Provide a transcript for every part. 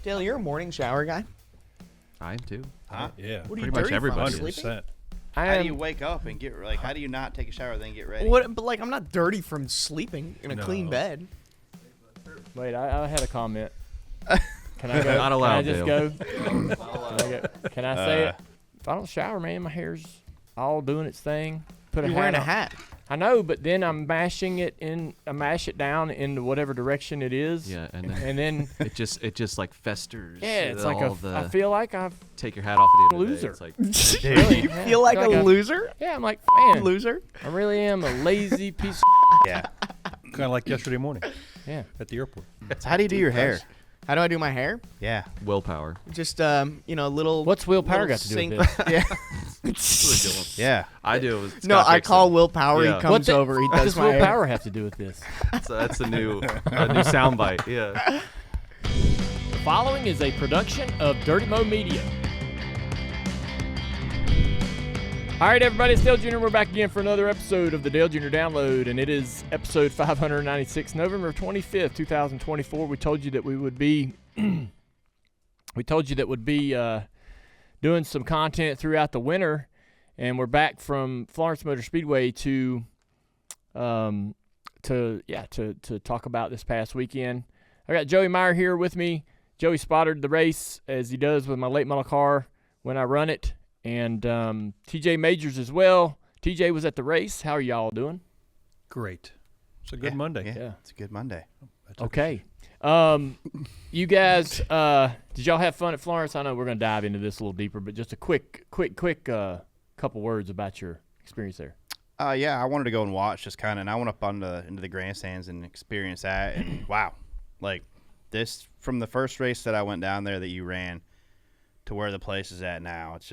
Dale, you're a morning shower guy. I am too. Huh? Yeah. What are you Pretty much dirty everybody from? is. Sleeping? 100%. How do you wake up and get like? How do you not take a shower then get ready? What? But like, I'm not dirty from sleeping in a clean No. bed. Wait, I had a comment. Can I go? Not allowed, Can I just Dale. go? Can I say it? If I don't shower, man, my hair's all doing its thing. Put You're a wearing a on. hat. I know, but then I'm mashing it in. I mash it down into whatever direction it is. Yeah, and then it just like festers. yeah, it's like I feel like I've take your hat off at the end of the loser. day. It's like Really? You feel like a loser? Yeah, I'm like, man, Loser? I really am a lazy piece. Yeah. Kind of like yesterday morning Yeah. at the airport. So how do you do your hair? How do I do my hair? Yeah. willpower. Just little. What's willpower little got to do with this? Yeah. Yeah. I do. It. No, I call Willpower. Yeah. He comes over. He What does does my hair. willpower have to do with this? That's a new soundbite. Yeah. The following is a production of Dirty Mo Media. All right, everybody, it's Dale Jr. We're back again for another episode of the Dale Jr. Download, and it is episode 596, November 25th, 2024. We told you that we would be, doing some content throughout the winter, and we're back from Florence Motor Speedway to talk about this past weekend. I got Joey Meier here with me. Joey spotted the race as he does with my late model car when I run it. And TJ Majors as well. TJ was at the race. How are y'all doing? Great. It's a good Monday. Yeah. It's a good Monday. Okay. You guys, did y'all have fun at Florence? I know we're going to dive into this a little deeper, but just a quick couple words about your experience there. Yeah, I wanted to go and watch just kind of, and I went up into the grandstands and experience that. And wow, like this from the first race that I went down there that you ran to where the place is at now, it's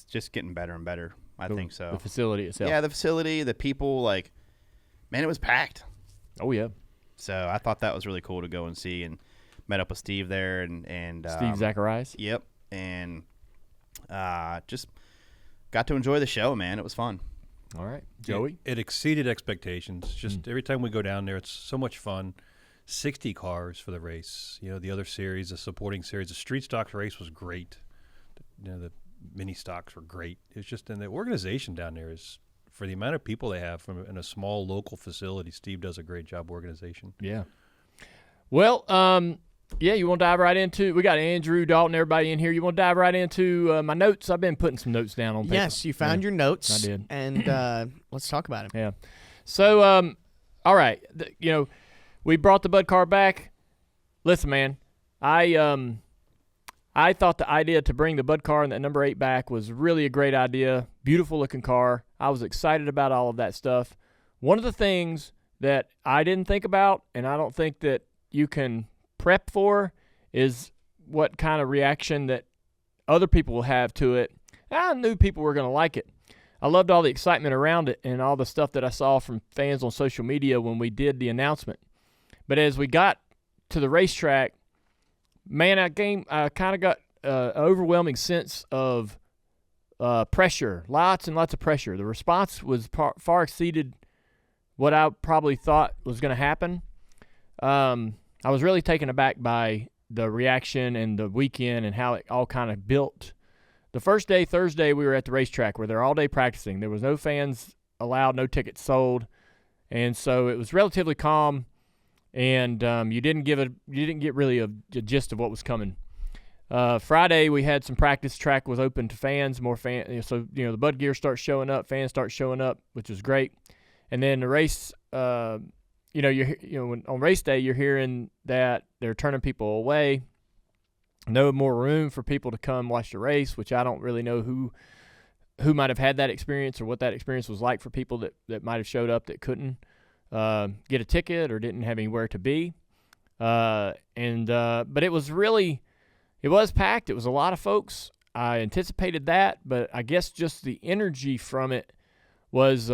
just getting better and better. I think so. The facility itself. Yeah, the facility, the people, like, man, it was packed. Oh yeah. So I thought that was really cool to go and see, and met up with Steve there and Steve Zacharias. Yep, and just got to enjoy the show, man. It was fun. All right, Joey. It exceeded expectations. Just every time we go down there, it's so much fun. 60 cars for the race. You know, the other series, the supporting series, the street stock race was great. You know, the mini stocks were great. It's just, and the organization down there is, for the amount of people they have in a small local facility, Steve does a great job organization. Yeah. Well, you want to dive right into, we got Andrew, Dalton, everybody in here. You want to dive right into my notes? I've been putting some notes down on paper. Yes, you found your notes. I did. And let's talk about it. Yeah. So, all right. We brought the Bud car back. Listen, man, I thought the idea to bring the Bud car and that number 8 back was really a great idea. Beautiful looking car. I was excited about all of that stuff. One of the things that I didn't think about, and I don't think that you can prep for, is what kind of reaction that other people will have to it. I knew people were going to like it. I loved all the excitement around it and all the stuff that I saw from fans on social media when we did the announcement. But as we got to the racetrack, man, I kind of got an overwhelming sense of pressure, lots and lots of pressure. The response was far exceeded what I probably thought was going to happen. I was really taken aback by the reaction and the weekend and how it all kind of built. The first day, Thursday, we were at the racetrack where they're all day practicing. There was no fans allowed, no tickets sold, and so it was relatively calm. And you didn't get really a gist of what was coming. Friday we had some practice. Track was open to fans, more fans. So the Bud gear starts showing up, fans start showing up, which was great. And then the race, on race day you're hearing that they're turning people away. No more room for people to come watch the race, which I don't really know who might have had that experience or what that experience was like for people that might have showed up that couldn't get a ticket or didn't have anywhere to be. But it was packed. It was a lot of folks. I anticipated that, but I guess just the energy from it was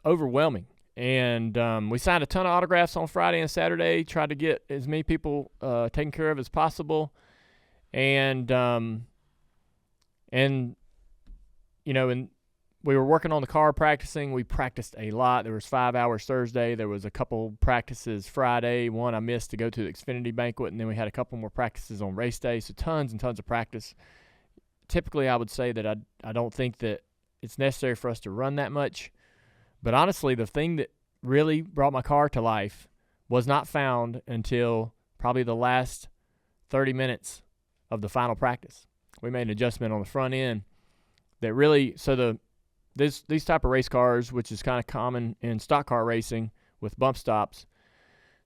overwhelming. And we signed a ton of autographs on Friday and Saturday, tried to get as many people taken care of as possible. And we were working on the car, practicing. We practiced a lot. There was 5 hours Thursday. There was a couple practices Friday. One I missed to go to the Xfinity banquet, and then we had a couple more practices on race day. So tons and tons of practice. Typically, I would say that I don't think that it's necessary for us to run that much. But honestly, the thing that really brought my car to life was not found until probably the last 30 minutes of the final practice. We made an adjustment on the front end that really, so these type of race cars, which is kind of common in stock car racing with bump stops,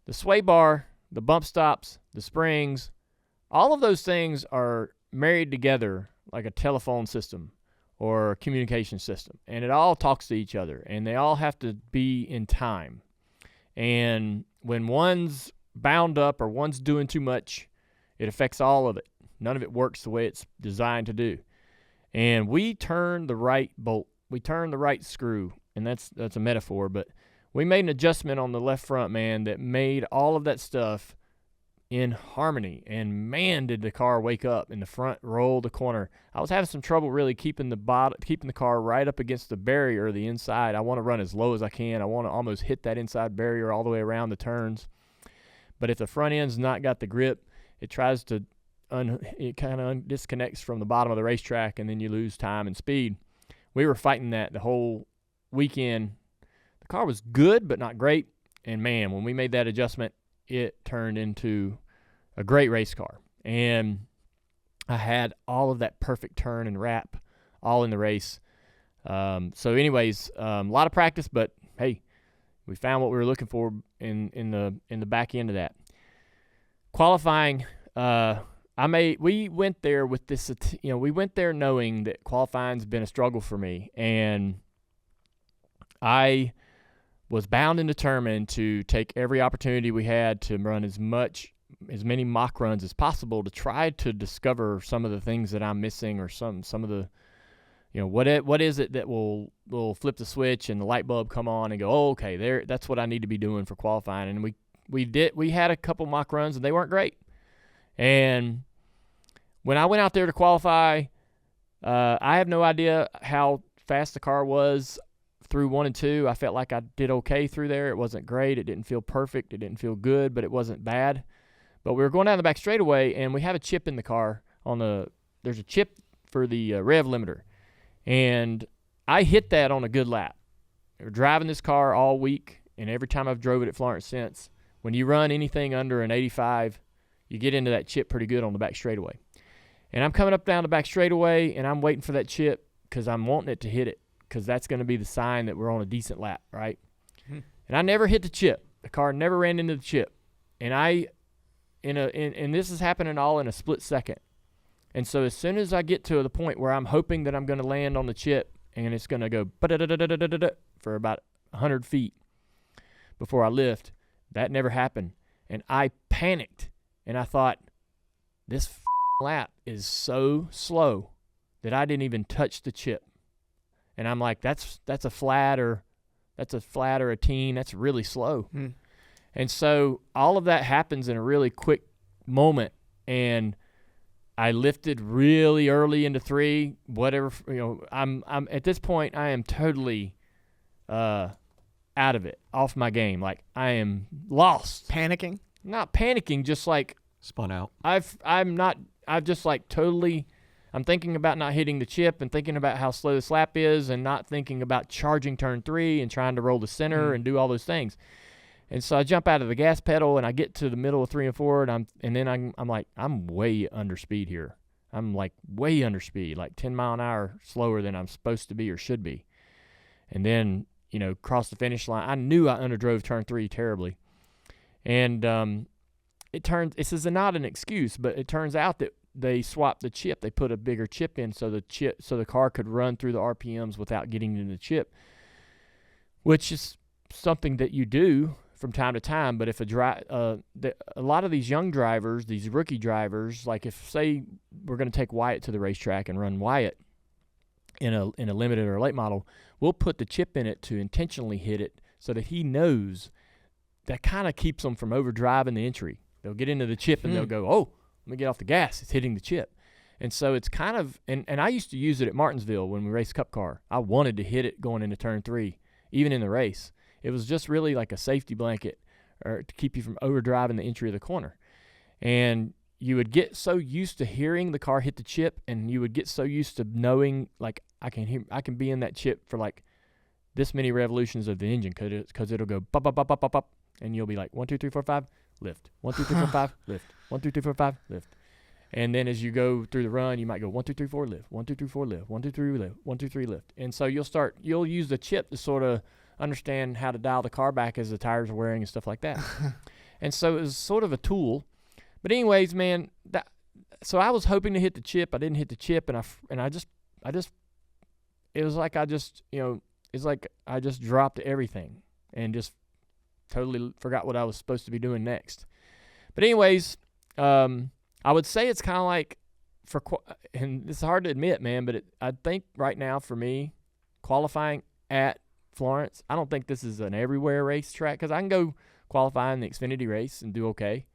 the sway bar, the bump stops, the springs, all of those things are married together like a telephone system or a communication system, and it all talks to each other, and they all have to be in time. And when one's bound up or one's doing too much, it affects all of it. None of it works the way it's designed to do. And we turned the right bolt. We turned the right screw, and that's a metaphor, but we made an adjustment on the left front, man, that made all of that stuff in harmony. And man, did the car wake up in the front, roll the corner. I was having some trouble really keeping the car right up against the barrier or the inside. I want to run as low as I can. I want to almost hit that inside barrier all the way around the turns. But if the front end's not got the grip, it tries to it kind of disconnects from the bottom of the racetrack, and then you lose time and speed. We were fighting that the whole weekend. The car was good, but not great. And man, when we made that adjustment, it turned into a great race car. And I had all of that perfect turn and wrap all in the race. So anyways, a lot of practice, but hey, we found what we were looking for in the back end of that. Qualifying, we went there with this, we went there knowing that qualifying's been a struggle for me, and I was bound and determined to take every opportunity we had to run as many mock runs as possible to try to discover some of the things that I'm missing, or some of the, what is it that will flip the switch and the light bulb come on and go, oh, okay, that's what I need to be doing for qualifying. And we had a couple mock runs and they weren't great. And when I went out there to qualify, I have no idea how fast the car was through 1 and 2. I felt like I did okay through there. It wasn't great. It didn't feel perfect. It didn't feel good, but it wasn't bad. But we were going down the back straightaway, and we have a chip in the car. There's a chip for the rev limiter. And I hit that on a good lap. We were driving this car all week, and every time I've drove it at Florence since, when you run anything under an 85, you get into that chip pretty good on the back straightaway. And I'm coming up down the back straightaway, and I'm waiting for that chip because I'm wanting it to hit it, because that's going to be the sign that we're on a decent lap, right? And I never hit the chip. The car never ran into the chip. And and this is happening all in a split second. And so as soon as I get to the point where I'm hoping that I'm going to land on the chip and it's going to go for about 100 feet before I lift, that never happened. And I panicked, and I thought, this lap is so slow that I didn't even touch the chip. And I'm like, that's a flat or a teen. That's really slow. And so all of that happens in a really quick moment. And I lifted really early into 3, whatever, I'm at this point, I am totally out of it, off my game. Like, I am lost. Panicking? Not panicking, just like Spun out. I'm thinking about not hitting the chip and thinking about how slow this lap is, and not thinking about charging turn 3 and trying to roll the center and do all those things. And so I jump out of the gas pedal and I get to the middle of 3 and 4, and then I'm like, I'm way under speed here. I'm like way under speed, like 10 mile an hour slower than I'm supposed to be or should be. And then, cross the finish line. I knew I underdrove turn 3 terribly. And this is not an excuse, but it turns out that they swapped the chip. They put a bigger chip in so the car could run through the RPMs without getting into the chip, which is something that you do from time to time. But if a lot of these young drivers, these rookie drivers, like if, say, we're going to take Wyatt to the racetrack and run Wyatt in a limited or late model, we'll put the chip in it to intentionally hit it so that he knows. That kind of keeps them from overdriving the entry. They'll get into the chip and they'll go, oh, let me get off the gas. It's hitting the chip. And so it's kind of, and I used to use it at Martinsville when we raced Cup car. I wanted to hit it going into turn 3, even in the race. It was just really like a safety blanket or to keep you from overdriving the entry of the corner. And you would get so used to hearing the car hit the chip, and you would get so used to knowing, like, I can be in that chip for like this many revolutions of the engine because it'll go bop, bop, bop, bop, bop, bop, and you'll be like 1, 2, 3, 4, 5, lift. 1, 2, 3, 4, 5, lift. 1, 2, 3, 4, 5, lift. And then as you go through the run, you might go 1, 2, 3, 4, lift. 1, 2, 3, 4, lift. 1, 2, 3, lift. 1, 2, 3, lift. And so you'll use the chip to sort of understand how to dial the car back as the tires are wearing and stuff like that. And so it was sort of a tool. But anyways, man, so I was hoping to hit the chip. I didn't hit the chip, and I just it was like it's like I just dropped everything and just totally forgot what I was supposed to be doing next. But anyways, I would say it's kind of like and it's hard to admit, man, but I think right now for me, qualifying at Florence, I don't think this is an everywhere racetrack because I can go qualify in the Xfinity race and do okay.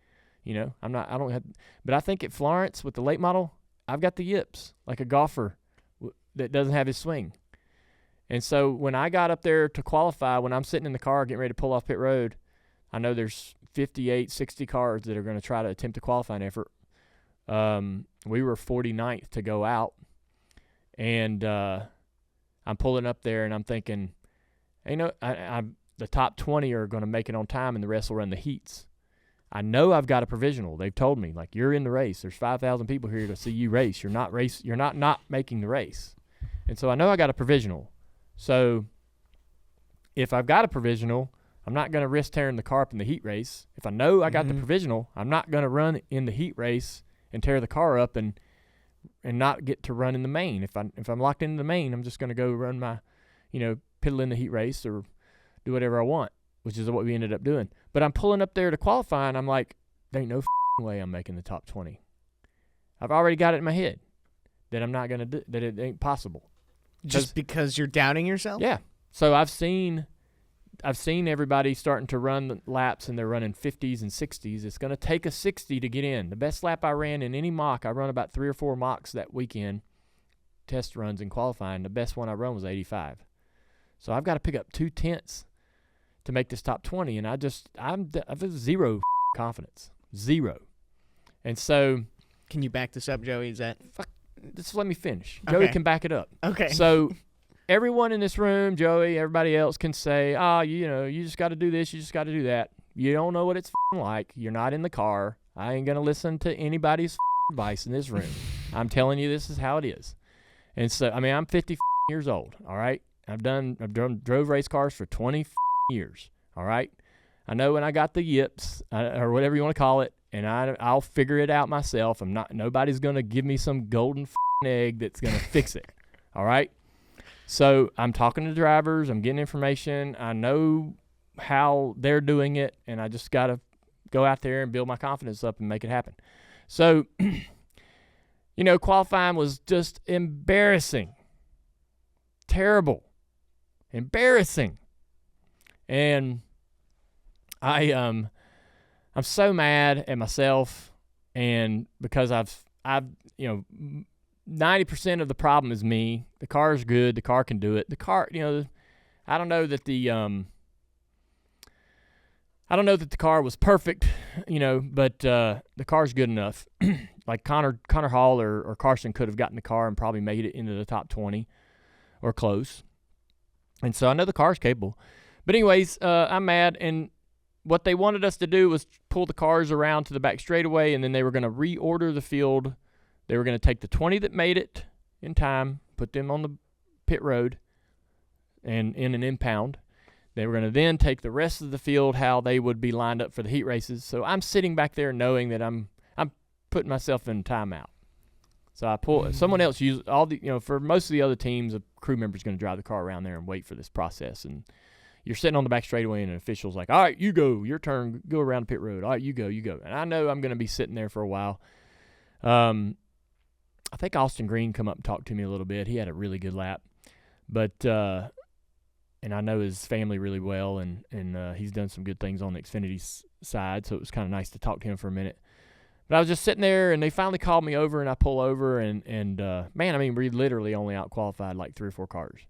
But I think at Florence with the late model, I've got the yips, like a golfer that doesn't have his swing. And so when I got up there to qualify, when I'm sitting in the car getting ready to pull off pit road, I know there's 58, 60 cars that are going to try to attempt a qualifying effort. We were 49th to go out, and I'm pulling up there, and I'm thinking, the top 20 are going to make it on time, and the rest will run the heats. I know I've got a provisional. They've told me, like, you're in the race. There's 5,000 people here to see you race. You're not making the race. And so I know I got a provisional. So if I've got a provisional, I'm not going to risk tearing the car up in the heat race. If I know I got the provisional, I'm not going to run in the heat race and tear the car up and not get to run in the main. If I'm locked into the main, I'm just going to go run my, piddle in the heat race or do whatever I want, which is what we ended up doing. But I'm pulling up there to qualify, and I'm like, there ain't no way I'm making the top 20. I've already got it in my head that I'm not going to do, that it ain't possible. Just because you're doubting yourself? Yeah. So I've seen everybody starting to run the laps, and they're running 50s and 60s. It's going to take a 60 to get in. The best lap I ran in any mock, I run about 3 or 4 mocks that weekend, test runs in qualifying. The best one I run was 85. So I've got to pick up 2/10 to make this top 20, and I've zero confidence. Zero. And so, can you back this up, Joey? Is that just let me finish. Okay. Joey can back it up. Okay. So everyone in this room, Joey, everybody else can say, you just got to do this, you just got to do that. You don't know what it's like. You're not in the car. I ain't going to listen to anybody's advice in this room. I'm telling you, this is how it is. And so, I'm 50 years old, all right? I've drove race cars for 20 years, all right? I know when I got the yips, or whatever you want to call it, and I'll figure it out myself. Nobody's going to give me some golden egg that's going to fix it, all right? So I'm talking to drivers. I'm getting information. I know how they're doing it, and I just got to go out there and build my confidence up and make it happen. So, qualifying was just embarrassing. Terrible. Embarrassing. And I'm so mad at myself, and because I've 90% of the problem is me. The car is good. The car can do it. The car, I don't know that the car was perfect, but the car's good enough. Like Connor Hall or Carson could have gotten the car and probably made it into the top 20 or close. And so I know the car's capable. But anyways, I'm mad, and what they wanted us to do was pull the cars around to the back straightaway, and then they were going to reorder the field. They were going to take the 20 that made it in time, put them on the pit road and in an impound. They were going to then take the rest of the field, how they would be lined up for the heat races. So I'm sitting back there knowing that I'm putting myself in timeout. So I pull someone else use all the for most of the other teams, a crew member's going to drive the car around there and wait for this process. And you're sitting on the back straightaway, and an official's like, "All right, you go, your turn, go around the pit road. All right, you go." And I know I'm going to be sitting there for a while. I think Austin Green come up and talked to me a little bit. He had a really good lap, but and I know his family really well, and he's done some good things on the Xfinity side, so it was kind of nice to talk to him for a minute. But I was just sitting there, and they finally called me over, and I pull over, and man, I mean, we literally only out-qualified like 3 or 4 cars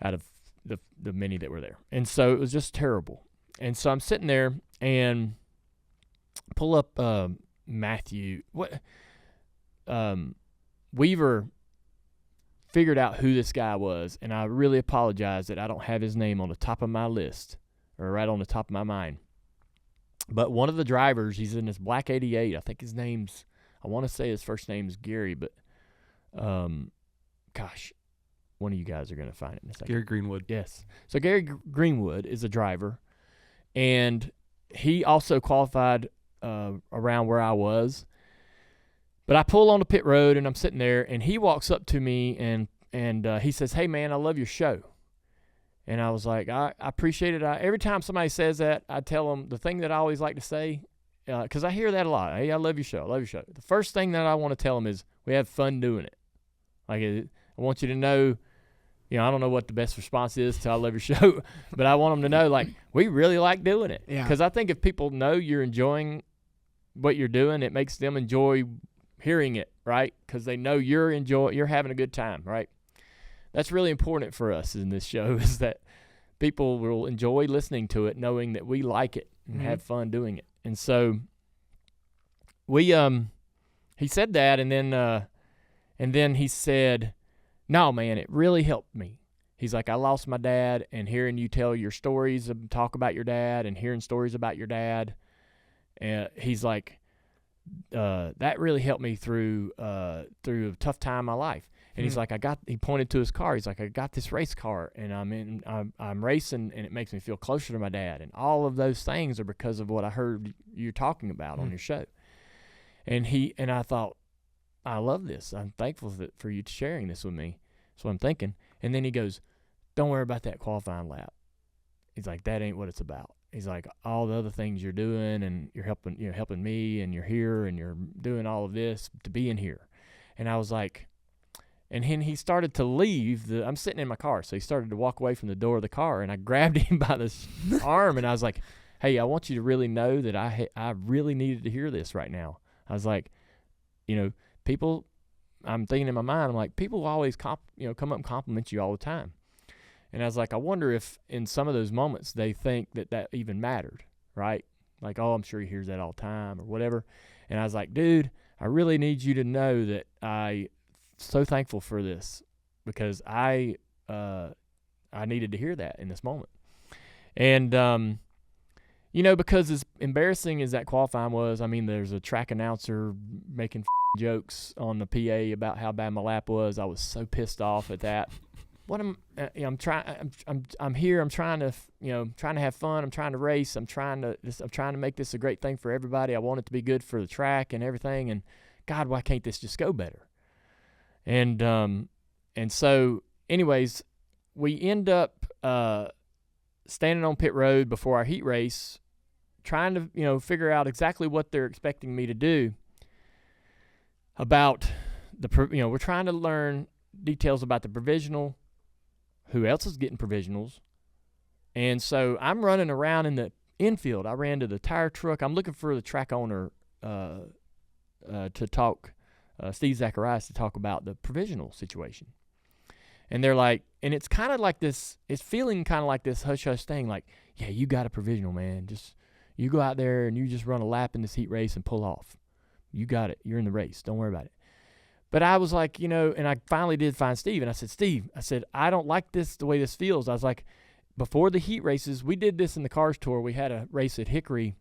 out of the many that were there. And so it was just terrible. And so I'm sitting there and pull up Matthew. Weaver figured out who this guy was, and I really apologize that I don't have his name on the top of my list or right on the top of my mind. But one of the drivers, he's in this black 88. I think his name's, I want to say his first name is Gary, but gosh, one of you guys are going to find it in a second. Gary Greenwood. Yes. So Gary Greenwood is a driver, and he also qualified around where I was. But I pull on the pit road, and I'm sitting there, and he walks up to me, and he says, "Hey, man, I love your show." And I was like, I appreciate it. Every time somebody says that, I tell them the thing that I always like to say, because I hear that a lot. Hey, I love your show. I love your show. The first thing that I want to tell them is we have fun doing it. Like, I want you to know, I don't know what the best response is to I love your show, but I want them to know, like, we really like doing it. Yeah. Because I think if people know you're enjoying what you're doing, it makes them enjoy hearing it, right? Because they know you're having a good time, right? That's really important for us in this show, is that people will enjoy listening to it, knowing that we like it and have fun doing it. And so he said that, and then he said, "No, man, it really helped me." He's like, "I lost my dad, and hearing you tell your stories and talk about your dad and hearing stories about your dad, he's like, that really helped me through a tough time in my life." And he's like, he pointed to his car. He's like, "I got this race car, and I'm racing, and it makes me feel closer to my dad. And all of those things are because of what I heard you talking about on your show." And I thought, I love this. I'm thankful for you sharing this with me. That's what I'm thinking. And then he goes, "Don't worry about that qualifying lap." He's like, "That ain't what it's about." He's like, "All the other things you're doing, and you're helping me, and you're here, and you're doing all of this to be in here." And I was like, and then he started to leave. I'm sitting in my car, so he started to walk away from the door of the car, and I grabbed him by the arm, and I was like, "Hey, I want you to really know that I really needed to hear this right now." I was like, people, I'm thinking in my mind, I'm like, people always come up and compliment you all the time. And I was like, I wonder if in some of those moments they think that even mattered, right? Like, "Oh, I'm sure he hears that all the time," or whatever. And I was like, "Dude, I really need you to know that I so thankful for this, because I needed to hear that in this moment." And because as embarrassing as that qualifying was, I mean, there's a track announcer making jokes on the PA about how bad my lap was. I was so pissed off at that. I'm here. I'm trying to have fun. I'm trying to race. I'm trying to make this a great thing for everybody. I want it to be good for the track and everything. And God, why can't this just go better? And so, anyways, we end up standing on pit road before our heat race, trying to figure out exactly what they're expecting me to do about we're trying to learn details about the provisional, who else is getting provisionals. And so I'm running around in the infield. I ran to the tire truck. I'm looking for the track owner to talk, Steve Zacharias, to talk about the provisional situation. And they're like, and it's kind of like this, it's feeling kind of like this hush-hush thing, like, "Yeah, you got a provisional, man. Just, you go out there and you just run a lap in this heat race and pull off. You got it. You're in the race. Don't worry about it." But I was like, and I finally did find Steve, and I said, "Steve," I said, "I don't like this, the way this feels." I was like, before the heat races, we did this in the Cars Tour. We had a race at Hickory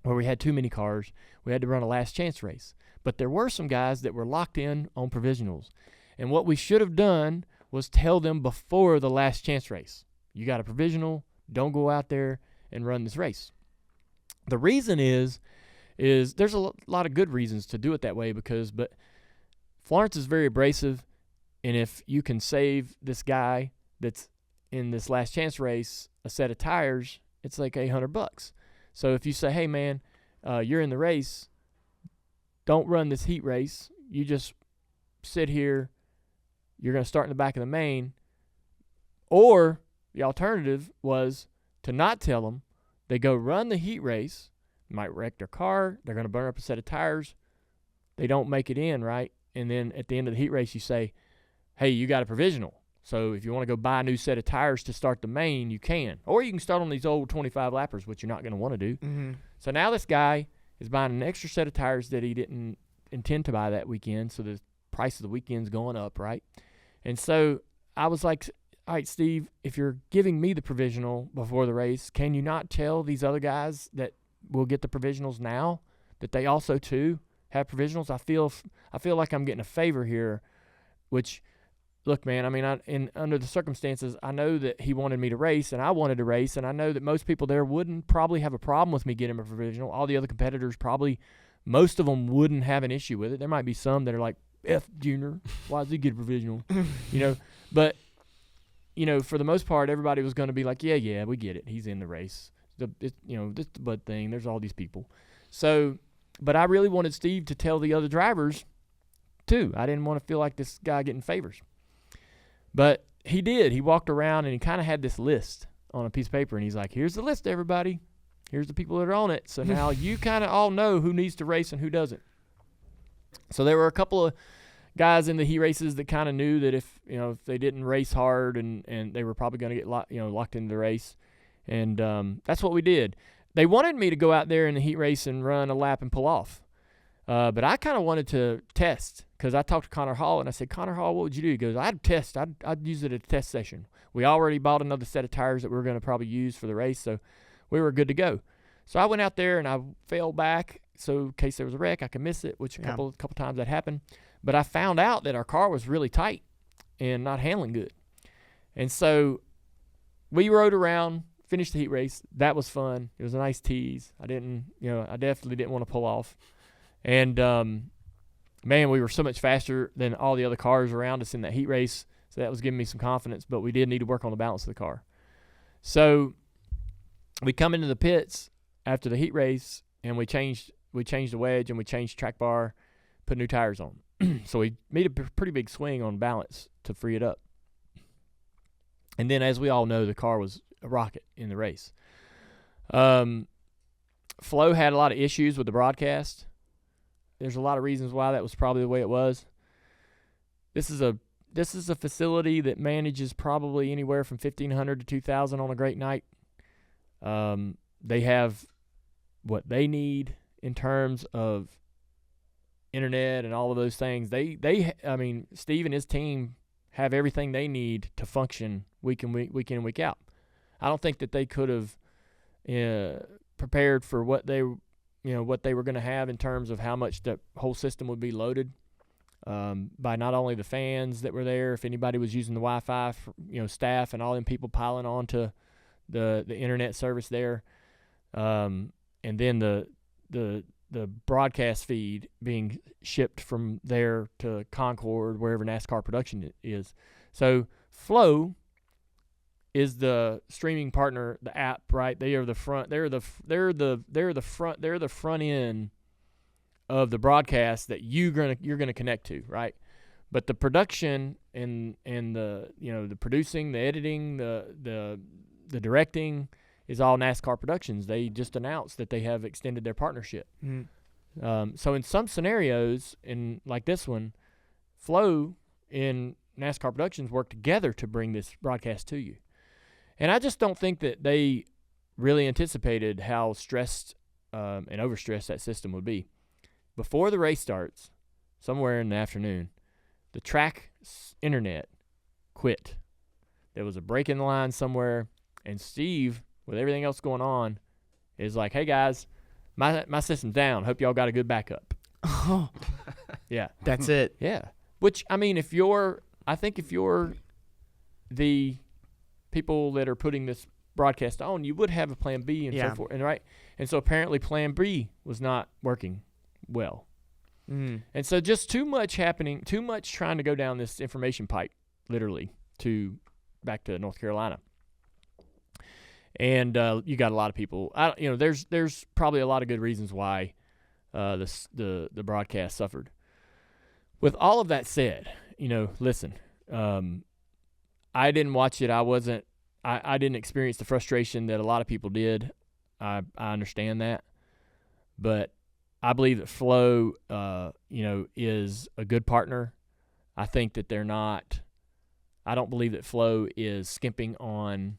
where we had too many cars. We had to run a last chance race. But there were some guys that were locked in on provisionals. And what we should have done was tell them before the last chance race, "You got a provisional, don't go out there and run this race." The reason is there's a lot of good reasons to do it that way, but Florence is very abrasive, and if you can save this guy that's in this last chance race a set of tires, it's like $800. So if you say, "Hey, man, you're in the race, don't run this heat race. You just sit here. You're going to start in the back of the main." Or the alternative was to not tell them. They go run the heat race, might wreck their car. They're going to burn up a set of tires. They don't make it in, right? And then at the end of the heat race, you say, hey, you got a provisional. So if you want to go buy a new set of tires to start the main, you can. Or you can start on these old 25 lappers, which you're not going to want to do. Mm-hmm. So now this guy is buying an extra set of tires that he didn't intend to buy that weekend. So the price of the weekend's going up, right? And so I was like, all right, Steve, if you're giving me the provisional before the race, can you not tell these other guys that will get the provisionals now that they also too have provisionals? I feel like I'm getting a favor here, which, look, man, I mean, under the circumstances, I know that he wanted me to race and I wanted to race, and I know that most people there wouldn't probably have a problem with me getting a provisional. All the other competitors probably, most of them wouldn't have an issue with it. There might be some that are like, F Junior, why does he get a provisional? But for the most part, everybody was going to be like, yeah, we get it. He's in the race. This the Bud thing. There's all these people. So, but I really wanted Steve to tell the other drivers too. I didn't want to feel like this guy getting favors. But he did. He walked around and he kind of had this list on a piece of paper, and he's like, here's the list, everybody. Here's the people that are on it. So now you kind of all know who needs to race and who doesn't. So there were a couple of guys in the heat races that kind of knew that if they didn't race hard and they were probably going to get locked into the race. And that's what we did. They wanted me to go out there in the heat race and run a lap and pull off. But I kind of wanted to test, because I talked to Connor Hall and I said, Connor Hall, what would you do? He goes, I'd test. I'd use it at a test session. We already bought another set of tires that we were going to probably use for the race, so we were good to go. So I went out there and I fell back, so in case there was a wreck, I could miss it, which a couple times that happened. But I found out that our car was really tight and not handling good. And so we rode around, finished the heat race. That was fun. It was a nice tease. I definitely didn't want to pull off. And, man, we were so much faster than all the other cars around us in that heat race, so that was giving me some confidence. But we did need to work on the balance of the car. So we come into the pits after the heat race, and we changed the wedge and we changed track bar, put new tires on. So we made a pretty big swing on balance to free it up. And then, as we all know, the car was a rocket in the race. Flo had a lot of issues with the broadcast. There's a lot of reasons why that was probably the way it was. This is a facility that manages probably anywhere from 1,500 to 2,000 on a great night. They have what they need in terms of internet and all of those things. Steve and his team have everything they need to function week in, week out. I don't think that they could have prepared for what they were going to have in terms of how much the whole system would be loaded by not only the fans that were there, if anybody was using the Wi-Fi, staff and all them people piling on to the internet service there, and then the broadcast feed being shipped from there to Concord, wherever NASCAR production is. So Flow is the streaming partner, the app, right? They are the front. They're the front end of the broadcast that you're gonna connect to, right? But the production and the the producing, the editing, the directing is all NASCAR Productions. They just announced that they have extended their partnership. Mm-hmm. So in some scenarios, in like this one, Flow and NASCAR Productions work together to bring this broadcast to you. And I just don't think that they really anticipated how stressed and overstressed that system would be. Before the race starts, somewhere in the afternoon, the track internet quit. There was a break in the line somewhere, and Steve, with everything else going on, is like, hey, guys, my system's down. Hope y'all got a good backup. Oh, yeah. that's it. Yeah. Which, I mean, if you're the people that are putting this broadcast on, you would have a plan B and so forth. And right. And so apparently plan B was not working well. Mm. And so just too much trying to go down this information pipe, literally, back to North Carolina. And you got a lot of people. There's probably a lot of good reasons why the broadcast suffered. With all of that said, listen, I didn't watch it. I didn't experience the frustration that a lot of people did. I understand that. But I believe that Flo, is a good partner. I think that they're not. I don't believe that Flo is skimping on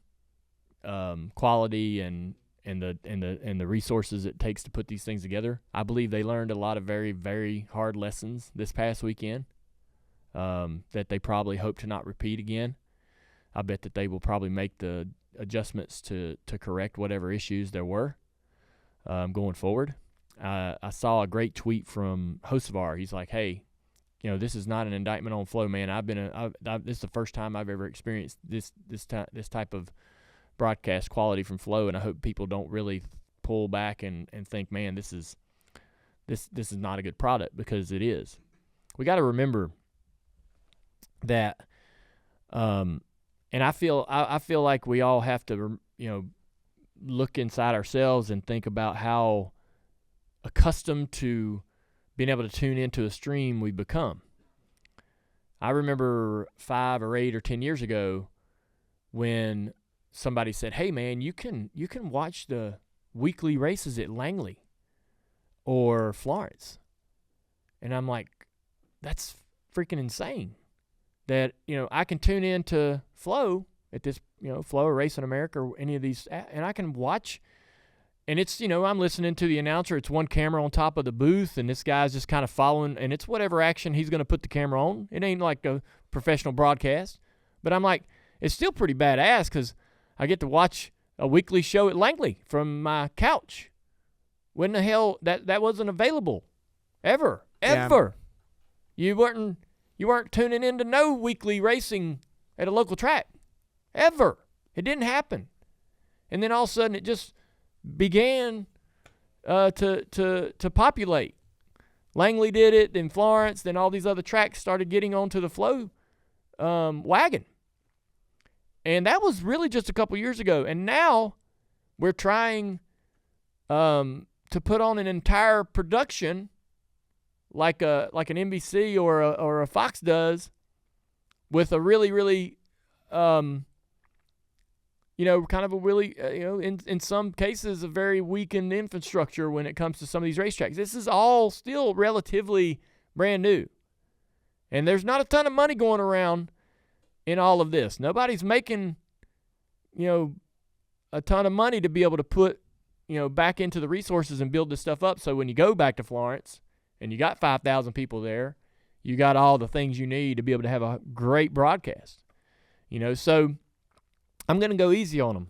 quality and the resources it takes to put these things together. I believe they learned a lot of very, very hard lessons this past weekend that they probably hope to not repeat again. I bet that they will probably make the adjustments to correct whatever issues there were going forward. I saw a great tweet from Hocevar. He's like, hey, this is not an indictment on Flo, man. This is the first time I've ever experienced this type of broadcast quality from Flo, and I hope people don't really pull back and think, man, this is not a good product, because it is. We got to remember that, and I feel like we all have to, look inside ourselves and think about how accustomed to being able to tune into a stream we've become. I remember 5 or 8 or 10 years ago when somebody said, hey, man, you can watch the weekly races at Langley or Florence. And I'm like, that's freaking insane that, I can tune in to Flo at this, Flo or Racing America or any of these, and I can watch. And it's, I'm listening to the announcer. It's one camera on top of the booth, and this guy's just kind of following, and it's whatever action he's going to put the camera on. It ain't like a professional broadcast. But I'm like, it's still pretty badass because I get to watch a weekly show at Langley from my couch. When the hell that wasn't available ever. Yeah. You weren't tuning into no weekly racing at a local track ever. It didn't happen. And then all of a sudden it just began to populate. Langley did it, then Florence, then all these other tracks started getting onto the Flo wagon. And that was really just a couple years ago. And now we're trying to put on an entire production like an NBC or a Fox does, with a really, really kind of a really, in some cases, a very weakened infrastructure when it comes to some of these racetracks. This is all still relatively brand new. And there's not a ton of money going around in all of this. Nobody's making, a ton of money to be able to put, back into the resources and build this stuff up. So when you go back to Florence and you got 5,000 people there, you got all the things you need to be able to have a great broadcast. So I'm going to go easy on them.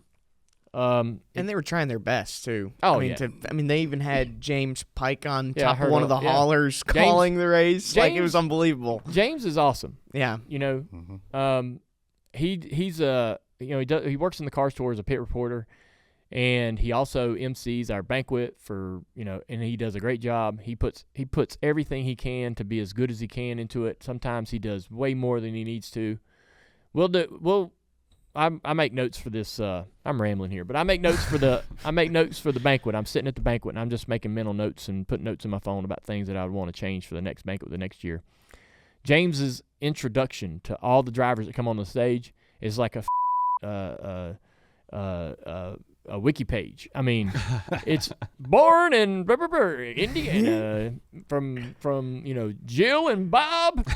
And they were trying their best, too. Oh, They even had James Pike on Yeah, I top of heard one of the of- yeah. haulers calling the race. Like, it was James- unbelievable. James is awesome. Yeah. He works in the car store as a pit reporter, and he also MCs our banquet for, and he does a great job. He puts everything he can to be as good as he can into it. Sometimes he does way more than he needs to. I make notes for this. I'm rambling here, but I make notes for the banquet. I'm sitting at the banquet and I'm just making mental notes and putting notes in my phone about things that I would want to change for the next banquet the next year. James's introduction to all the drivers that come on the stage is like a wiki page. I mean, it's born in Indiana from Jill and Bob.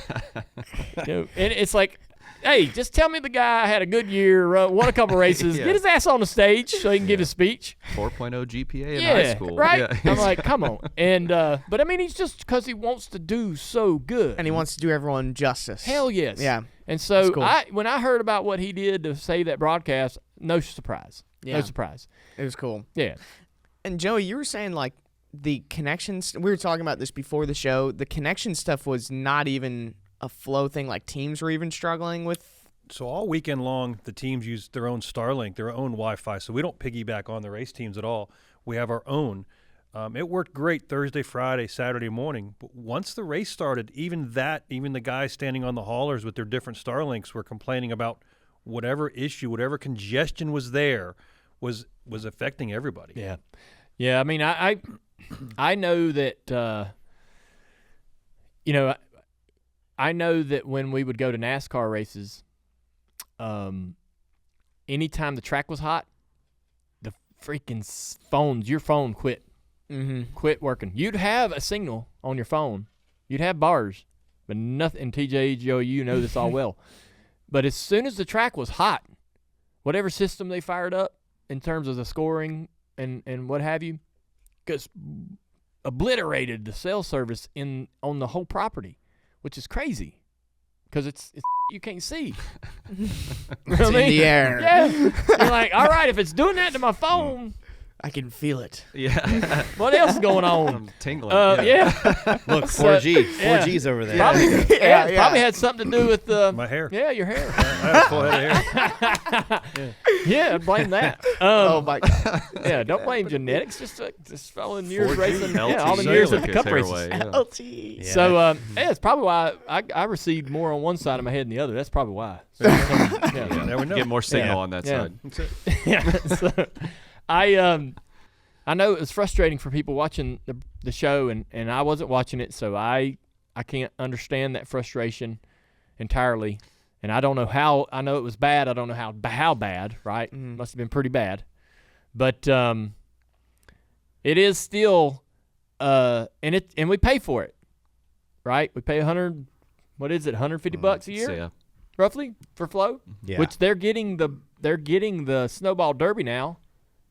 And it's like, hey, just tell me the guy had a good year, won a couple races, Yeah. get his ass on the stage so he can give his speech. 4.0 GPA in high school. Right? Yeah. I'm like, come on. And but I mean, he's just because he wants to do so good. And he wants to do everyone justice. Hell yes. Yeah. And so That's cool. when I heard about what he did to save that broadcast, no surprise. Yeah. No surprise. It was cool. Yeah. And Joey, you were saying like the connections. We were talking about this before the show. The connection stuff was not even a Flow thing. Like teams were even struggling with. So all weekend long, the teams use their own Starlink, their own Wi-Fi. So we don't piggyback on the race teams at all. We have our own. It worked great Thursday, Friday, Saturday morning. But once the race started, even the guys standing on the haulers with their different Starlinks were complaining about whatever issue, whatever congestion was there was affecting everybody. Yeah. Yeah. I mean, I know that, I know that when we would go to NASCAR races, anytime the track was hot, the freaking your phone quit quit working. You'd have a signal on your phone. You'd have bars, but nothing. And TJ, Joe, you know this all well. But as soon as the track was hot, whatever system they fired up in terms of the scoring and what have you, just obliterated the cell service on the whole property, which is crazy because it's you can't see. You know It's in the air. Yeah. You're like, all right, if it's doing that to my phone, I can feel it. Yeah. what else is going on? I'm tingling. Yeah. Look, So, 4G. yeah. 4G's over there. Probably, Yeah, it yeah. probably had something to do with My hair. yeah, your hair. I have a full head of hair. Yeah, blame that. Oh my god. Yeah, don't blame genetics. Just all the years 4G, racing. LT, Yeah, all the years at the Cellular cup hair races. away, yeah. LT. Yeah. So yeah, it's probably why I received more on one side of my head than the other. That's probably why. So, yeah. Now we know. Get more signal Yeah. on that Yeah. side. Yeah. So, I know it was frustrating for people watching the show, and I wasn't watching it, so I can't understand that frustration entirely. And I don't know how. I know it was bad. I don't know how bad. Right? Must have been pretty bad. But it is still, and we pay for it, right? We pay $150 a year, So, yeah. roughly, for Flow. Yeah. Which they're getting the Snowball Derby now.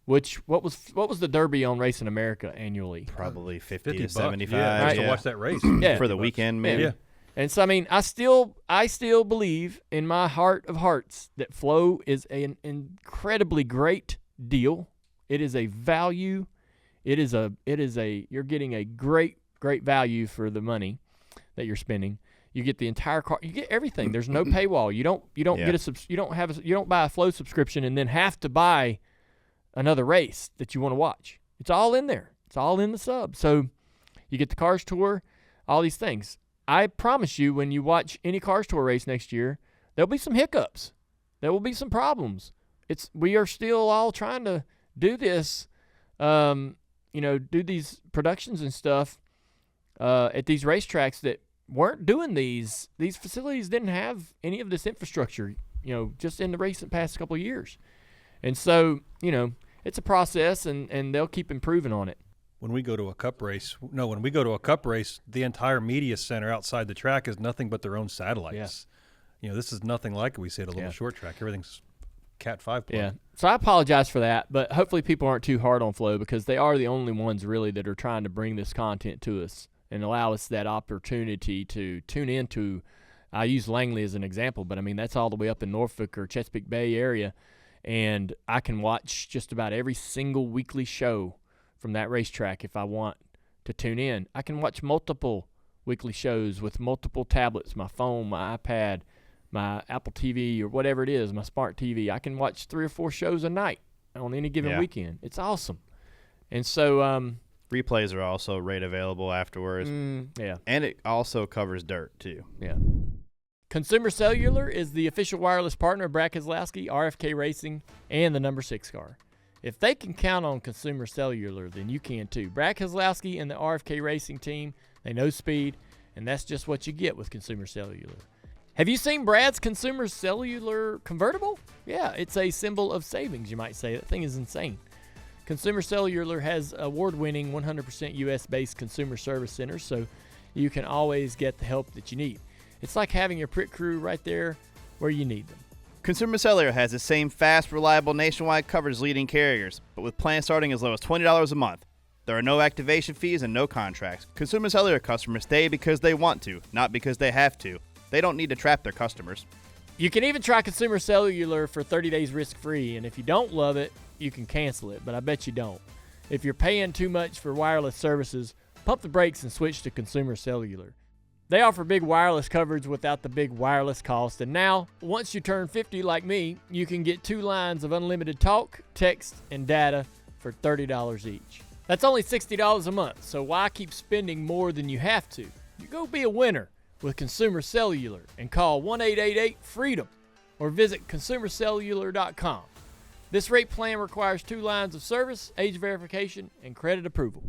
Which what was the Derby on Racing America annually? Probably 50 to $50. 75. Yeah, Right. to watch that race. Yeah. For the weekend, maybe. Yeah. And so I mean, I still believe in my heart of hearts that Flow is an incredibly great deal. It is a value. You're getting a great value for the money that you're spending. You get the entire car. You get everything. There's no paywall. You don't Yeah. you don't buy a Flow subscription and then have to buy another race that you want to watch. It's all in there. It's all in the sub. So you get the Cars Tour, all these things. I promise you, when you watch any Cars Tour race next year, there'll be some hiccups. There will be some problems. We are still all trying to do this, do these productions and stuff at these racetracks that weren't doing these. These facilities didn't have any of this infrastructure, just in the recent past couple of years. And so, it's a process, and they'll keep improving on it. When we go to a cup race, the entire media center outside the track is nothing but their own satellites. This is nothing like we see at a little short track. Everything's Cat 5 plug. Yeah. So I apologize for that, but hopefully people aren't too hard on Flow because they are the only ones really that are trying to bring this content to us and allow us that opportunity to tune into. I use Langley as an example, but I mean that's all the way up in Norfolk or Chesapeake Bay area. And I can watch just about every single weekly show from that racetrack if I want to tune in. I can watch multiple weekly shows with multiple tablets, my phone, my iPad, my Apple TV, or whatever it is, my smart TV. I can watch 3 or 4 shows a night on any given weekend. It's awesome. And so Replays are also rate available afterwards. yeah. And it also covers dirt, too. Yeah. Consumer Cellular is the official wireless partner of Brad Keselowski, RFK Racing, and the number 6 car. If they can count on Consumer Cellular, then you can too. Brad Keselowski and the RFK Racing team, they know speed, and that's just what you get with Consumer Cellular. Have you seen Brad's Consumer Cellular convertible? Yeah, it's a symbol of savings, you might say. That thing is insane. Consumer Cellular has award-winning 100% U.S.-based consumer service centers, so you can always get the help that you need. It's like having your pit crew right there where you need them. Consumer Cellular has the same fast, reliable nationwide coverage as leading carriers, but with plans starting as low as $20 a month. There are no activation fees and no contracts. Consumer Cellular customers stay because they want to, not because they have to. They don't need to trap their customers. You can even try Consumer Cellular for 30 days risk-free, and if you don't love it, you can cancel it, but I bet you don't. If you're paying too much for wireless services, pump the brakes and switch to Consumer Cellular. They offer big wireless coverage without the big wireless cost, and now, once you turn 50 like me, you can get 2 lines of unlimited talk, text, and data for $30 each. That's only $60 a month, so why keep spending more than you have to? You go be a winner with Consumer Cellular and call 1-888-FREEDOM or visit consumercellular.com. This rate plan requires 2 lines of service, age verification, and credit approval.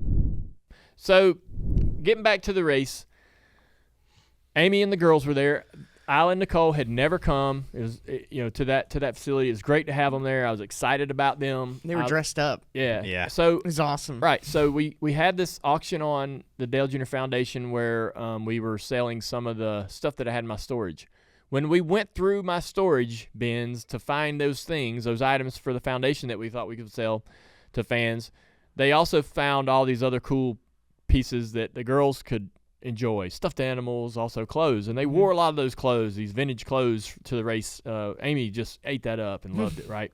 So, getting back to the race, Amy and the girls were there. Island Nicole had never come. It was, to that facility. It was great to have them there. I was excited about them. They were dressed up. Yeah. Yeah. So It was awesome. right. So we had this auction on the Dale Jr. Foundation where we were selling some of the stuff that I had in my storage. When we went through my storage bins to find those things, those items for the foundation that we thought we could sell to fans, they also found all these other cool pieces that the girls could enjoy. Stuffed animals, also clothes. And they wore a lot of those clothes, these vintage clothes, to the race. Amy just ate that up and loved it, right?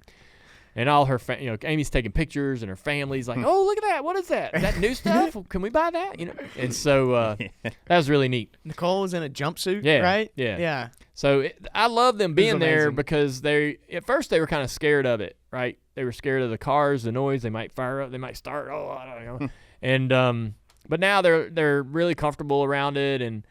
And all her, Amy's taking pictures, and her family's like, "Oh, look at that! What is that? Is that new stuff? Can we buy that?" And so that was really neat. Nicole was in a jumpsuit, Yeah, right? yeah. Yeah. So I love them being there amazing. because at first they were kind of scared of it, right? They were scared of the cars, the noise. They might fire up, they might start. Oh, I don't know. And but now they're really comfortable around it, and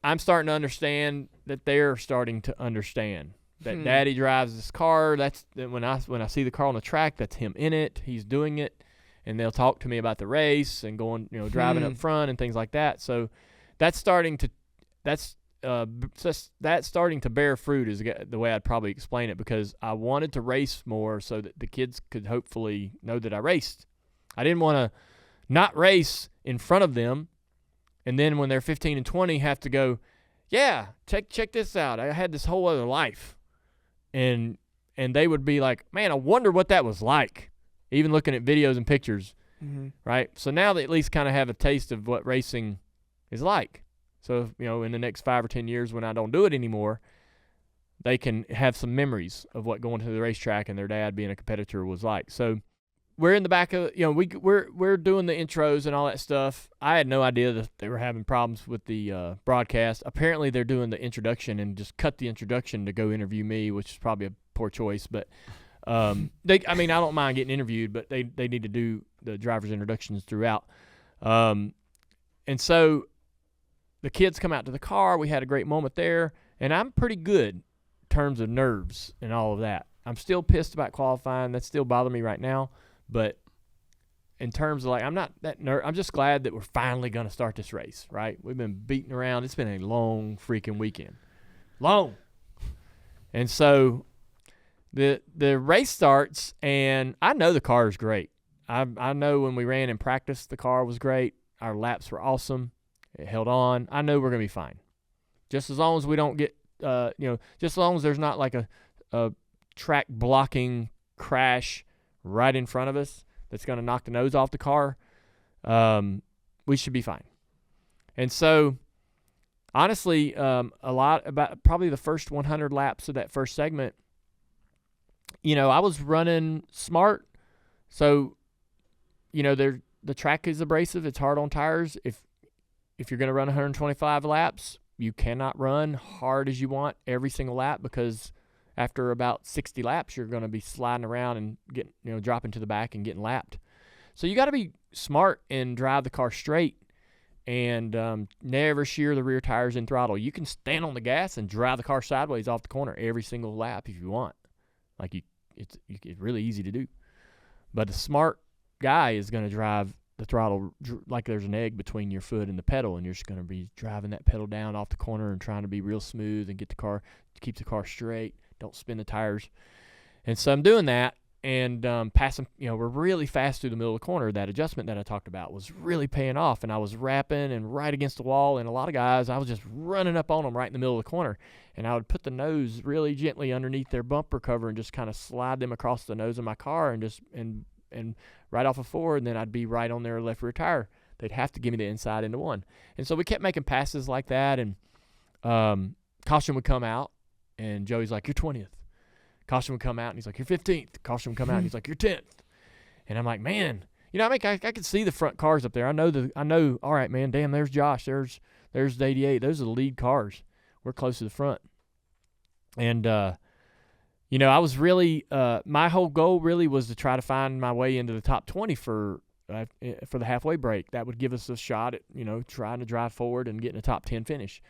I'm starting to understand that they're starting to understand that Daddy drives this car. That's when I see the car on the track, that's him in it. He's doing it, and they'll talk to me about the race and going, driving up front and things like that. So that's starting to bear fruit is the way I'd probably explain it, because I wanted to race more so that the kids could hopefully know that I raced. I didn't want to not race in front of them, and then when they're 15 and 20 have to go, yeah, check this out. I had this whole other life. And they would be like, man, I wonder what that was like, even looking at videos and pictures, right? So now they at least kind of have a taste of what racing is like. So, in the next 5 or 10 years when I don't do it anymore, they can have some memories of what going to the racetrack and their dad being a competitor was like. So we're in the back of, we're doing the intros and all that stuff. I had no idea that they were having problems with the broadcast. Apparently they're doing the introduction and just cut the introduction to go interview me, which is probably a poor choice. But I don't mind getting interviewed, but they need to do the driver's introductions throughout. And so the kids come out to the car. We had a great moment there, and I'm pretty good in terms of nerves and all of that. I'm still pissed about qualifying. That's still bothering me right now. But in terms of I'm not that I'm just glad that we're finally going to start this race, right? We've been beating around. It's been a long freaking weekend. Long. And so the race starts, and I know the car is great. I know when we ran in practice, the car was great. Our laps were awesome. It held on. I know we're going to be fine. Just as long as we don't get, just as long as there's not like a track blocking crash right in front of us that's going to knock the nose off the car, we should be fine. And so, honestly, about probably the first 100 laps of that first segment, I was running smart. So, the track is abrasive. It's hard on tires. If you're going to run 125 laps, you cannot run hard as you want every single lap, because after about 60 laps, you're going to be sliding around and getting, dropping to the back and getting lapped. So you got to be smart and drive the car straight, and never shear the rear tires in throttle. You can stand on the gas and drive the car sideways off the corner every single lap if you want. It's really easy to do. But a smart guy is going to drive the throttle like there's an egg between your foot and the pedal, and you're just going to be driving that pedal down off the corner and trying to be real smooth and keep the car straight. Don't spin the tires. And so I'm doing that and passing, we're really fast through the middle of the corner. That adjustment that I talked about was really paying off, and I was wrapping and right against the wall, and a lot of guys, I was just running up on them right in the middle of the corner, and I would put the nose really gently underneath their bumper cover and just kind of slide them across the nose of my car and right off of forward, and then I'd be right on their left rear tire. They'd have to give me the inside into one. And so we kept making passes like that, and caution would come out, and Joey's like, "You're 20th." Caution would come out, and he's like, "You're 15th." Caution would come out, and he's like, "You're 10th." And I'm like, man, I could see the front cars up there. I know. All right, man. Damn, there's Josh. There's the 88. Those are the lead cars. We're close to the front. And I was really my whole goal really was to try to find my way into the top 20 for the halfway break. That would give us a shot at trying to drive forward and getting a top 10 finish.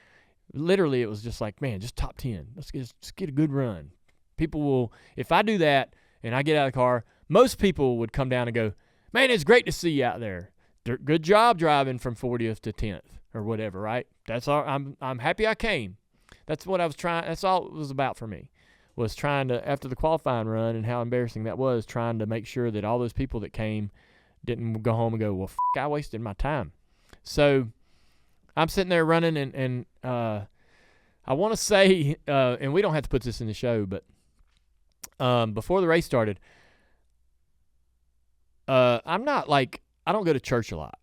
Literally, it was just like, man, just top 10. Let's get a good run. People will, if I do that and I get out of the car, most people would come down and go, "Man, it's great to see you out there. Good job driving from 40th to 10th or whatever, right? That's all. I'm happy I came." That's what I was trying. That's all it was about for me, was trying to, after the qualifying run and how embarrassing that was, trying to make sure that all those people that came didn't go home and go, well, I wasted my time. So I'm sitting there running, and I want to say, and we don't have to put this in the show, but before the race started, I'm not like, I don't go to church a lot.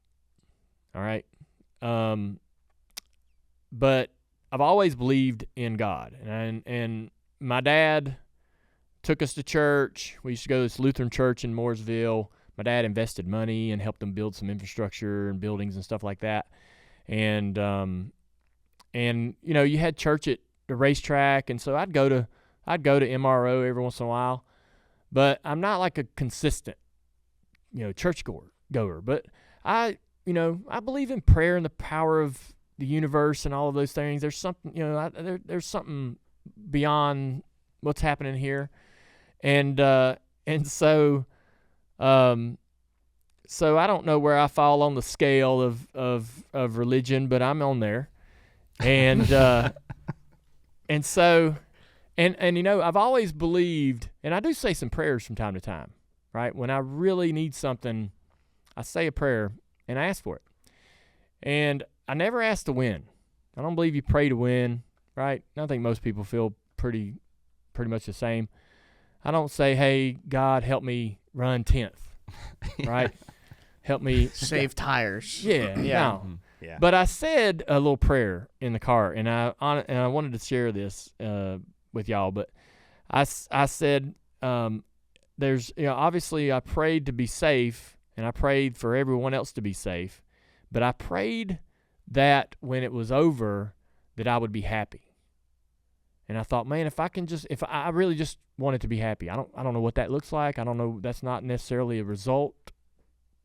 All right. But I've always believed in God, and my dad took us to church. We used to go to this Lutheran church in Mooresville. My dad invested money and helped them build some infrastructure and buildings and stuff like that. And you know, you had church at the racetrack, and so I'd go to MRO every once in a while. But I'm not like a consistent, you know, church goer. But I believe in prayer and the power of the universe and all of those things. There's something, you know, there's something beyond what's happening here, and so I don't know where I fall on the scale of religion, but I'm on there, and and so you know, I've always believed, and I do say some prayers from time to time, right? When I really need something, I say a prayer and I ask for it, and I never ask to win. I don't believe you pray to win, right? I think most people feel pretty much the same. I don't say, hey, God, help me run 10th, right? Help me save tires. Yeah. No. Yeah. But I said a little prayer in the car, and I wanted to share this with y'all. But I said, there's, you know, obviously I prayed to be safe, and I prayed for everyone else to be safe, but I prayed that when it was over, that I would be happy. And I thought, man, if I really just wanted to be happy. I don't know what that looks like. I don't know. That's not necessarily a result.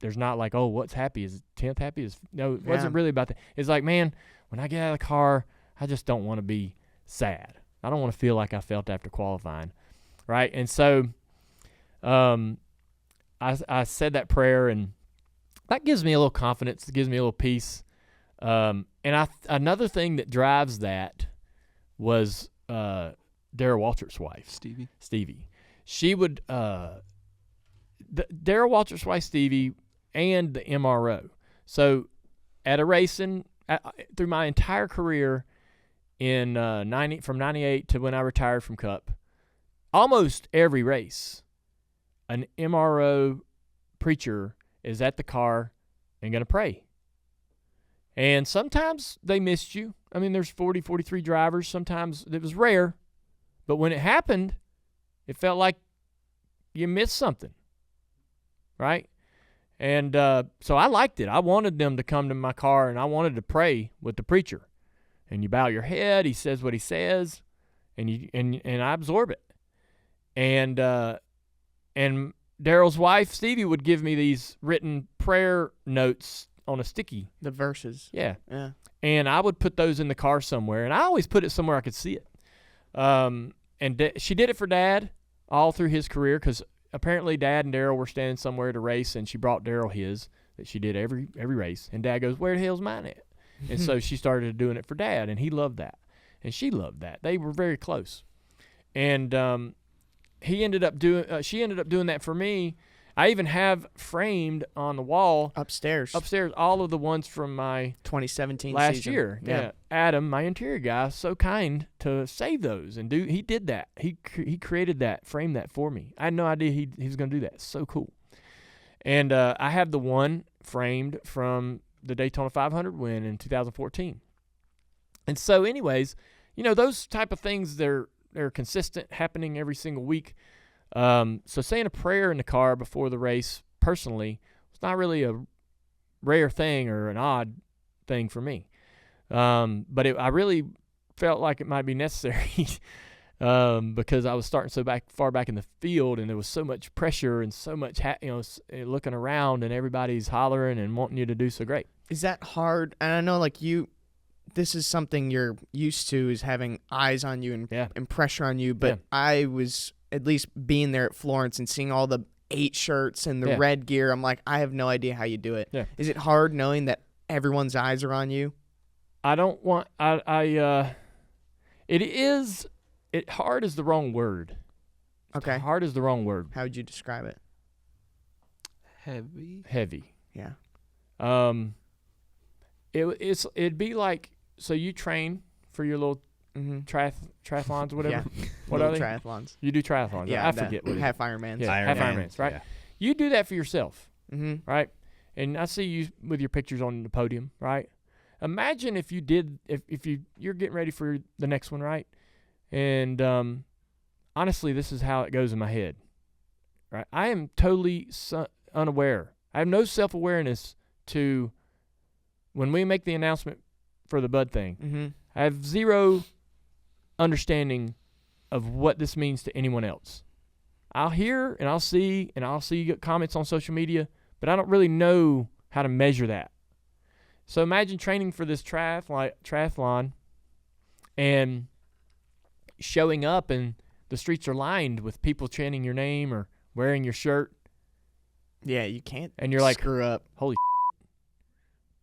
There's not like, oh, what's happy? Is 10th happy? No, it wasn't really about that. It's like, man, when I get out of the car, I just don't want to be sad. I don't want to feel like I felt after qualifying, right? And so I said that prayer, and that gives me a little confidence. It gives me a little peace. And another thing that drives that was Darrell Waltrip's wife, Stevie. She would Darrell Waltrip's wife, Stevie, and the MRO. So at a racing, through my entire career in from 98 to when I retired from Cup, almost every race, an MRO preacher is at the car and going to pray. And sometimes they missed you. I mean, there's 40, 43 drivers. Sometimes it was rare. But when it happened, it felt like you missed something, right? And so I liked it. I wanted them to come to my car, and I wanted to pray with the preacher. And you bow your head. He says what he says, and I absorb it. And Darrell's wife, Stevie, would give me these written prayer notes on a sticky. The verses. Yeah. Yeah. And I would put those in the car somewhere, and I always put it somewhere I could see it. She did it for Dad all through his career, because apparently Dad and Darrell were standing somewhere to race, and she brought Darrell his that she did every race. And Dad goes, where the hell's mine at? And so she started doing it for Dad, and he loved that. And she loved that. They were very close. And she ended up doing that for me. I even have framed on the wall Upstairs, all of the ones from my 2017 last season. year. Yeah. Adam, my interior guy, so kind to save those, and he did that. He created that, framed that for me. I had no idea he was going to do that. So cool. And I have the one framed from the Daytona 500 win in 2014. And so, anyways, you know, those type of things, they're consistent, happening every single week. So saying a prayer in the car before the race, personally, it's not really a rare thing or an odd thing for me. But I really felt like it might be necessary because I was starting so far back in the field, and there was so much pressure and so much looking around, and everybody's hollering and wanting you to do so great. Is that hard? And I know, like, this is something you're used to, is having eyes on you and pressure on you. But I was, at least being there at Florence and seeing all the 8 shirts and the red gear, I'm like, I have no idea how you do it. Yeah. Is it hard knowing that everyone's eyes are on you? I don't want Hard is the wrong word. Okay. Hard is the wrong word. How would you describe it? Heavy. Yeah. It'd be like, so you train for your little triathlons or whatever. Yeah. What are they? Triathlons. You do triathlons. Yeah. I forget what it is. Half Ironmans. Yeah, half Ironmans, right? Yeah. You do that for yourself, Mm-hmm. right? And I see you with your pictures on the podium, right? Imagine if you did, if you're getting ready for the next one, right? And honestly, this is how it goes in my head, right? I am totally unaware. I have no self-awareness to when we make the announcement for the Bud thing. Mm-hmm. I have zero understanding of what this means to anyone else. I'll hear and I'll see comments on social media, but I don't really know how to measure that. So imagine training for this triathlon and showing up and the streets are lined with people chanting your name or wearing your shirt. Yeah, you can't. And you're like, screw up. Holy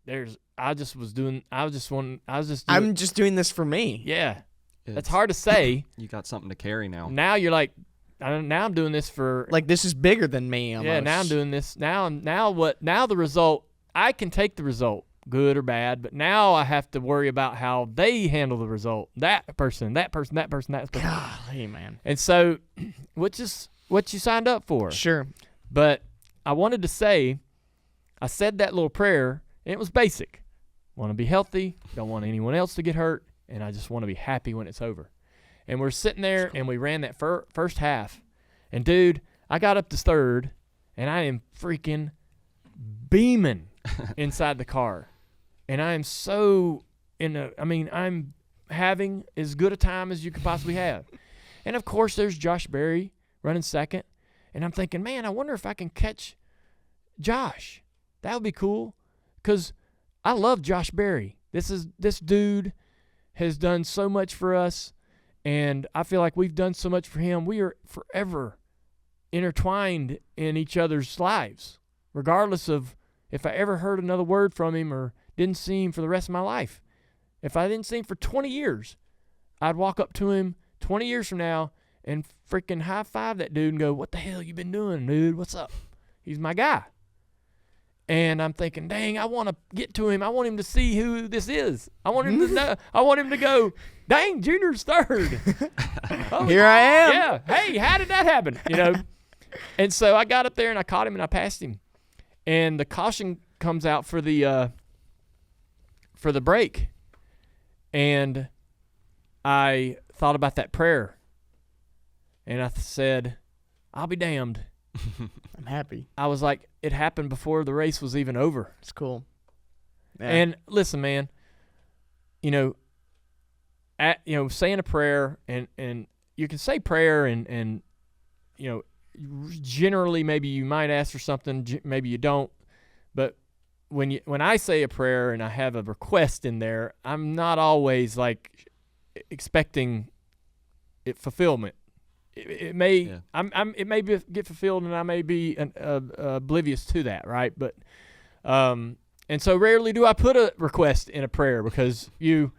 I'm just doing. I'm just doing this for me. Yeah. That's hard to say. You got something to carry now. Now you're like, now I'm doing this for. Like, this is bigger than me almost. Yeah, now I'm doing this. Now the result, I can take the result, good or bad, but now I have to worry about how they handle the result. That person. Golly, man. And so, which is what you signed up for. Sure. But I wanted to say, I said that little prayer, and it was basic. Want to be healthy, don't want anyone else to get hurt, and I just want to be happy when it's over. And we're sitting there, and we ran that first half. And, dude, I got up to third, and I am freaking beaming inside the car. And I am so I'm having as good a time as you could possibly have. And, of course, there's Josh Berry running second. And I'm thinking, man, I wonder if I can catch Josh. That would be cool because I love Josh Berry. This dude has done so much for us, and I feel like we've done so much for him. We are forever intertwined in each other's lives, regardless of if I ever heard another word from him or didn't see him for the rest of my life. If I didn't see him for 20 years, I'd walk up to him 20 years from now and freaking high-five that dude and go, what the hell you been doing, dude? What's up? He's my guy. And I'm thinking, dang, I want to get to him. I want him to see who this is. I want him to know. I want him to go, dang, Junior's third. Oh, Here I am. Yeah. Hey, how did that happen? And so I got up there and I caught him and I passed him. And the caution comes out for the break. And I thought about that prayer. And I said, I'll be damned. I'm happy. I was like, it happened before the race was even over. It's cool. Yeah. And listen, man, saying a prayer and you can say prayer and generally maybe you might ask for something, maybe you don't. But when I say a prayer and I have a request in there, I'm not always like expecting fulfillment. It may get fulfilled, and I may be oblivious to that, right? But and so rarely do I put a request in a prayer because you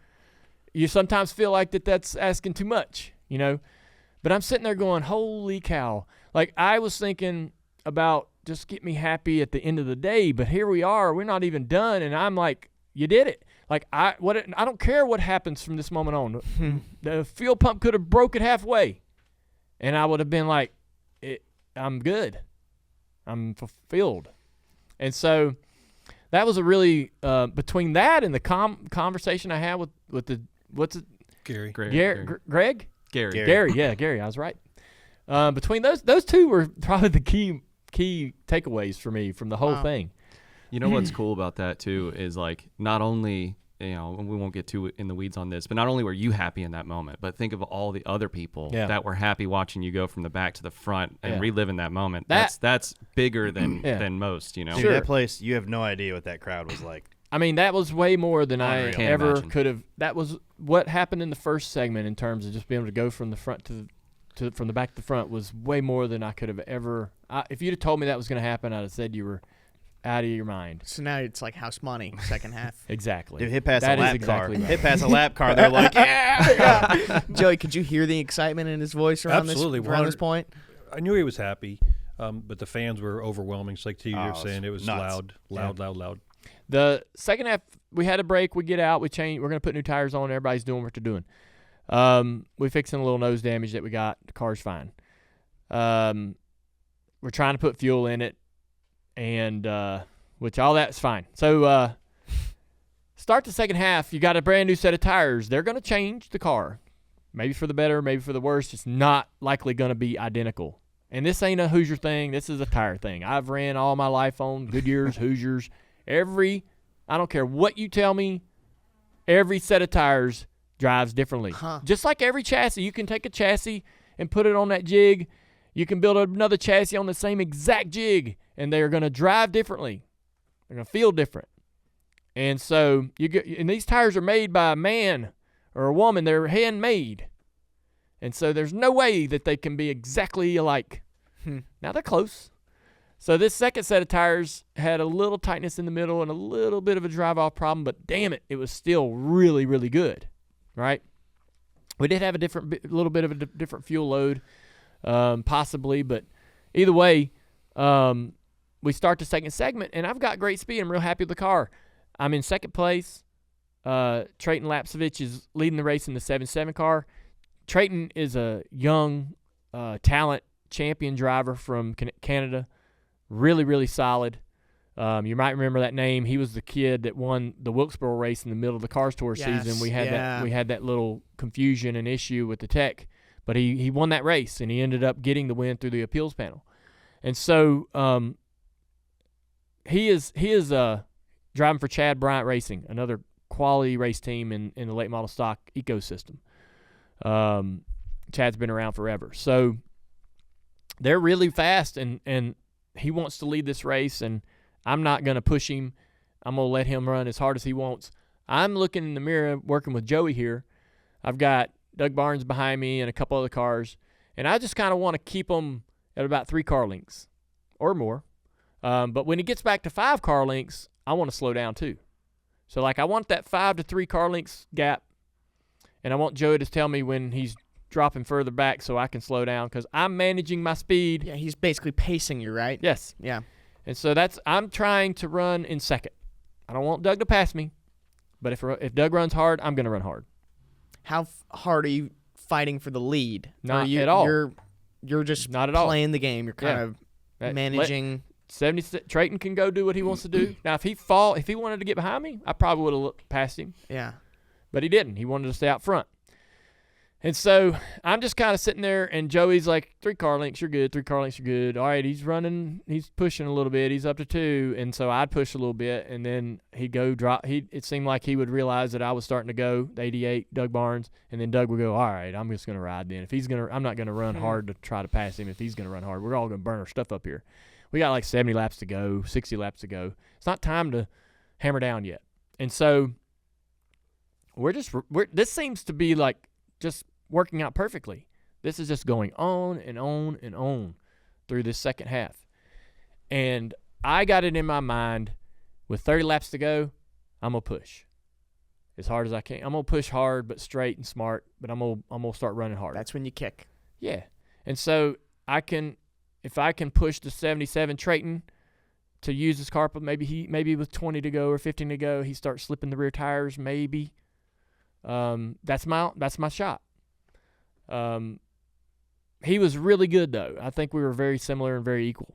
sometimes feel like that's asking too much, But I'm sitting there going, holy cow! Like I was thinking about just get me happy at the end of the day, but here we are, we're not even done, and I'm like, you did it. Like I don't care what happens from this moment on. The fuel pump could have broken halfway. And I would have been like, I'm good. I'm fulfilled. And so that was a really, between that and the conversation I had with what's it? Gary. Greg? Gary. Yeah, Gary. I was right. Between those two were probably the key takeaways for me from the whole thing. You know what's cool about that, too, is like not only, we won't get too in the weeds on this, but not only were you happy in that moment, but think of all the other people that were happy watching you go from the back to the front and reliving that moment. That's bigger than most, Dude, Sure. that place, you have no idea what that crowd was like. I mean, that was way more than I Can't ever imagine. could have. That was what happened in the first segment in terms of just being able to go from the front from the back to the front was way more than I could have ever. If you'd have told me that was going to happen, I'd have said you were out of your mind. So now it's like house money, second half. Exactly. Dude, hit past That a is lap exactly car. right. Hit past a lap car. They're like, yeah. Joey, could you hear the excitement in his voice around this point? I knew he was happy, but the fans were overwhelming. Just like you were saying, it was nuts. loud. The second half, we had a break. We get out. We change. We're going to put new tires on. Everybody's doing what they're doing. We're fixing a little nose damage that we got. The car's fine. We're trying to put fuel in it, and which all that's fine. So start the second half. You got a brand new set of tires. They're going to change the car, maybe for the better, maybe for the worse. It's not likely going to be identical. And this ain't a Hoosier thing. This is a tire thing. I've ran all my life on Goodyears, Hoosiers. I don't care what you tell me, every set of tires drives differently. Just like every chassis. You can take a chassis and put it on that jig. You can build another chassis on the same exact jig, and they're going to drive differently. They're going to feel different. And so and these tires are made by a man or a woman. They're handmade. And so there's no way that they can be exactly alike. Now they're close. So this second set of tires had a little tightness in the middle and a little bit of a drive-off problem, but damn it, it was still really, really good, right? We did have a little bit of a different fuel load, possibly, but either way, we start the second segment, and I've got great speed. I'm real happy with the car. I'm in second place. Trayton Lapsevich is leading the race in the 7-7 car. Trayton is a young talent champion driver from Canada. Really, really solid. You might remember that name. He was the kid that won the Wilkesboro race in the middle of the Cars Tour season. We had that little confusion and issue with the tech, but he won that race, and he ended up getting the win through the appeals panel. And so he is driving for Chad Bryant Racing, another quality race team in the late model stock ecosystem. Chad's been around forever. So they're really fast, and he wants to lead this race, and I'm not going to push him. I'm going to let him run as hard as he wants. I'm looking in the mirror working with Joey here. I've got Doug Barnes behind me and a couple other cars, and I just kind of want to keep them at about 3 car lengths or more. But when he gets back to 5 car lengths, I want to slow down too. So, I want that 5 to 3 car lengths gap, and I want Joey to tell me when he's dropping further back so I can slow down because I'm managing my speed. Yeah, he's basically pacing you, right? Yes. Yeah. And so I'm trying to run in second. I don't want Doug to pass me, but if Doug runs hard, I'm going to run hard. How hard are you fighting for the lead? Not at all. You're just not at all playing the game. You're kind of managing. 70. Trayton can go do what he wants to do. Now, if he wanted to get behind me, I probably would have passed him. Yeah. But he didn't. He wanted to stay out front. And so I'm just kind of sitting there, and Joey's like, 3 car lengths, you're good. 3 car lengths, you're good. All right, he's running. He's pushing a little bit. He's up to 2. And so I'd push a little bit, and then he'd go drop. It seemed like he would realize that I was starting to go, the 88, Doug Barnes, and then Doug would go, all right, I'm just going to ride then. I'm not going to run hard to try to pass him if he's going to run hard. We're all going to burn our stuff up here. We got 70 laps to go, 60 laps to go. It's not time to hammer down yet. And so this seems to be just working out perfectly. This is just going on and on and on through this second half. And I got it in my mind, with 30 laps to go, I'm going to push as hard as I can. I'm going to push hard but straight and smart, but I'm going to start running hard. That's when you kick. Yeah. And so if I can push the 77 Trayton to use his car, but maybe with 20 to go or 15 to go, he starts slipping the rear tires, maybe. That's my shot. He was really good, though. I think we were very similar and very equal.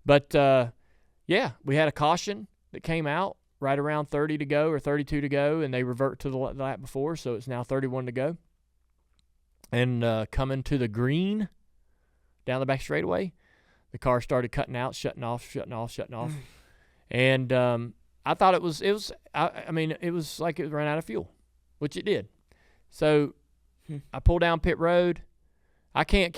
But, we had a caution that came out right around 30 to go or 32 to go, and they revert to the lap before, so it's now 31 to go. And coming to the green down the back straightaway, the car started cutting out, shutting off. And I thought it was like it ran out of fuel, which it did. So I pull down pit road. I can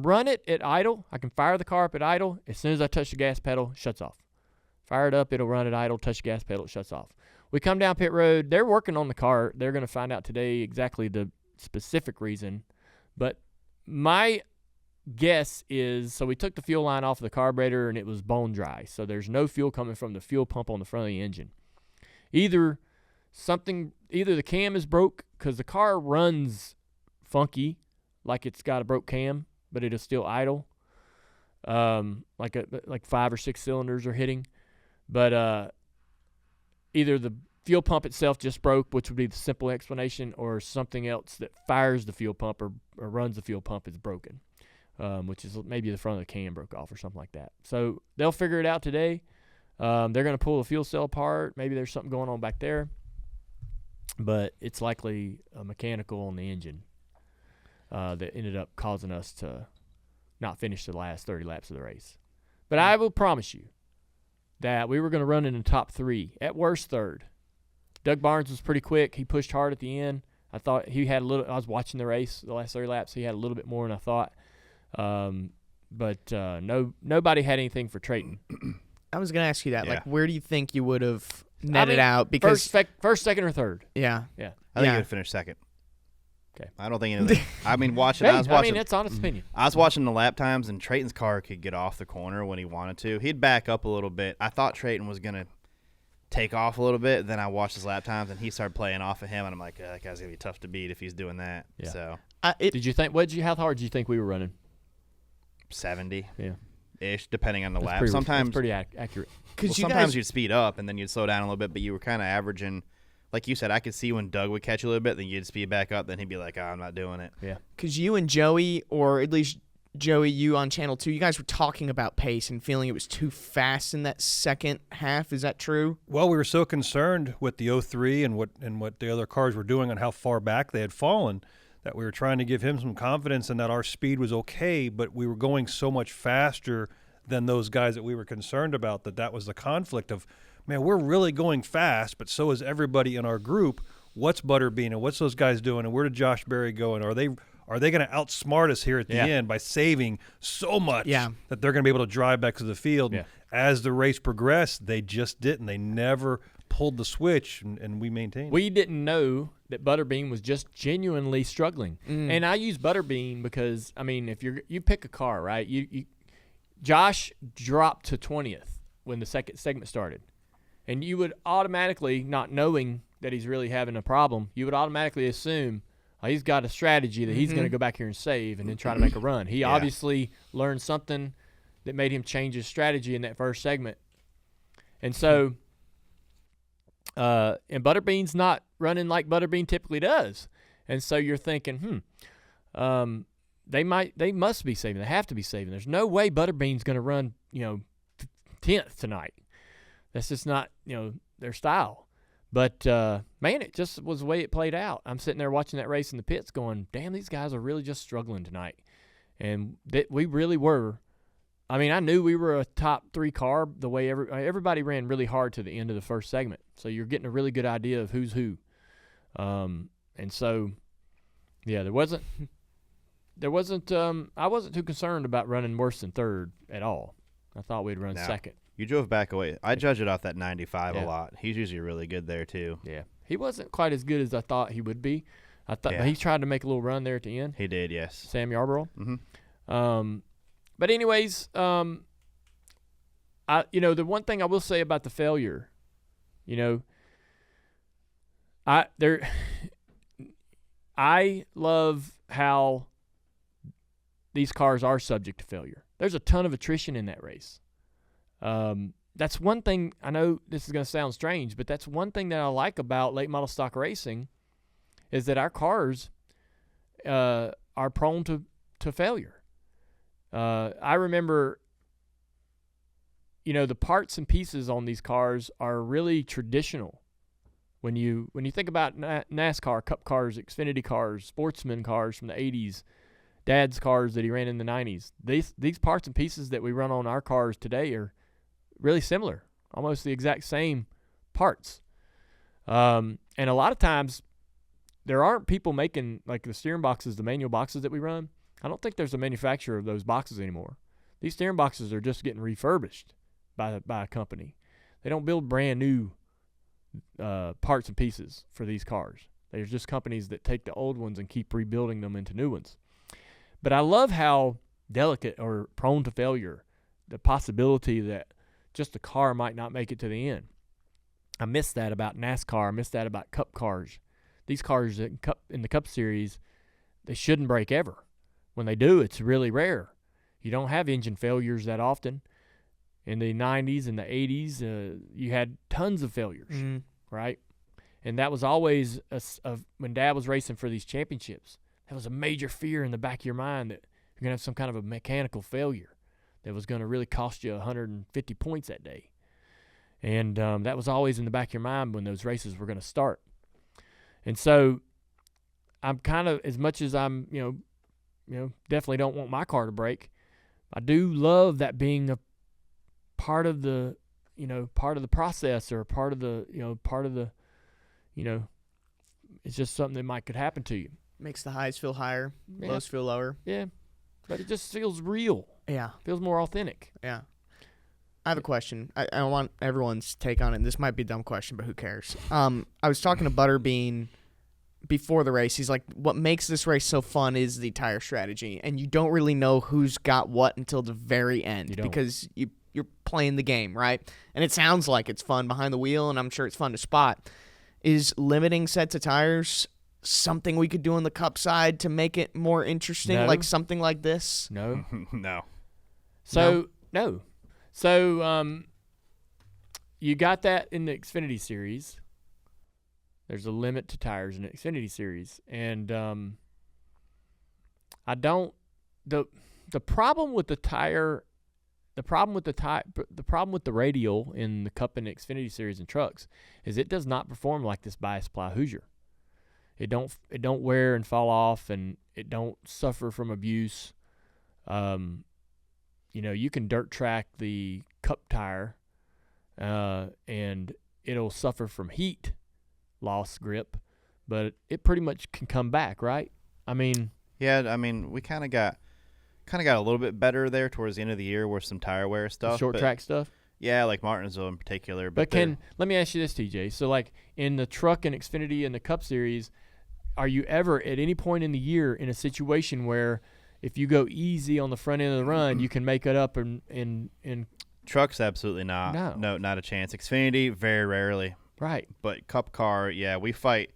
run it at idle. I can fire the car up at idle. As soon as I touch the gas pedal, it shuts off. Fire it up, it'll run at idle. Touch the gas pedal, it shuts off. We come down pit road. They're working on the car. They're going to find out today exactly the specific reason. But my guess is, so we took the fuel line off of the carburetor and it was bone dry. So there's no fuel coming from the fuel pump on the front of the engine. Either the cam is broke because the car runs funky, like it's got a broke cam, but it is still idle. Like 5 or 6 cylinders are hitting. But either the fuel pump itself just broke, which would be the simple explanation, or something else that fires the fuel pump or runs the fuel pump is broken, which is maybe the front of the cam broke off or something like that. So they'll figure it out today. They're going to pull the fuel cell apart. Maybe there's something going on back there. But it's likely a mechanical on the engine that ended up causing us to not finish the last 30 laps of the race. But I will promise you that we were going to run in the top 3, at worst third. Doug Barnes was pretty quick. He pushed hard at the end. I thought he had a little – I was watching the race, the last 30 laps. He had a little bit more than I thought. But nobody had anything for Trayton. I was going to ask you that. Yeah. Like, where do you think you would have netted out? Because first, second, or third. Yeah. I think he would finish second. Okay. I don't think anything. I mean, watching. Hey, I was watching. that's honest opinion. I was watching the lap times, and Trayton's car could get off the corner when he wanted to. He'd back up a little bit. I thought Trayton was gonna take off a little bit. Then I watched his lap times, and he started playing off of him, and I'm like, that guy's gonna be tough to beat if he's doing that. Yeah. So Did you think? How hard did you think we were running? 70. Yeah. Ish, depending on the lap. That's Sometimes pretty accurate. Well, sometimes you'd speed up and then you'd slow down a little bit, but you were kind of averaging. Like you said, I could see when Doug would catch you a little bit, then you'd speed back up, then he'd be like, I'm not doing it. Yeah. Because you and Joey, or at least Joey, you on Channel 2, you guys were talking about pace and feeling it was too fast in that second half. Is that true? Well, we were so concerned with the 03 and what the other cars were doing and how far back they had fallen that we were trying to give him some confidence and that our speed was okay, but we were going so much faster than those guys that we were concerned about that was the conflict of, man, we're really going fast, but so is everybody in our group. What's Butterbean and what's those guys doing, and where did Josh Berry go, and are they going to outsmart us here at the end by saving so much that they're going to be able to drive back to the field? Yeah. As the race progressed, they just didn't. They never pulled the switch, and we maintained. We didn't know that Butterbean was just genuinely struggling. And I use Butterbean because, I mean, if you pick a car, right, Josh dropped to 20th when the second segment started. And you would automatically, not knowing that he's really having a problem, you would automatically assume he's got a strategy that he's going to go back here and save and then try to make a run. He obviously learned something that made him change his strategy in that first segment. And so, and Butterbean's not running like Butterbean typically does. And so you're thinking, they must be saving. They have to be saving. There's no way Butterbean's going to run, 10th tonight. That's just not, their style. But, man, it just was the way it played out. I'm sitting there watching that race in the pits going, damn, these guys are really just struggling tonight. And we really were. I mean, I knew we were a top 3 car the way everybody ran really hard to the end of the first segment. So you're getting a really good idea of who's who. And so, yeah, I wasn't too concerned about running worse than third at all. I thought we'd run second. You drove back away. I judge it off that 95 a lot. He's usually really good there, too. Yeah. He wasn't quite as good as I thought he would be. But he tried to make a little run there at the end. He did, yes. Sam Yarborough. Mm-hmm. But anyways, the one thing I will say about the failure, I love how these cars are subject to failure. There's a ton of attrition in that race. That's one thing. I know this is going to sound strange, but that's one thing that I like about late model stock racing is that our cars are prone to failure. I remember, the parts and pieces on these cars are really traditional. When you think about NASCAR, Cup cars, Xfinity cars, sportsman cars from the 80s, Dad's cars that he ran in the 90s, these parts and pieces that we run on our cars today are really similar, almost the exact same parts. And a lot of times there aren't people making, like the steering boxes, the manual boxes that we run. I don't think there's a manufacturer of those boxes anymore. These steering boxes are just getting refurbished by a company. They don't build brand new parts and pieces for these cars. There's just companies that take the old ones and keep rebuilding them into new ones. But I love how delicate or prone to failure, the possibility that just the car might not make it to the end. I miss that about NASCAR. I miss that about Cup cars. These cars in the Cup Series, they shouldn't break ever. When they do, it's really rare. You don't have engine failures that often. In the 90s and the 80s, you had tons of failures, right? And that was always, when Dad was racing for these championships, that was a major fear in the back of your mind that you're going to have some kind of a mechanical failure that was going to really cost you 150 points that day. And that was always in the back of your mind when those races were going to start. And so I'm kind of, as much as I'm, definitely don't want my car to break, I do love that being a part of the, part of the process, or part of the, it's just something that could happen to you. Makes the highs feel higher, lows feel lower. Yeah, but it just feels real. Yeah. Feels more authentic. Yeah. I have a question. I want everyone's take on it. This might be a dumb question, but who cares? I was talking to Butterbean before the race. He's like, what makes this race so fun is the tire strategy, and you don't really know who's got what until the very end because you're playing the game, right? And it sounds like it's fun behind the wheel, and I'm sure it's fun to spot. Is limiting sets of tires something we could do on the Cup side to make it more interesting, like something like this? No. No. So, no. So, you got that in the Xfinity Series. There's a limit to tires in the Xfinity Series. And the problem with the tire, the problem with the radial in the Cup and the Xfinity Series and trucks is it does not perform like this bias ply Hoosier. It don't wear and fall off, and it don't suffer from abuse. You can dirt track the Cup tire, and it'll suffer from heat loss grip, but it pretty much can come back, right? I mean, we kind of got a little bit better there towards the end of the year with some tire wear stuff, short track stuff. Yeah, like Martinsville in particular. But let me ask you this, TJ. So, like in the truck and Xfinity and the Cup Series, are you ever at any point in the year in a situation where if you go easy on the front end of the run, you can make it up in trucks? Absolutely not. No, not a chance. Xfinity, very rarely. Right. But Cup car, yeah, we fight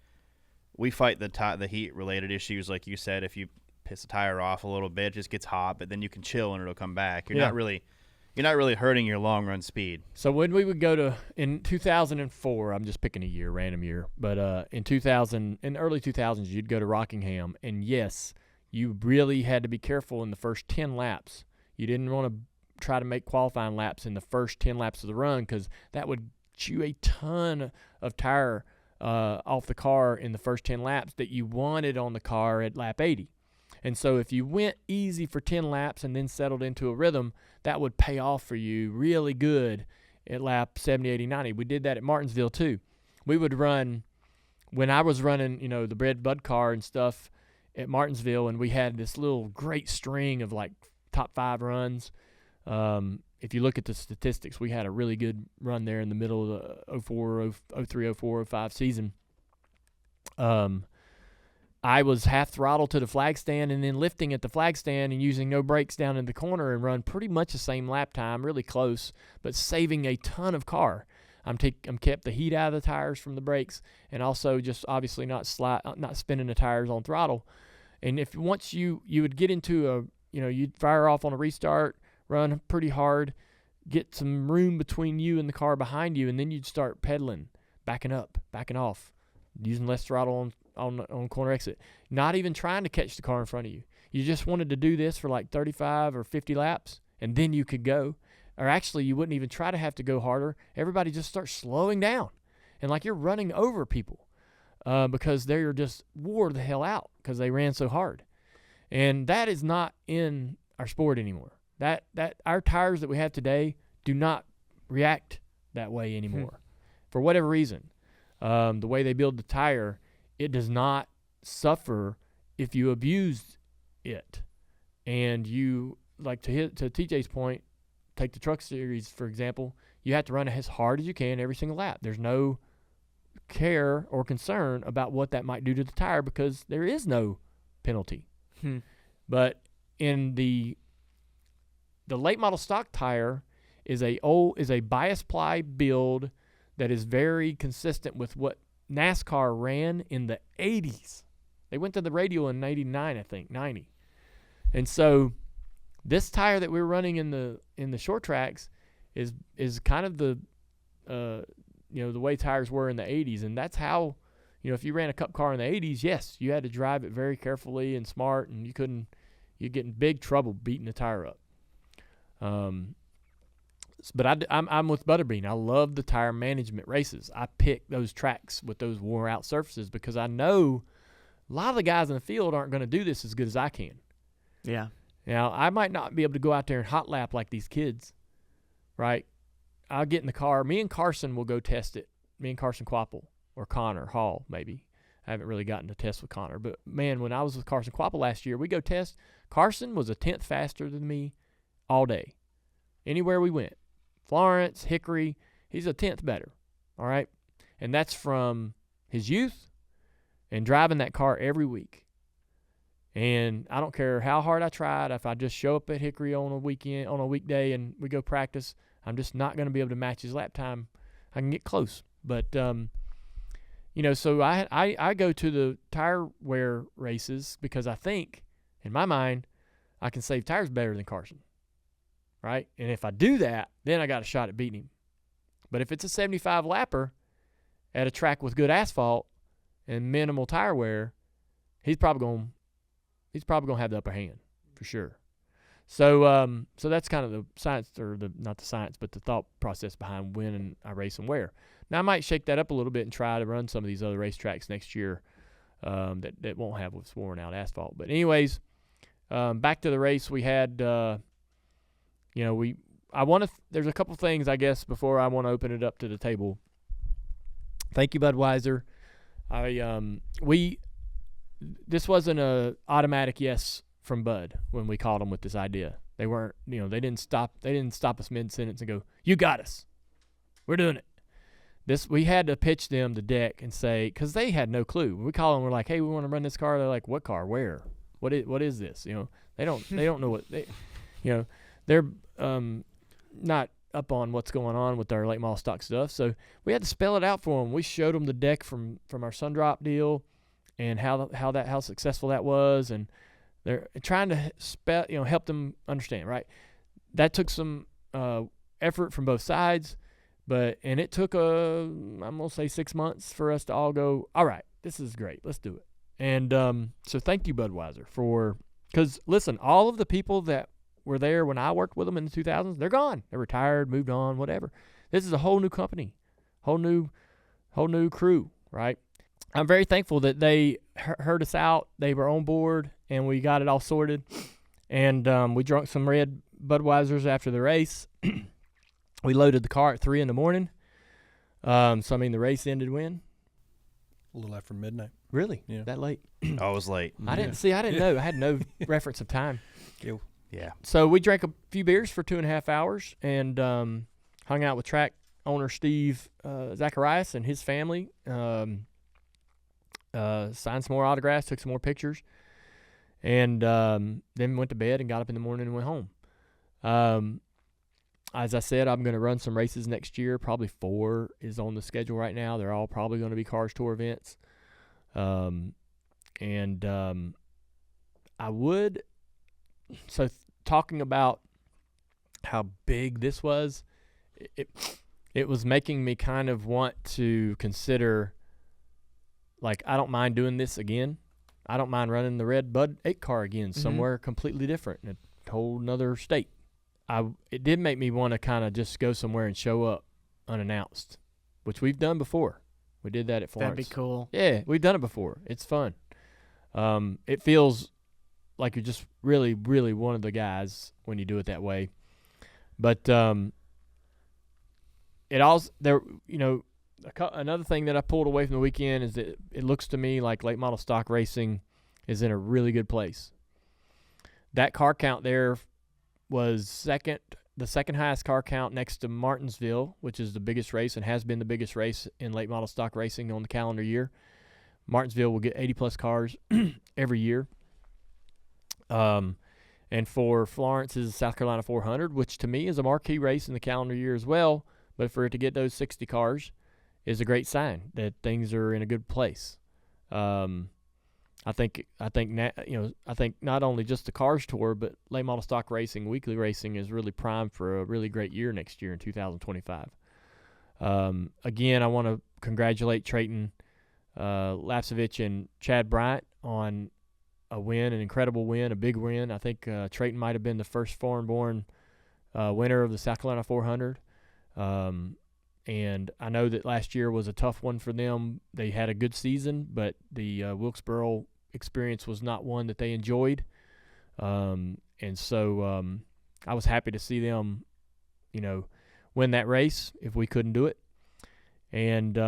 the heat related issues, like you said. If you piss the tire off a little bit, it just gets hot, but then you can chill and it'll come back. You're not really hurting your long run speed. So when we would go to in 2004, I'm just picking a year, random year, but in early 2000s, you'd go to Rockingham, and yes, you really had to be careful in the first 10 laps. You didn't want to try to make qualifying laps in the first 10 laps of the run because that would chew a ton of tire off the car in the first 10 laps that you wanted on the car at lap 80. And so if you went easy for 10 laps and then settled into a rhythm, that would pay off for you really good at lap 70, 80, 90. We did that at Martinsville too. We would run, when I was running, the Red Bud car and stuff at Martinsville, and we had this little great string of like top 5 runs. If you look at the statistics, we had a really good run there in the middle of the 03, 04, 05 season. I was half throttle to the flag stand and then lifting at the flag stand and using no brakes down in the corner and run pretty much the same lap time, really close, but saving a ton of car. I'm kept the heat out of the tires from the brakes, and also just obviously not spinning the tires on throttle. And if once you would get into you'd fire off on a restart, run pretty hard, get some room between you and the car behind you, and then you'd start pedaling, backing up, backing off, using less throttle on corner exit, not even trying to catch the car in front of you. You just wanted to do this for like 35 or 50 laps, and then you could go. Or actually, you wouldn't even try to have to go harder. Everybody just starts slowing down, and like you're running over people because they're just wore the hell out because they ran so hard. And that is not in our sport anymore. That our tires that we have today do not react that way anymore. For whatever reason. The way they build the tire, it does not suffer if you abuse it. And you, like to TJ's point, take the truck series, for example, you have to run as hard as you can every single lap. There's no care or concern about what that might do to the tire because there is no penalty. But in the the late model stock tire is a bias ply build that is very consistent with what NASCAR ran in the 80s. They went to the radio in 89, I think, 90. And so this tire that we're running in the short tracks is kind of the the way tires were in the 80s, and that's how, if you ran a cup car in the 80s, yes, you had to drive it very carefully and smart, and you'd get in big trouble beating the tire up. But I'm with Butterbean. I love the tire management races. I pick those tracks with those wore out surfaces because I know a lot of the guys in the field aren't going to do this as good as I can. Yeah. Now, I might not be able to go out there and hot lap like these kids, right? I'll get in the car. Me and Carson will go test it. Me and Carson Quapple or Connor Hall, maybe. I haven't really gotten to test with Connor. But, man, when I was with Carson Quapple last year, we go test. Carson was a 10th faster than me all day. Anywhere we went. Florence, Hickory, he's a 10th better, all right? And that's from his youth and driving that car every week. And I don't care how hard I tried. If I just show up at Hickory on a weekday and we go practice, I'm just not going to be able to match his lap time. I can get close. But, so I go to the tire wear races because I think, in my mind, I can save tires better than Carson, right? And if I do that, then I got a shot at beating him. But if it's a 75 lapper at a track with good asphalt and minimal tire wear, he's probably going to have the upper hand for sure. So that's kind of the science, or not the science, but the thought process behind when I race and where. Now I might shake that up a little bit and try to run some of these other racetracks next year that won't have what's worn out asphalt. But anyways, back to the race, we had there's a couple things, I guess, before I want to open it up to the table. Thank you, Budweiser. This wasn't a automatic yes from Bud when we called them with this idea. They weren't, they didn't stop us mid-sentence and go, "You got us. We're doing it." We had to pitch them the deck and say, because they had no clue. We call them, we're like, "Hey, we want to run this car." They're like, "What car? Where? What is this?" They don't know what they're not up on what's going on with our late model stock stuff. So we had to spell it out for them. We showed them the deck from our Sundrop deal and how successful that was, and they're trying to help them understand, right? That took some effort from both sides, and it took I'm gonna say 6 months for us to all go, all right, this is great, let's do it. And so thank you, Budweiser, because listen, all of the people that were there when I worked with them in the 2000s, they're gone. They're retired, moved on, whatever. This is a whole new company, whole new crew, right? I'm very thankful that they heard us out. They were on board, and we got it all sorted. And we drank some red Budweisers after the race. We loaded the car at 3 in the morning. The race ended when? A little after midnight. Really? Yeah. That late? Oh, it was late. I didn't know. I had no reference of time. Yeah. So we drank a few beers for 2.5 hours and hung out with track owner Steve Zacharias and his family. Signed some more autographs, took some more pictures, and then went to bed and got up in the morning and went home. As I said, I'm going to run some races next year. Probably 4 is on the schedule right now. They're all probably going to be Cars Tour events. Talking about how big this was, it was making me kind of want to consider, like, I don't mind doing this again. I don't mind running the red Bud 8 car again somewhere completely different in a whole nother state. It did make me want to kind of just go somewhere and show up unannounced, which we've done before. We did that at Florence. That'd be cool. Yeah, we've done it before. It's fun. It feels like you're just really, really one of the guys when you do it that way. But it also there, another thing that I pulled away from the weekend is that it looks to me like late model stock racing is in a really good place. That car count there was the second highest car count next to Martinsville, which is the biggest race and has been the biggest race in late model stock racing on the calendar year. Martinsville will get 80 plus cars every year. And for Florence's South Carolina 400, which to me is a marquee race in the calendar year as well, but for it to get those 60 cars is a great sign that things are in a good place. I think not only just the Cars Tour, but late model stock racing, weekly racing is really primed for a really great year next year in 2025. Again, I want to congratulate Trayton Lapsevich and Chad Bryant on a win, an incredible win, a big win. I think Trayton might have been the first foreign-born winner of the South Carolina 400. And I know that last year was a tough one for them. They had a good season, but the Wilkesboro experience was not one that they enjoyed. And so I was happy to see them, win that race if we couldn't do it. And,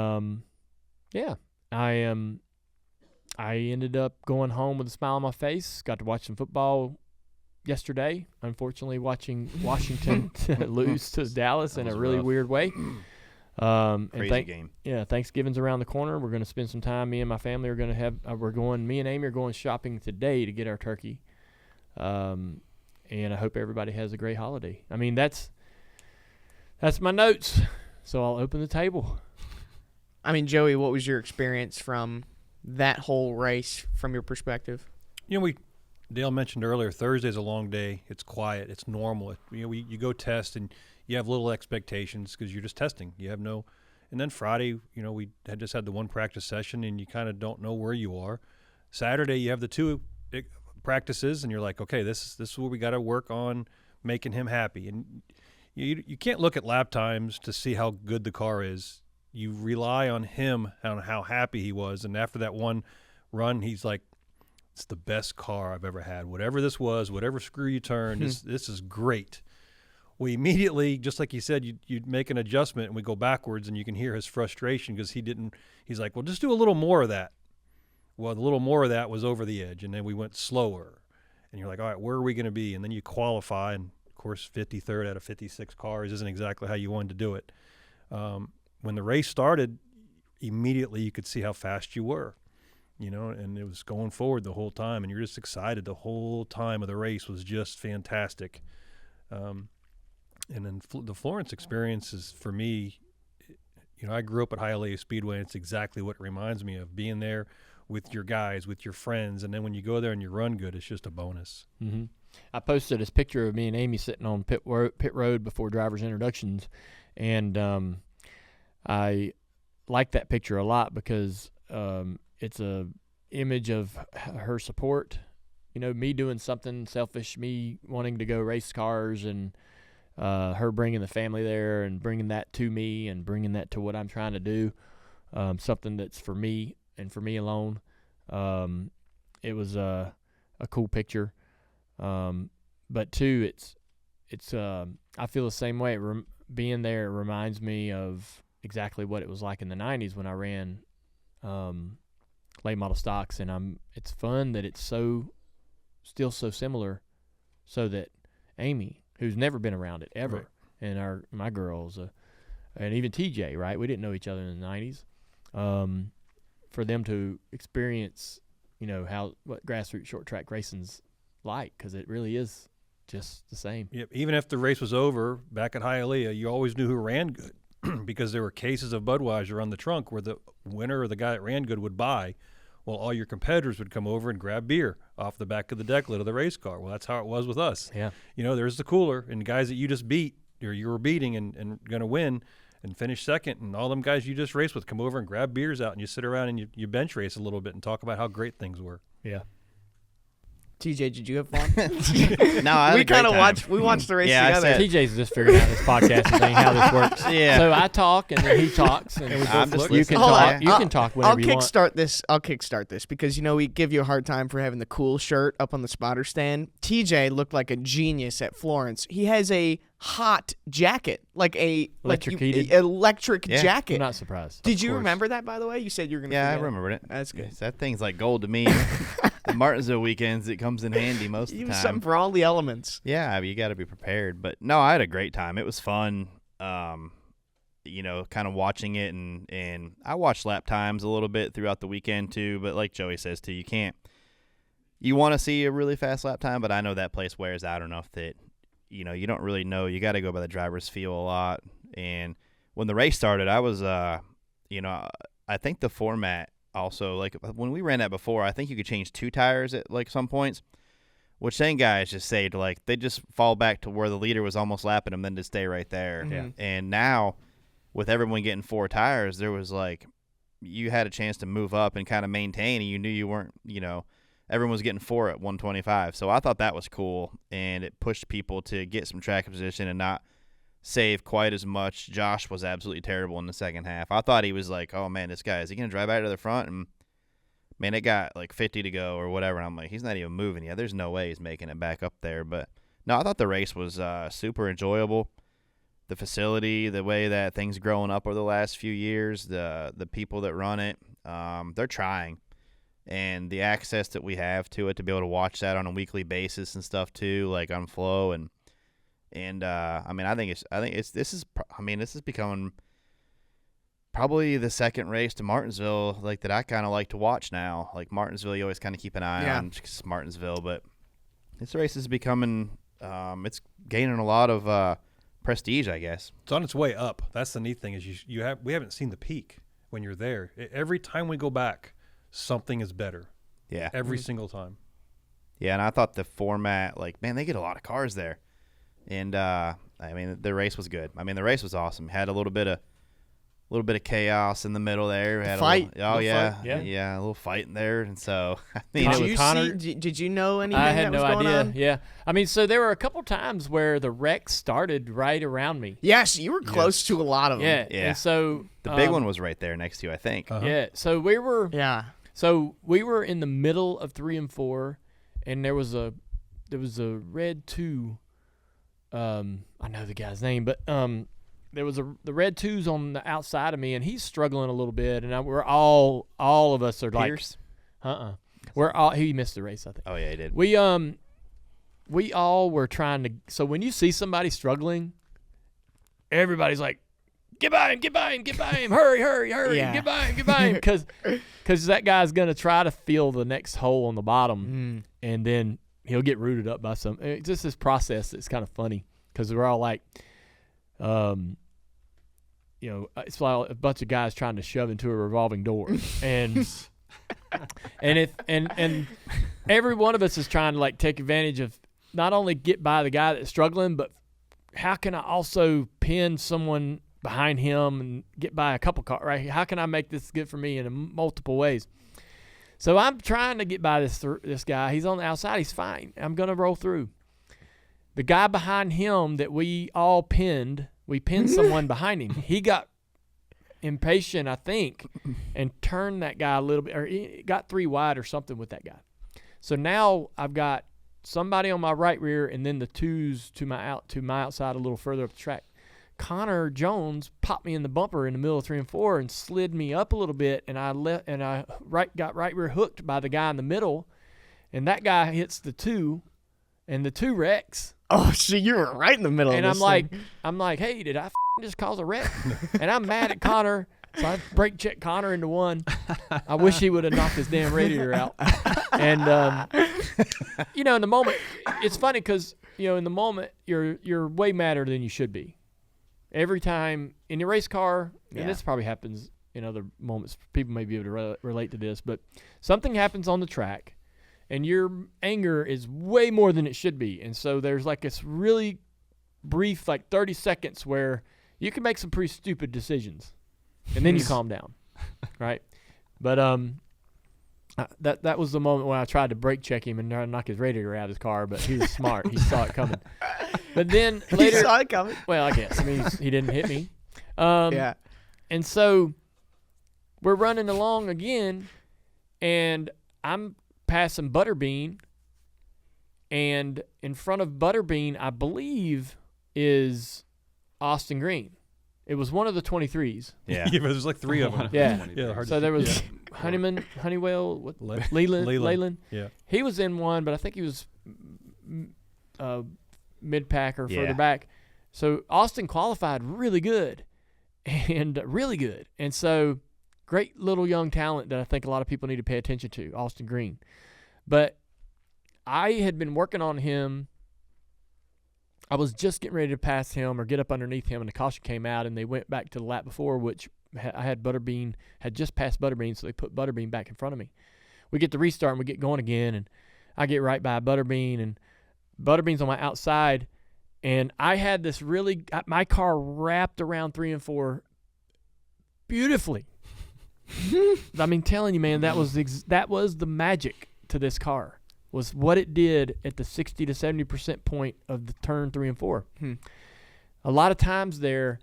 I ended up going home with a smile on my face. Got to watch some football yesterday. Unfortunately, watching Washington lose to Dallas in a really weird way. Crazy game. Yeah, Thanksgiving's around the corner. We're going to spend some time. Me and my family are going to have. Me and Amy are going shopping today to get our turkey. And I hope everybody has a great holiday. I mean, that's my notes. So I'll open the table. I mean, Joey, what was your experience from that whole race from your perspective? Dale mentioned earlier, Thursday's a long day. It's quiet. It's normal. You go test and you have little expectations because you're just testing. You have no, and then Friday, we had just had the one practice session and you kind of don't know where you are. Saturday, you have the two practices and you're like, okay, this is where we got to work on making him happy. And you can't look at lap times to see how good the car is. You rely on him, on how happy he was. And after that one run, he's like, it's the best car I've ever had. Whatever this was, whatever screw you turned, this is great. We immediately, just like he said, you'd make an adjustment and we go backwards and you can hear his frustration because he's like, well, just do a little more of that. Well, the little more of that was over the edge. And then we went slower. And you're like, all right, where are we going to be? And then you qualify. And, of course, 53rd out of 56 cars isn't exactly how you wanted to do it. When the race started, immediately you could see how fast you were, and it was going forward the whole time, and you're just excited. The whole time of the race was just fantastic. And then the Florence experience is, for me, I grew up at Hialeah Speedway, and it's exactly what it reminds me of, being there with your guys, with your friends, and then when you go there and you run good, it's just a bonus. Mm-hmm. I posted this picture of me and Amy sitting on pit road before drivers' introductions, and I like that picture a lot because it's a image of her support. Me doing something selfish, me wanting to go race cars, and her bringing the family there and bringing that to me and bringing that to what I'm trying to do, something that's for me and for me alone. It was a cool picture. But too, it's I feel the same way. Being there reminds me of exactly what it was like in the 90s when I ran late model stocks, and it's fun that it's still so similar, so that Amy, who's never been around it ever, right, and my girls, and even TJ, right? We didn't know each other in the 90s. For them to experience, what grassroots short track racing's like, because it really is just the same. Yep. Even if the race was over back at Hialeah, you always knew who ran good. Because there were cases of Budweiser on the trunk where the winner or the guy that ran good would buy, while all your competitors would come over and grab beer off the back of the deck lid of the race car. Well, that's how it was with us. Yeah. There's the cooler and guys that you just beat or you were beating and going to win and finish second, and all them guys you just raced with come over and grab beers out, and you sit around and you bench race a little bit and talk about how great things were. Yeah. TJ, did you have fun? No, we kind of watched the race together. TJ's just figuring out this podcasting thing, how this works. Yeah. So I talk and then he talks, and we both look. You can talk. You can talk whenever you want. I'll kickstart this because we give you a hard time for having the cool shirt up on the spotter stand. TJ looked like a genius at Florence. He has a hot jacket, like a electric jacket. I'm not surprised. Did you remember that, by the way? You said you were going to. Yeah, I remembered it. That's good. Yes, that thing's like gold to me. The Martinsville weekends, it comes in handy most of the time. Something for all the elements. Yeah, you got to be prepared. But no, I had a great time. It was fun. Kind of watching it, and I watched lap times a little bit throughout the weekend too. But like Joey says too, you can't you want to see a really fast lap time, but I know that place wears out enough that, you don't really know. You got to go by the driver's feel a lot. And when the race started, I was, I think the format also, like when we ran that before, I think you could change 2 tires at like some points, which then guys just say to like, they just fall back to where the leader was almost lapping them, then just stay right there. Mm-hmm. And now with everyone getting 4 tires, there was like, you had a chance to move up and kind of maintain, and you knew you weren't, everyone was getting 4 at 125. So I thought that was cool, and it pushed people to get some track position and not save quite as much. Josh was absolutely terrible in the second half. I thought he was like, oh, man, this guy, is he going to drive back to the front? And, man, it got like 50 to go or whatever, and I'm like, he's not even moving yet. There's no way he's making it back up there. But, no, I thought the race was super enjoyable. The facility, the way that things growing up over the last few years, the people that run it, they're trying. And the access that we have to it to be able to watch that on a weekly basis and stuff too, like on Flow and this is becoming probably the second race to Martinsville, like that I kind of like to watch now. Like Martinsville, you always kind of keep an eye on because it's Martinsville, but this race is becoming, it's gaining a lot of prestige, I guess. It's on its way up. That's the neat thing is we haven't seen the peak when you're there. Every time we go back, something is better. Yeah. Every single time. Yeah, and I thought the format, like, man, they get a lot of cars there. And, the race was good. The race was awesome. Had a little bit of chaos in the middle there. Had fight. A little fight in there. And so, did you know anything I had that was no going idea. on? Yeah. So there were a couple times where the wreck started right around me. Yes, you were close to a lot of them. Yeah. Yeah. And so the big one was right there next to you, I think. Uh-huh. Yeah. So we were. Yeah. So we were in the middle of 3 and 4, and there was a red 2. I know the guy's name, but there was the red 2's on the outside of me, and he's struggling a little bit, and we're all of us are Pierce? like, he missed the race, I think. Oh yeah, he did. We all were trying to. So when you see somebody struggling, everybody's like, get by him, hurry, Yeah. get by him, because that guy's gonna try to fill the next hole on the bottom, and then he'll get rooted up by some. It's just this process that's kind of funny because we're all like, it's like a bunch of guys trying to shove into a revolving door, and and every one of us is trying to like take advantage of not only get by the guy that's struggling, but how can I also pin someone behind him and get by a couple cars, right? How can I make this good for me in multiple ways? So I'm trying to get by this guy. He's on the outside. He's fine. I'm going to roll through. The guy behind him that we pinned someone behind him. He got impatient, I think, and turned that guy a little bit, or he got 3 wide or something with that guy. So now I've got somebody on my right rear and then the 2's to my outside a little further up the track. Connor Jones popped me in the bumper in the middle of 3 and 4 and slid me up a little bit, and I got right rear hooked by the guy in the middle, and that guy hits the 2, and the 2 wrecks. Oh, so you were right in the middle and of this I'm like, hey, did I just cause a wreck? And I'm mad at Connor, so I brake checked Connor into 1. I wish he would have knocked his damn radiator out. And in the moment, it's funny because in the moment you're way madder than you should be. Every time in your race car, and this probably happens in other moments, people may be able to relate to this, but something happens on the track, and your anger is way more than it should be. And so there's like this really brief, like 30 seconds where you can make some pretty stupid decisions, and then you calm down, right? But that was the moment when I tried to brake check him and knock his radiator out of his car, but he was smart. He saw it coming. But then later, he saw it coming. Well, I guess. He didn't hit me. Yeah. And so we're running along again, and I'm passing Butterbean, and in front of Butterbean, I believe, is Austin Green. It was one of the 23s. Yeah. There's like 3 of them. Yeah. So there was Honeywell, Leyland. Yeah. He was in one, but I think he was mid-pack or further back. So Austin qualified really good. And so great little young talent that I think a lot of people need to pay attention to, Austin Green. But I had been working on him. I was just getting ready to pass him or get up underneath him, and the caution came out, and they went back to the lap before, which I had Butterbean, had just passed Butterbean, so they put Butterbean back in front of me. We get the restart, and we get going again, and I get right by Butterbean, and Butterbean's on my outside, and I had this my car wrapped around 3 and 4 beautifully. I mean, telling you, man, that was the magic to this car. Was what it did at the 60 to 70% point of the turn 3 and 4. A lot of times there,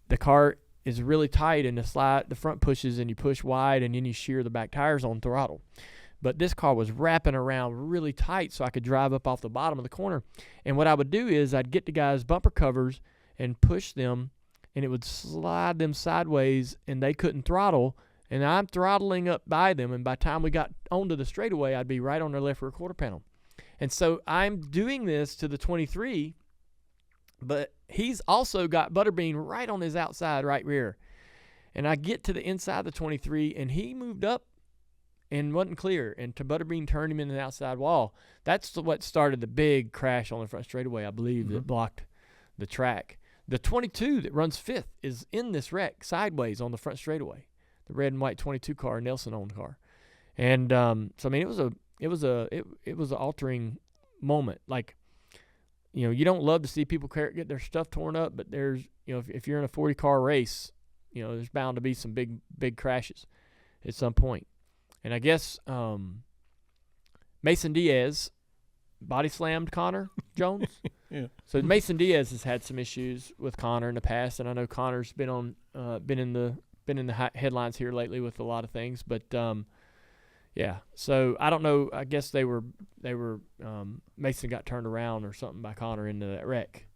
the car is really tight and the front pushes and you push wide and then you shear the back tires on throttle. But this car was wrapping around really tight so I could drive up off the bottom of the corner. And what I would do is I'd get the guys' bumper covers and push them, and it would slide them sideways and they couldn't throttle. And I'm throttling up by them, and by the time we got onto the straightaway, I'd be right on their left rear quarter panel. And so I'm doing this to the 23, but he's also got Butterbean right on his outside right rear. And I get to the inside of the 23, and he moved up and wasn't clear, and to Butterbean turned him into the outside wall. That's what started the big crash on the front straightaway, I believe, that blocked the track. The 22 that runs fifth is in this wreck sideways on the front straightaway. The red and white 22 car, Nelson owned car. And so I mean it was an altering moment. Like, you know, you don't love to see people get their stuff torn up, but there's, you know, if you're in a 40 car race, you know, there's bound to be some big crashes at some point. And I guess Mason Diaz body slammed Connor Jones. Yeah. So Mason Diaz has had some issues with Connor in the past, and I know Connor's been in the headlines here lately with a lot of things, but yeah. So I don't know. I guess they were Mason got turned around or something by Connor into that wreck.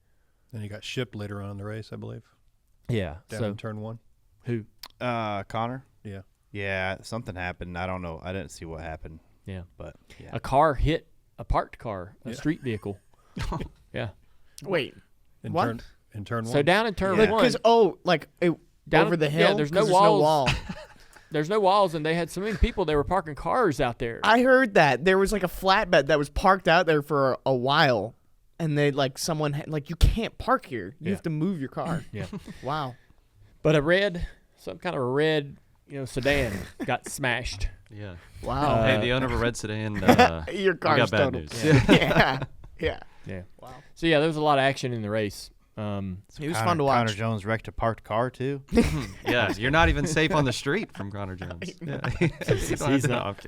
Then he got shipped later on in the race, I believe. Yeah. Down in turn 1. Who? Connor. Yeah. Yeah, something happened. I don't know. I didn't see what happened. Yeah. But yeah. A car hit a parked car, a street vehicle. Yeah. Wait. In What? Turn 1. So down in turn one. Because Down over the hill. Yeah, there's no 'cause walls. no wall. There's no walls, and they had so many people. They were parking cars out there. I heard that there was like a flatbed that was parked out there for a while, and they you can't park here. You have to move your car. Yeah. Wow. But some kind of a red, sedan got smashed. Yeah. Wow. Hey, the owner of a red sedan. Your we car's got bad totaled. news. Yeah. Yeah. Yeah. Wow. So yeah, there was a lot of action in the race. It was fun to watch. Connor Jones wrecked a parked car too. Yeah, you're not even safe on the street from Connor Jones. Yeah. He's not.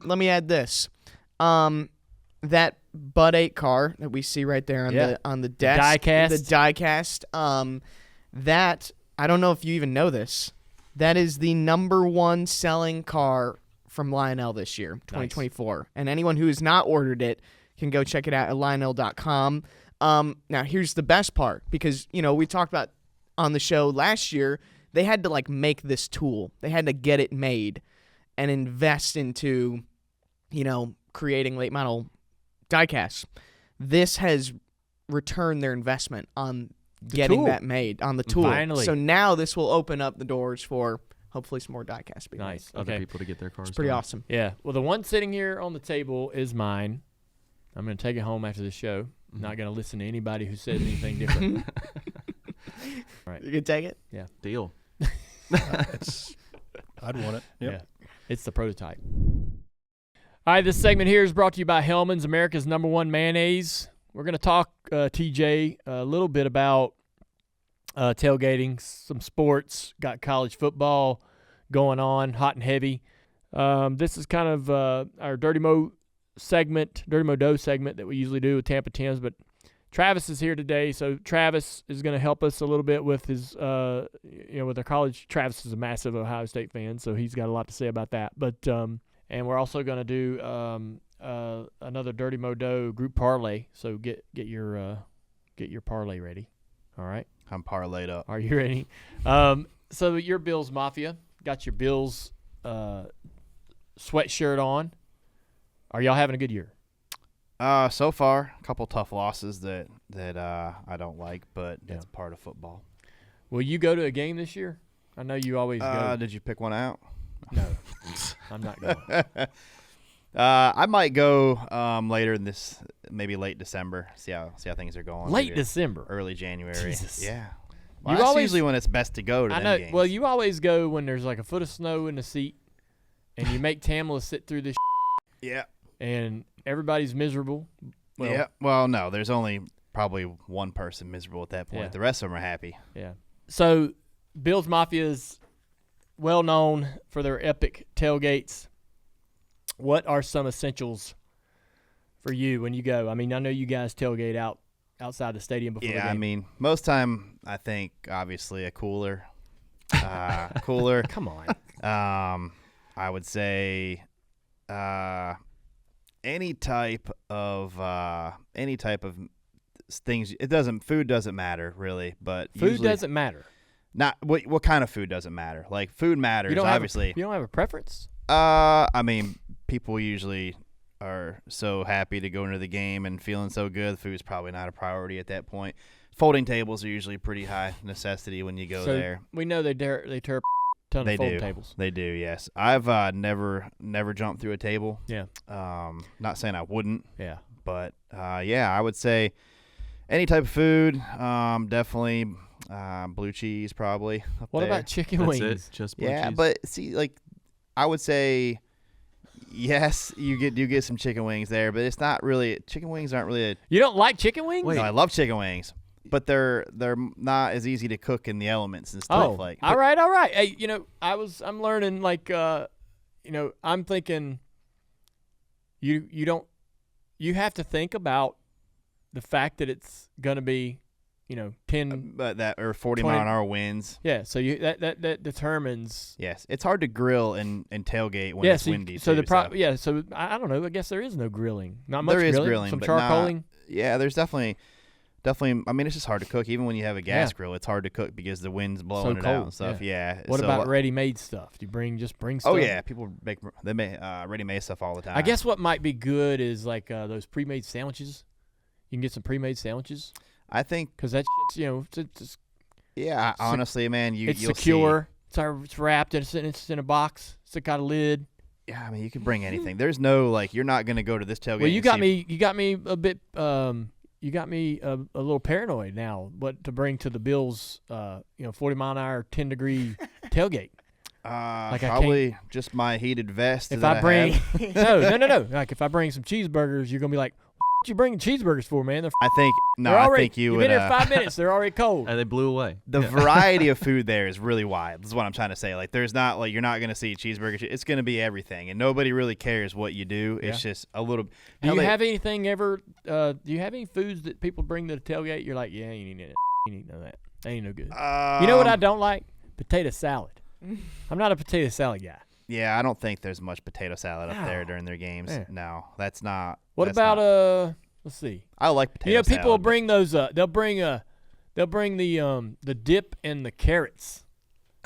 Let me add this. That Bud 8 car that we see right there on the desk, diecast. the diecast. That I don't know if you even know this. That is the #1 selling car from Lionel this year, 2024. Nice. And anyone who has not ordered it can go check it out at lionel.com. Now here's the best part, because we talked about on the show last year, they had to make this tool. They had to get it made and invest into creating late model diecasts. This has returned their investment on getting that made, on the tool. Finally. So now this will open up the doors for hopefully some more diecasts being nice. made. Other people to get their cars. It's pretty awesome. Yeah. Well, the one sitting here on the table is mine. I'm going to take it home after the show. I'm not going to listen to anybody who says anything different. Right. You can take it? Yeah. Deal. I'd want it. Yep. Yeah. It's the prototype. All right, this segment here is brought to you by Hellmann's, America's #1 mayonnaise. We're going to talk, TJ, a little bit about tailgating, some sports, got college football going on, hot and heavy. This is kind of our Dirty Mo Doe segment that we usually do with Tampa Tims, but Travis is here today, so Travis is going to help us a little bit with his, with our college. Travis is a massive Ohio State fan, so he's got a lot to say about that. But and we're also going to do another Dirty Mo Doe group parlay. So get your parlay ready. All right, I'm parlayed up. Are you ready? So your Bills Mafia got your Bills sweatshirt on. Are y'all having a good year? So far, a couple tough losses that I don't like, but that's part of football. Will you go to a game this year? I know you always go. Did you pick one out? No, I'm not going. I might go later in this, maybe late December. See how things are going. Late maybe December, early January. Jesus. Yeah. Well, that's usually when it's best to go to I them know. games. Well, you always go when there's like a foot of snow in the seat, and you make Tamala sit through this. Yeah. And everybody's miserable. Well, yeah. Well, no, there's only probably one person miserable at that point. Yeah. The rest of them are happy. Yeah. So, Bills Mafia is well known for their epic tailgates. What are some essentials for you when you go? I mean, I know you guys tailgate outside the stadium before the game. Yeah, I mean, most time I think obviously a cooler. Cooler. Come on. I would say any type of things. Food doesn't matter really, but Food doesn't matter. Not what kind of food doesn't matter. Like food matters, obviously. You don't have a preference? I mean, people usually are so happy to go into the game and feeling so good. Food's probably not a priority at that point. Folding tables are usually pretty high necessity when you go there. We know they tear a ton of folding tables. They do, yes. I've never jumped through a table. Yeah. Not saying I wouldn't. Yeah. But I would say any type of food. Definitely blue cheese probably. What there. about chicken wings? That's it, just blue cheese. Yeah, but see, like I would say. Yes, you get some chicken wings there, but it's not really chicken wings aren't really. You don't like chicken wings? No, I love chicken wings, but they're not as easy to cook in the elements and stuff like. All right. Hey, I'm learning like I'm thinking. You have to think about the fact that it's gonna be, 10. But that or 40 20 mile an hour winds. Yeah, so that determines. Yes, it's hard to grill and tailgate when it's windy. So I don't know. I guess there is no grilling. Not much. There is grilling. grilling, Some but charcoaling. Yeah, there's definitely. I mean, it's just hard to cook. Even when you have a gas grill, it's hard to cook because the wind's blowing it out and stuff. Yeah. What about ready-made stuff? Do you bring stuff? Oh yeah, people make ready-made stuff all the time. I guess what might be good is like those pre-made sandwiches. You can get some pre-made sandwiches. I think because that shit's, honestly, man, it's you'll secure. See. It's wrapped. It's in a box. It's got a lid. Yeah, I mean, you can bring anything. There's no you're not going to go to this tailgate. Well, you got me a bit. You got me a little paranoid now. What to bring to the Bills? 40 mile an hour, 10-degree tailgate. Probably just my heated vest. If I bring no. Like if I bring some cheeseburgers, you're gonna be like, "What you bringing cheeseburgers for, man?" I think you You've would. Been here 5 minutes. They're already cold. They blew away. The variety of food there is really wide. That's what I'm trying to say. Like, there's not you're not gonna see cheeseburgers. It's gonna be everything, and nobody really cares what you do. It's just a little. Do you have anything ever? Do you have any foods that people bring to the tailgate? You're like, yeah, you need none of that. That ain't no good. You know what I don't like? Potato salad. I'm not a potato salad guy. Yeah, I don't think there's much potato salad up there during their games. Yeah. No, that's not. What about let's see. I like potato salad. People will bring those. They'll bring the dip and the carrots.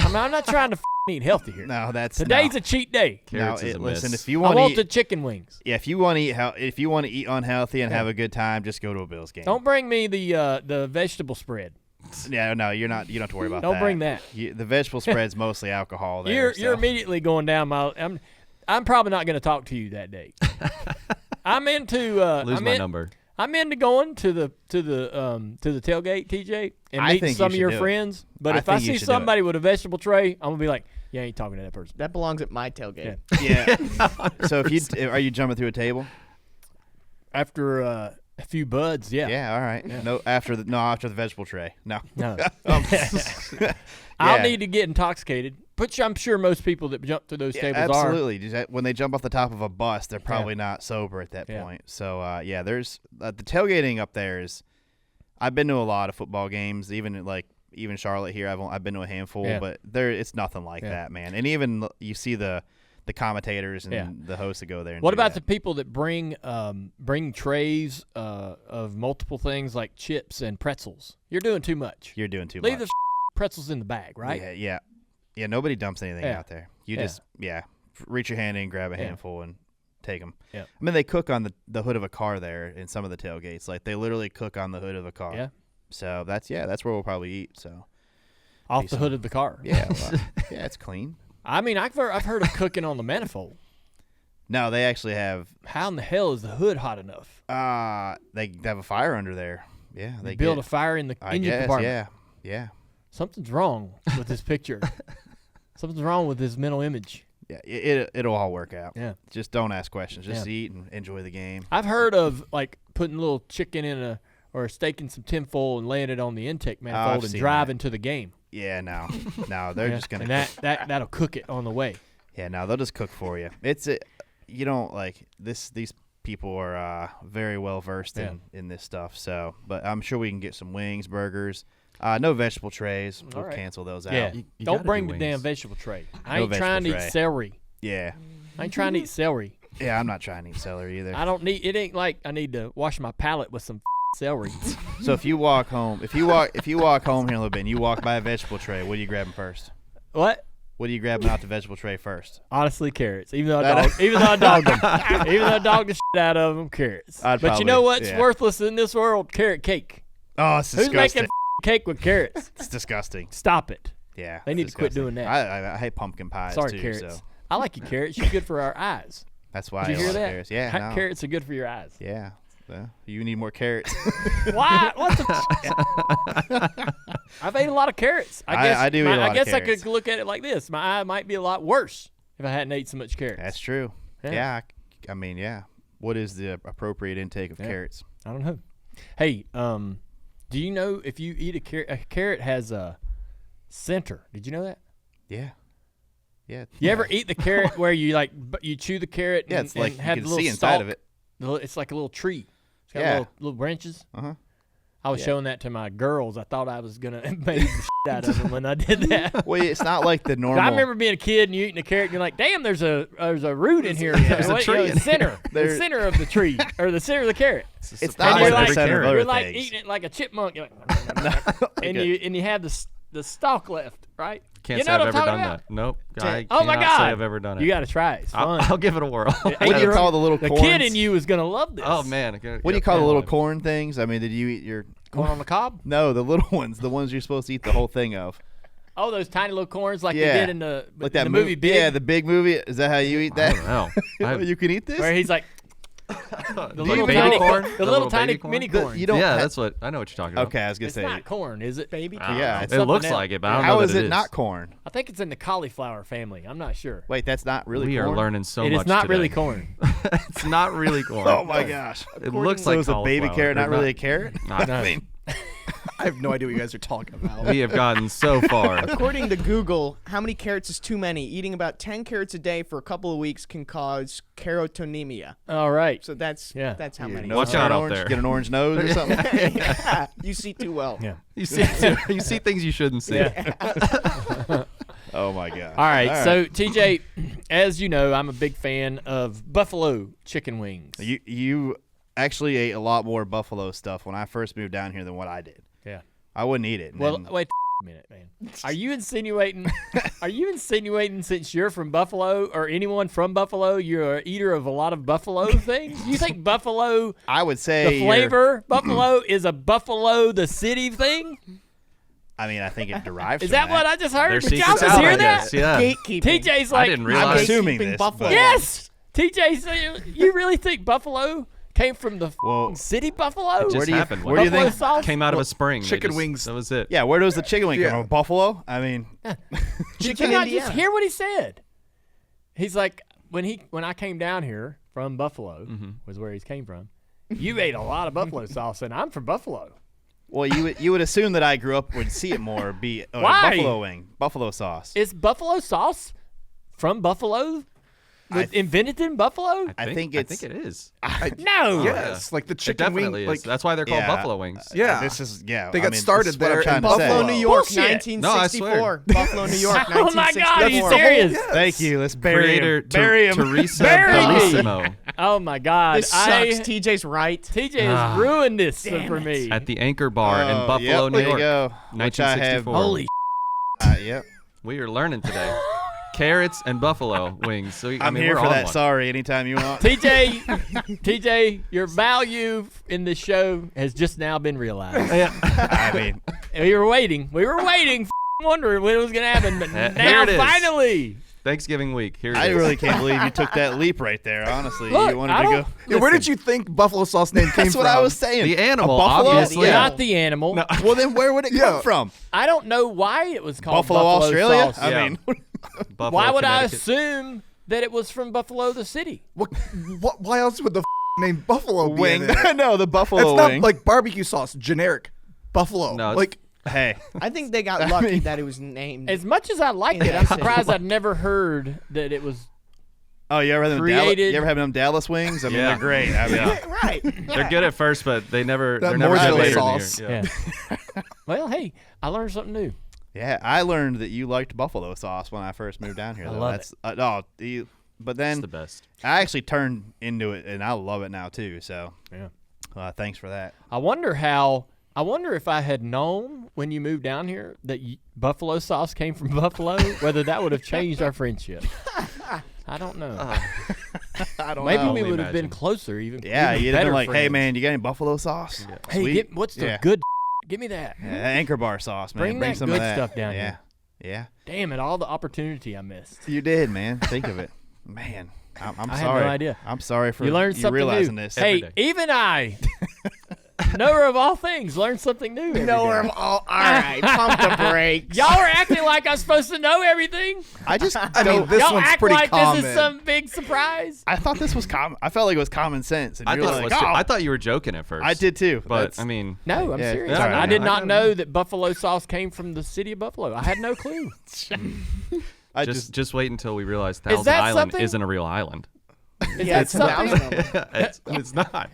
I mean, I'm not trying to eat healthy here. No, today's a cheat day. Carrots is a listen, miss. if you want I want the chicken wings. Yeah, if you want to eat unhealthy and have a good time, just go to a Bills game. Don't bring me the vegetable spread. Yeah, no, you're not. You don't have to worry about that. Don't bring that. The vegetable spread's mostly alcohol. There, you're immediately going down my. I'm probably not going to talk to you that day. I'm into lose my number. I'm into going to the tailgate, TJ, and meeting some of your friends. But if I see somebody with a vegetable tray, I'm gonna be like, "Yeah, I ain't talking to that person." That belongs at my tailgate. Yeah. So are you jumping through a table? After a few buds, yeah. Yeah, all right. Yeah. No, after the vegetable tray. No. I'll need to get intoxicated, which I'm sure most people that jump through those tables are. Absolutely. When they jump off the top of a bus, they're probably not sober at that point. So, there's the tailgating up there is. I've been to a lot of football games, even Charlotte here. I've been to a handful, but it's nothing like that, man. And even you see the commentators and the hosts that go there. And what about the people that bring trays of multiple things like chips and pretzels? You're doing too much. You're doing too much. Leave the pretzels in the bag, right? Yeah. Nobody dumps anything out there. You just reach your hand in, grab a handful, and take them. Yeah. I mean, they cook on the hood of a car there in some of the tailgates. Like they literally cook on the hood of a car. Yeah. So that's where we'll probably eat. So off the hood of the car. Yeah. Well, it's clean. I mean, I've heard of cooking on the manifold. No, they actually have. How in the hell is the hood hot enough? They have a fire under there. Yeah, they build a fire in the engine compartment. Yeah. Something's wrong with this picture. Something's wrong with this mental image. Yeah, it'll all work out. Yeah. Just don't ask questions. Just eat and enjoy the game. I've heard of like putting a little chicken or a steak in some tinfoil and laying it on the intake manifold and driving to the game. Yeah, no, they're just gonna. And that'll cook it on the way. Yeah, no, they'll just cook for you. You don't like this. These people are very well versed in this stuff. So, but I'm sure we can get some wings, burgers. No vegetable trays. We'll cancel those out. Yeah, don't bring the damn vegetable tray. I ain't trying to eat celery. Yeah, I ain't trying to eat celery. Yeah, I'm not trying to eat celery either. I don't need. It ain't like I need to wash my palate with some celery. So if you walk home, if you walk home here a little bit, and you walk by a vegetable tray, what are you grabbing first? What? What are you grabbing out the vegetable tray first? Honestly, carrots. Even though I dogged the shit out of them, carrots. But you know what's worthless in this world? Carrot cake. Oh, it's disgusting. Who's making cake with carrots? It's disgusting. Stop it. Yeah, they need to quit doing that. I hate pumpkin pies too. Sorry, carrots. So. I like you, carrots. You're good for our eyes. That's why Did you hear that? Carrots. Yeah, carrots are good for your eyes. Yeah. You need more carrots. Why? What the? I've ate a lot of carrots. I do eat a lot of carrots. I could look at it like this. My eye might be a lot worse if I hadn't ate so much carrots. That's true. Yeah. I mean, yeah. What is the appropriate intake of carrots? I don't know. Hey, do you know if you eat a carrot has a center? Did you know that? Yeah. Yeah. You ever eat the carrot where you you chew the carrot and, it's like and have you can the little see stalk? inside of it. It's like a little tree. It's got little branches. Uh-huh. I was showing that to my girls. I thought I was going to make the shit out of them when I did that. Well, it's not like the normal. I remember being a kid and you eating a carrot and you're like, damn, there's a root in here. There's a tree. The center of the tree or the center of the carrot. It's not like the center of other You're like things. eating it like a chipmunk. You're like, and you have the stalk left, right? Can't say I've ever done that. Nope. Oh my God! Say I've ever done it. You got to try it. It's fun. I'll give it a whirl. What do you call the little corns? The kid in you is gonna love this. Oh man! What do you call the little corn things? I mean, did you eat your corn on the cob? No, the little ones, the ones you're supposed to eat the whole thing of. Oh, those tiny little corns like they did in the movie Big. Yeah, the Big movie. Is that how you eat that? I don't know. You can eat this. Where he's like. The little tiny corn, the little tiny mini corn. That's what I know. What you're talking about. Okay, I was gonna say it's not corn, is it, baby? Yeah, it looks like it, but I don't know. How is it not corn? I think it's in the cauliflower family. I'm not sure. Wait, that's not really. We corn? are learning so much. It is not today. really corn. It's not really corn. Oh my gosh! It looks like a baby carrot, not really a carrot. I mean. I have no idea what you guys are talking about. We have gotten so far. According to Google, how many carrots is too many? Eating about 10 carrots a day for a couple of weeks can cause carotonemia. All right. So that's how many. Watch out out there. Get an orange nose or something. Yeah, you see too well. Yeah. You see things you shouldn't see. Yeah. Oh my God. All right. So TJ, as you know, I'm a big fan of buffalo chicken wings. You actually ate a lot more buffalo stuff when I first moved down here than what I did. Yeah. I wouldn't eat it. Well, wait a minute, man. Are you insinuating since you're from Buffalo or anyone from Buffalo, you're an eater of a lot of buffalo things? You think buffalo, I would say the flavor buffalo is a Buffalo the city thing? I mean, I think it derives Is from that what I just heard? There's Did y'all secrets just out, hear I that? guess, yeah. Gatekeeping. TJ's like, I didn't realize. I'm assuming this. Buffalo. Yes! TJ, so you really think Buffalo came from the city Buffalo? It just happened. Where do you think sauce? Came out of a spring. Chicken wings. That was it. Yeah, where does the chicken wing come from? Buffalo? I mean, Did you not just hear what he said? He's like, when I came down here from Buffalo, was where he came from. You ate a lot of buffalo sauce, and I'm from Buffalo. well, you would assume that I grew up would see it more. Be Why? buffalo wing, buffalo sauce. Is buffalo sauce from Buffalo? Invented in Buffalo? I think it is. No. Yes, like the It chicken wing. definitely is. Like That's why they're called buffalo wings. Yeah. This is They got started this is what I'm there trying in to Buffalo, say. New York, Bullshit. 1964. Buffalo, New York, 1964. Oh my God, are you serious? Thank you. Let's bury Creator him. Bury him. Teresa Bury me. Bellissimo Oh my God. This sucks. TJ's right. TJ has ruined this for me. at the Anchor Bar in Buffalo, yep, New there York. you go. Which I have. 1964. Holy Yep. We are learning today. Carrots and buffalo wings. So I'm here we're for on that. one. Sorry, anytime you want. TJ, your value in this show has just now been realized. I mean, We were waiting, wondering when it was going to happen, but There now it is. finally. Thanksgiving week. Here it I is. really can't believe you took that leap right there. Honestly, Look, you wanted I to don't- go. Yeah, where did you think buffalo sauce name came That's from? what I was saying. The animal, A buffalo? obviously. Yeah. Not the animal. No. Well, then where would it Yeah. come from? I don't know why it was called Buffalo, Australia. sauce. I Yeah. mean, Buffalo, Why would I Connecticut. assume that it was from Buffalo, the city? What? Why else would the name buffalo be wing. in it? No, the buffalo It's wing. not like barbecue sauce, generic. Buffalo. No, it's- like hey, I think they got lucky that it was named. As much as I liked it, I'm surprised I'd never heard that it was. oh, you ever had them Created- you ever had them Dallas wings? I mean, Yeah. they're great. I mean, right. They're good at first, but they're never good morsel later sauce. in the year. Yeah. Well, hey, I learned something new. yeah, I learned that you liked buffalo sauce when I first moved down here. I Though. love That's, but It's then the best. I actually turned into it, and I love it now too. So, Yeah. thanks for that. I wonder if I had known when you moved down here that buffalo sauce came from Buffalo, whether that would have changed our friendship. I don't know. I don't Maybe know. we only would have been imagine. closer, even. Yeah, even you'd have better been like, "Hey, friends. man, you got any buffalo sauce? Hey, Sweet. what's the Yeah. good? Give me that. Yeah, Anchor Bar sauce, man. Bring that some good of that stuff down yeah. here. Yeah, Damn it! All the opportunity I missed. you did, man. Think of it, man. I'm I had sorry. no idea. I'm sorry for You learned something realizing new. this. Hey, day. even I, knower of all things, learn something new. every Knower day. of all. All right, pump the brakes. Y'all are acting like I'm supposed to know everything. I just I mean, this Y'all one's act pretty like common. this is some big surprise. I thought this was common. I felt like it was common sense. And I you're thought, like, it was oh. I thought you were joking at first. I did too. But, That's- I mean, No, I'm Yeah, serious. it's all right. I did I not got it. know that buffalo sauce came from the city of Buffalo. I had no clue. I just wait until we realize Is Thousand that Island something? isn't a real island. Is Yeah, that it's something? 1,000 of them. It's not.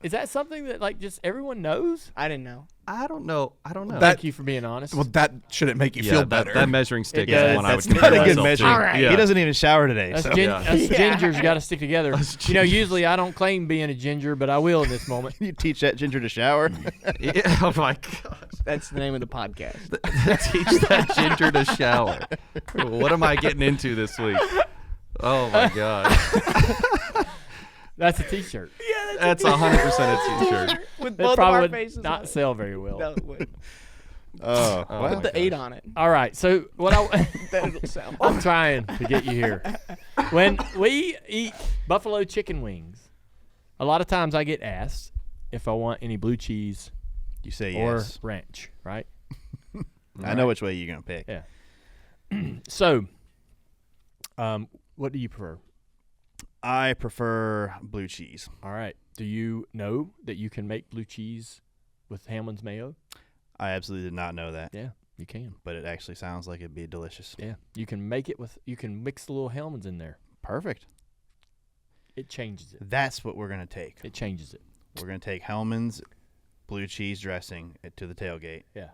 Is that something that like just everyone knows? I didn't know. I don't know. Thank you for being honest. Well, that shouldn't make you Yeah, feel that, better. that measuring stick Yeah, is the one I would that's compare not a good myself measure. to. All right. Yeah. He doesn't even shower today. Us, So. us Yeah. gingers got to stick together. You know, usually I don't claim being a ginger, but I will in this moment. You teach that ginger to shower. Yeah, oh my god! That's the name of the podcast. Teach that ginger to shower. What am I getting into this week? Oh my god! That's a T-shirt. That's 100% a t-shirt. With That both of probably our would faces on not it. sell very well. No, it wouldn't. Oh, Oh, well, my Put the 8 on it. All right, so what I That'll sound. I'm trying to get you here. When we eat buffalo chicken wings, a lot of times I get asked if I want any blue cheese you say or yes. ranch, right? I know which way you're gonna pick. Yeah. So, what do you prefer? I prefer blue cheese. All right. Do you know that you can make blue cheese with Hellmann's mayo? I absolutely did not know that, Yeah, you can. but it actually sounds like it'd be delicious. Yeah, you can make it with. You can mix the little Hellmann's in there. Perfect. It changes it. That's what we're gonna take. It changes it. We're gonna take Hellman's blue cheese dressing to the tailgate. Yeah.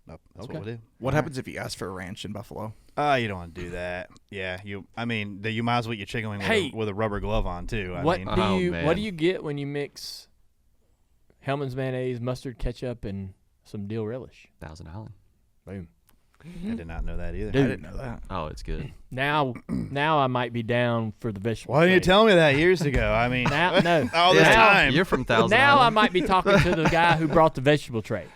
Nope, that's Okay. what we'll do. What happens if you ask for a ranch in Buffalo? You don't want to do that. Yeah, you might as well eat your chicken wing Hey. with a rubber glove on too. I What mean, do Oh, you man. What do you get when you mix Hellmann's mayonnaise, mustard, ketchup, and some dill relish? Thousand Island. Boom. I did not know that either. I Dude. didn't know that. Oh, it's good. Now I might be down for the vegetable. Why didn't you tray. tell me that years ago? I mean, Now, no. all this Yeah, time. You're from Thousand Now I Island. might be talking to the guy who brought the vegetable tray.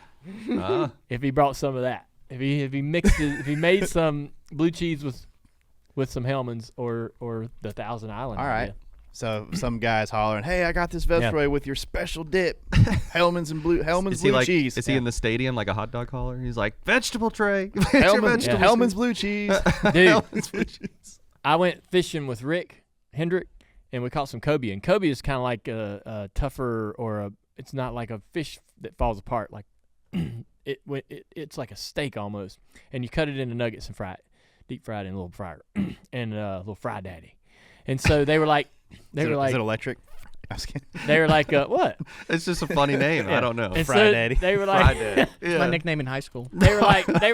Ah, If he brought some of that, if he mixed it, if he made some blue cheese with some Hellmann's or the Thousand Island. All right. idea. So some guys hollering, "Hey, I got this vegetable with your special dip, Hellman's is he blue like? cheese." Is he in the stadium like a hot dog hauler? He's like vegetable tray. It's your Hellman's, vegetable Hellman's blue cheese? Dude, Hellman's blue cheese. I went fishing with Rick Hendrick, and we caught some cobia. And cobia is kind of like a tougher, it's not like a fish that falls apart. Like it's like a steak almost. And you cut it into nuggets and fry it, deep fried in a little fryer, and a little fry daddy. And so they were like, Is it electric? I was kidding. they were like, what? It's just a funny name. I don't know. And Fry so daddy. they were Fry like, daddy. It's my Yeah. nickname in high school. they were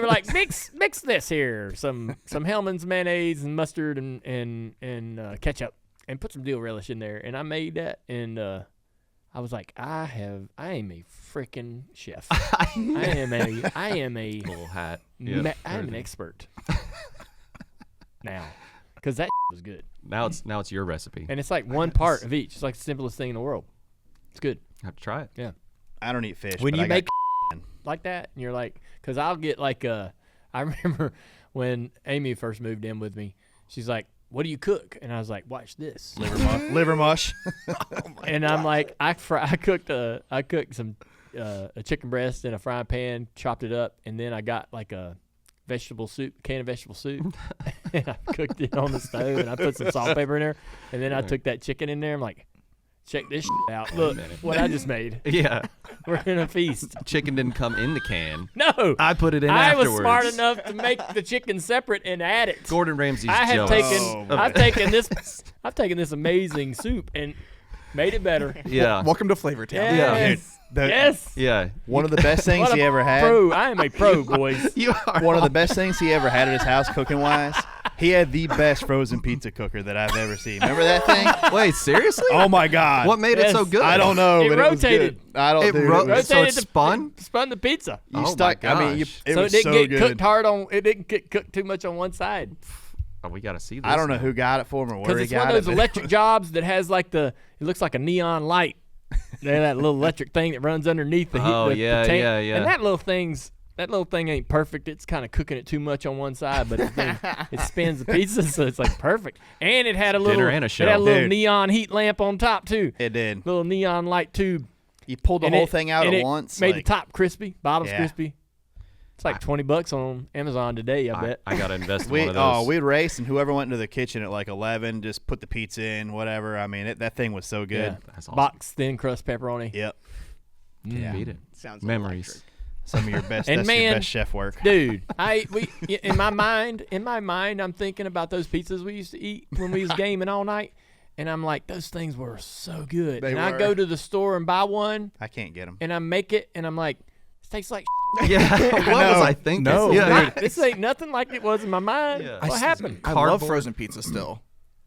like, mix this here, some Hellmann's mayonnaise and mustard and ketchup, and put some dill relish in there. And I made that, and I was like, I am a freaking chef. I am a Little hat. I am an expert now, because that was good. Now it's your recipe. And it's like one part of each. It's like the simplest thing in the world. It's good. Have to try it. I don't eat fish. When but you I got make like that, and you're like, because I'll get like I remember when Amy first moved in with me, she's like, "What do you cook?" And I was like, "Watch this." Liver mush. And I'm like, I cooked some a chicken breast in a frying pan, chopped it up, and then I got like a can of vegetable soup, and I cooked it on the stove, and I put some salt, pepper in there, and then I took that chicken in there. I'm like, check this out. Look what I just made. Yeah. We're in a feast. Chicken didn't come in the can. No. I put it in I afterwards. was smart enough to make the chicken separate and add it. Gordon Ramsay's I've jealous. taken this amazing soup and made it better. Yeah. Welcome to Flavor Town. Yes. Yes. Yeah. One of the best things What he a ever had. Pro. I am a pro, boys. You are. One of the best things he ever had at his house, cooking wise. He had the best frozen pizza cooker that I've ever seen. Remember that thing? Wait, seriously? Oh my God! What made it so Yes. good? I don't know. It but rotated. It was good. I don't. It dude, ro- it was- so it spun? It spun the pizza. you Oh my stuck. I mean, gosh. it so was it didn't so get good. cooked hard on. It didn't get cooked too much on one side. Oh, we got to see this. I don't know now. who got it for him or where Because he it's one got of those it. but- electric jobs that has like it looks like a neon light. They have that little electric thing that runs underneath the heat. Oh, the yeah, tank. yeah, yeah. And that little thing ain't perfect. It's kind of cooking it too much on one side, but it spins the pizza, so it's like perfect. And it had a little Dinner and a show. It had a little Dude. neon heat lamp on top too. It did. Little neon light tube. You pulled the And whole it- thing out and at it once. Made like, the top crispy, bottom's Yeah. crispy. It's like $20 on Amazon today, I bet. I got to invest in one of those. we'd race, and whoever went into the kitchen at like 11 just put the pizza in, whatever. I mean, that thing was so good. Yeah. That's awesome. Box thin crust pepperoni. Yep. Can't beat it. Sounds Memories. electric. Some of your best. And that's your man, best chef work. Dude, in my mind, I'm thinking about those pizzas we used to eat when we was gaming all night, and I'm like, those things were so good. They and were. I go to the store and buy one, I can't get them. and I make it, and I'm like, this tastes like Yeah. What was I thinking? No, Yeah. this ain't nothing like it was in my mind. Yeah. What happened? I love Cardboard. frozen pizza still.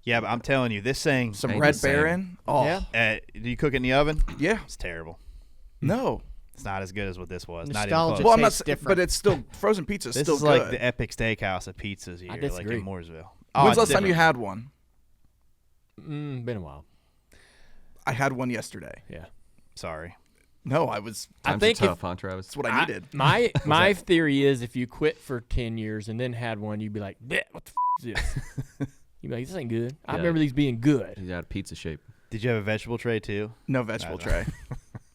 Yeah, but I'm telling you, this thing. Some Ain't Red the same. Baron. Oh, Yeah. Do you cook it in the oven? yeah. It's terrible. No. It's not as good as what this was. Nostalgia. Not even close. Well, I'm not. tastes different. But it's still frozen pizza. This Still is good. like the epic steakhouse of pizzas here, like disagree. in Mooresville. When's the it's last time you different. had one? Been a while. I had one yesterday. Yeah. Sorry. No, I was. I Times think are tough, huh, Travis? That's what I needed. My theory is if you quit for 10 years and then had one, you'd be like, "Bleh, what the is this?" You'd be like, this ain't good. I Yeah. remember these being good. He's out of pizza shape. Did you have a vegetable tray too? No vegetable No. tray.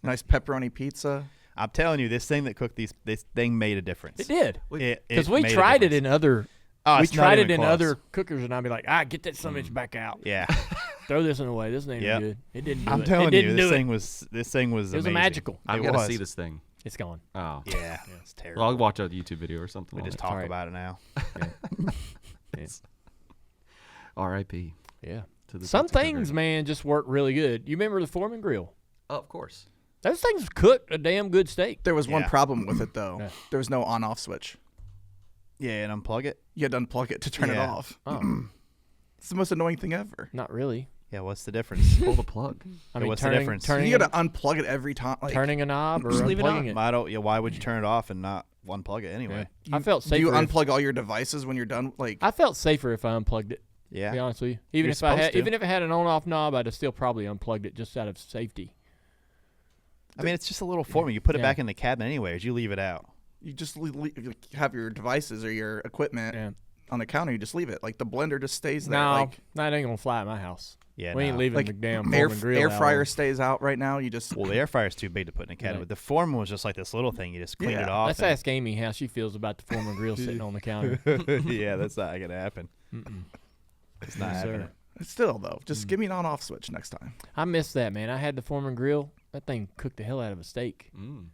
Nice pepperoni pizza. I'm telling you, this thing that cooked this thing made a difference. It did. Because Because we tried it in other Oh, we it's not tried it even in close. other cookers, and I'd be like, get that son of a bitch back out. Yeah, Throw this one away. This ain't Yep. good. It didn't do I'm it. telling it you, didn't this do thing it. was It was amazing. magical. I've It got to was. see this thing. It's gone. Oh. Yeah, it's terrible. Well, I'll watch a YouTube video or something. we on just it. talk Alright. about it now. R.I.P. Yeah. to the Some pizza things, cooker. man, just work really good. You remember the Foreman grill? Oh, of course. Those things cook a damn good steak. There was one Yeah. problem with it though. Yeah. There was no on-off switch. Yeah, and unplug it. You had to unplug it to turn it Yeah. off. Oh, It's the most annoying thing ever. not really. Yeah, what's the difference? Pull the plug. I Yeah, mean, what's the turning, difference? turning, You got to unplug it every time. Like, turning a knob or Just leave it unplugging on. it. I don't. Yeah, why would you turn it off and not unplug it anyway? I felt do you safer. if, unplug all your devices when you're done? Like, I felt safer if I unplugged it. Yeah. To be honest with you, even You're if I had, supposed to. even if it had an on-off knob, I'd have still probably unplugged it just out of safety. I mean, it's just a little form. You put it Yeah. back in the cabinet anyways. You leave it out. you just have your devices or your equipment Yeah. on the counter. You just leave it. Like the blender just stays there. No, Like that ain't gonna fly at my house. Yeah, we ain't no. leaving like the damn air Foreman grill out fryer on. stays out right now. You just Well, the air fryer's too big to put in a cabinet. Right. The Foreman was just like this little thing. You just clean it Yeah. off. Let's ask Amy how she feels about the Foreman grill sitting on the counter. Yeah, that's not gonna happen. It's not Yes, sir. happening. still though. Just give me an on-off switch next time. I miss that, man. I had the Foreman grill. That thing cooked the hell out of a steak. Mm.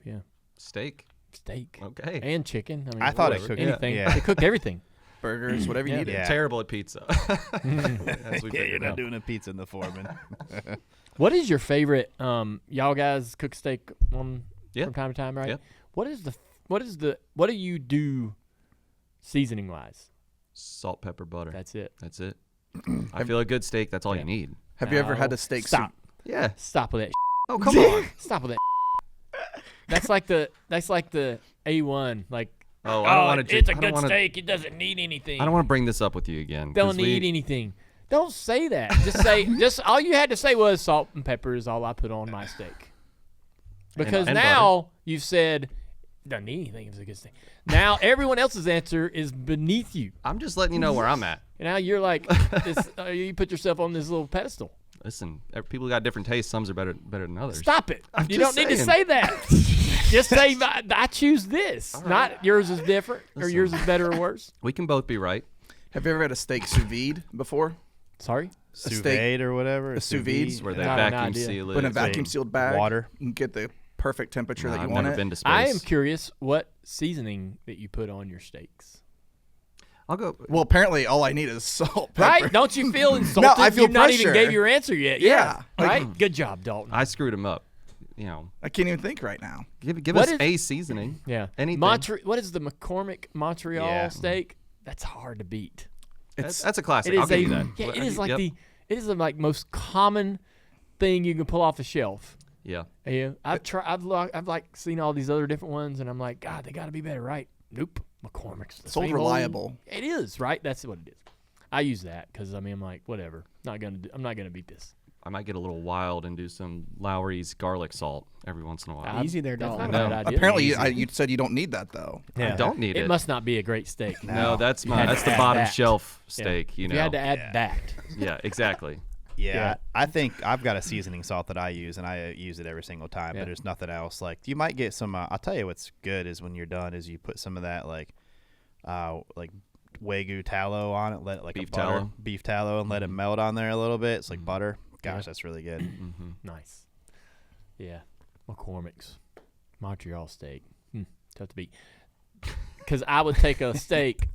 Yeah, steak. steak Okay. and chicken. I mean, I thought it whatever, cooked- anything. yeah. It cooked everything. Burgers, whatever you Yeah. needed. Yeah. Terrible at pizza. As we Yeah, figured you're not out. doing a pizza in the Foreman. What is your favorite? Y'all guys cook steak Yeah. from time to time, right? Yeah. What do you do seasoning wise? Salt, pepper, butter. That's it. That's it. I feel a good steak. That's all Yeah. you need. Have you ever had No. a steak Stop. soup? Yeah. Stop with that. Oh, come on. Stop with that. That's like the A1. Like, Oh, I don't want to. it's a good steak. It doesn't need anything. I don't want to bring this up with you again. 'cause Don't need anything. Don't say that. Just say. Just all you had to say was salt and pepper is all I put on my steak. Because and now you've said Doesn't need anything is a good steak. Now everyone else's answer is beneath you. I'm just letting you know where I'm at. And now you're like, you put yourself on this little pedestal. Listen, people got different tastes. Some are better than others. Stop it. You don't just need to saying. say that. Just say, I choose this. Right. Not yours is different or yours is better or worse. We can both be right. Have you ever had a steak sous vide before? Sorry? Sous vide or whatever. A sous vide. Where they Not an vacuum idea. seal it. Put in a vacuum sealed bag. Water. You can get the perfect temperature that you I've want never it. been to space. I am curious what seasoning that you put on your steaks. I'll go. Well, apparently all I need is salt. Right? Pepper. Don't you feel insulted? I feel You've not even pressure. gave your answer yet. Yeah. Right? Good job, Dalton. I screwed him up. You know, I can't even think right now. give What us is- a seasoning. Yeah. Anything. What is the McCormick Montreal Yeah. steak? That's hard to beat. That's a classic. It is I'll give you that. Yeah, it is like Yep. it is the like most common thing you can pull off the shelf. Yeah. Yeah, I've like seen all these other different ones, and I'm like, God, they got to be better, right? Nope, McCormick's the So same reliable. old- It is, right? That's what it is. I use that because I'm like, whatever. I'm not gonna beat this. I might get a little wild and do some Lowry's garlic salt every once in a while. Easy there, That's Dalton. not a No. bad idea. Apparently, you said you don't need that though. I don't need it. It must not be a great steak. No, that's You had to the add bottom that. shelf Yeah. steak. You If know. you had to add that. Yeah, exactly. Yeah, I think I've got a seasoning salt that I use, and I use it every single time. Yeah. But there's nothing else. Like you might get some. I'll tell you what's good is when you're done is you put some of that like Wagyu tallow on it. Let it like Beef a butter, tallow. beef tallow, and let it melt on there a little bit. It's like butter. Gosh, Yeah. that's really good. Mm-hmm. Nice. Yeah. McCormick's Montreal steak. Tough to beat. Because I would take a steak,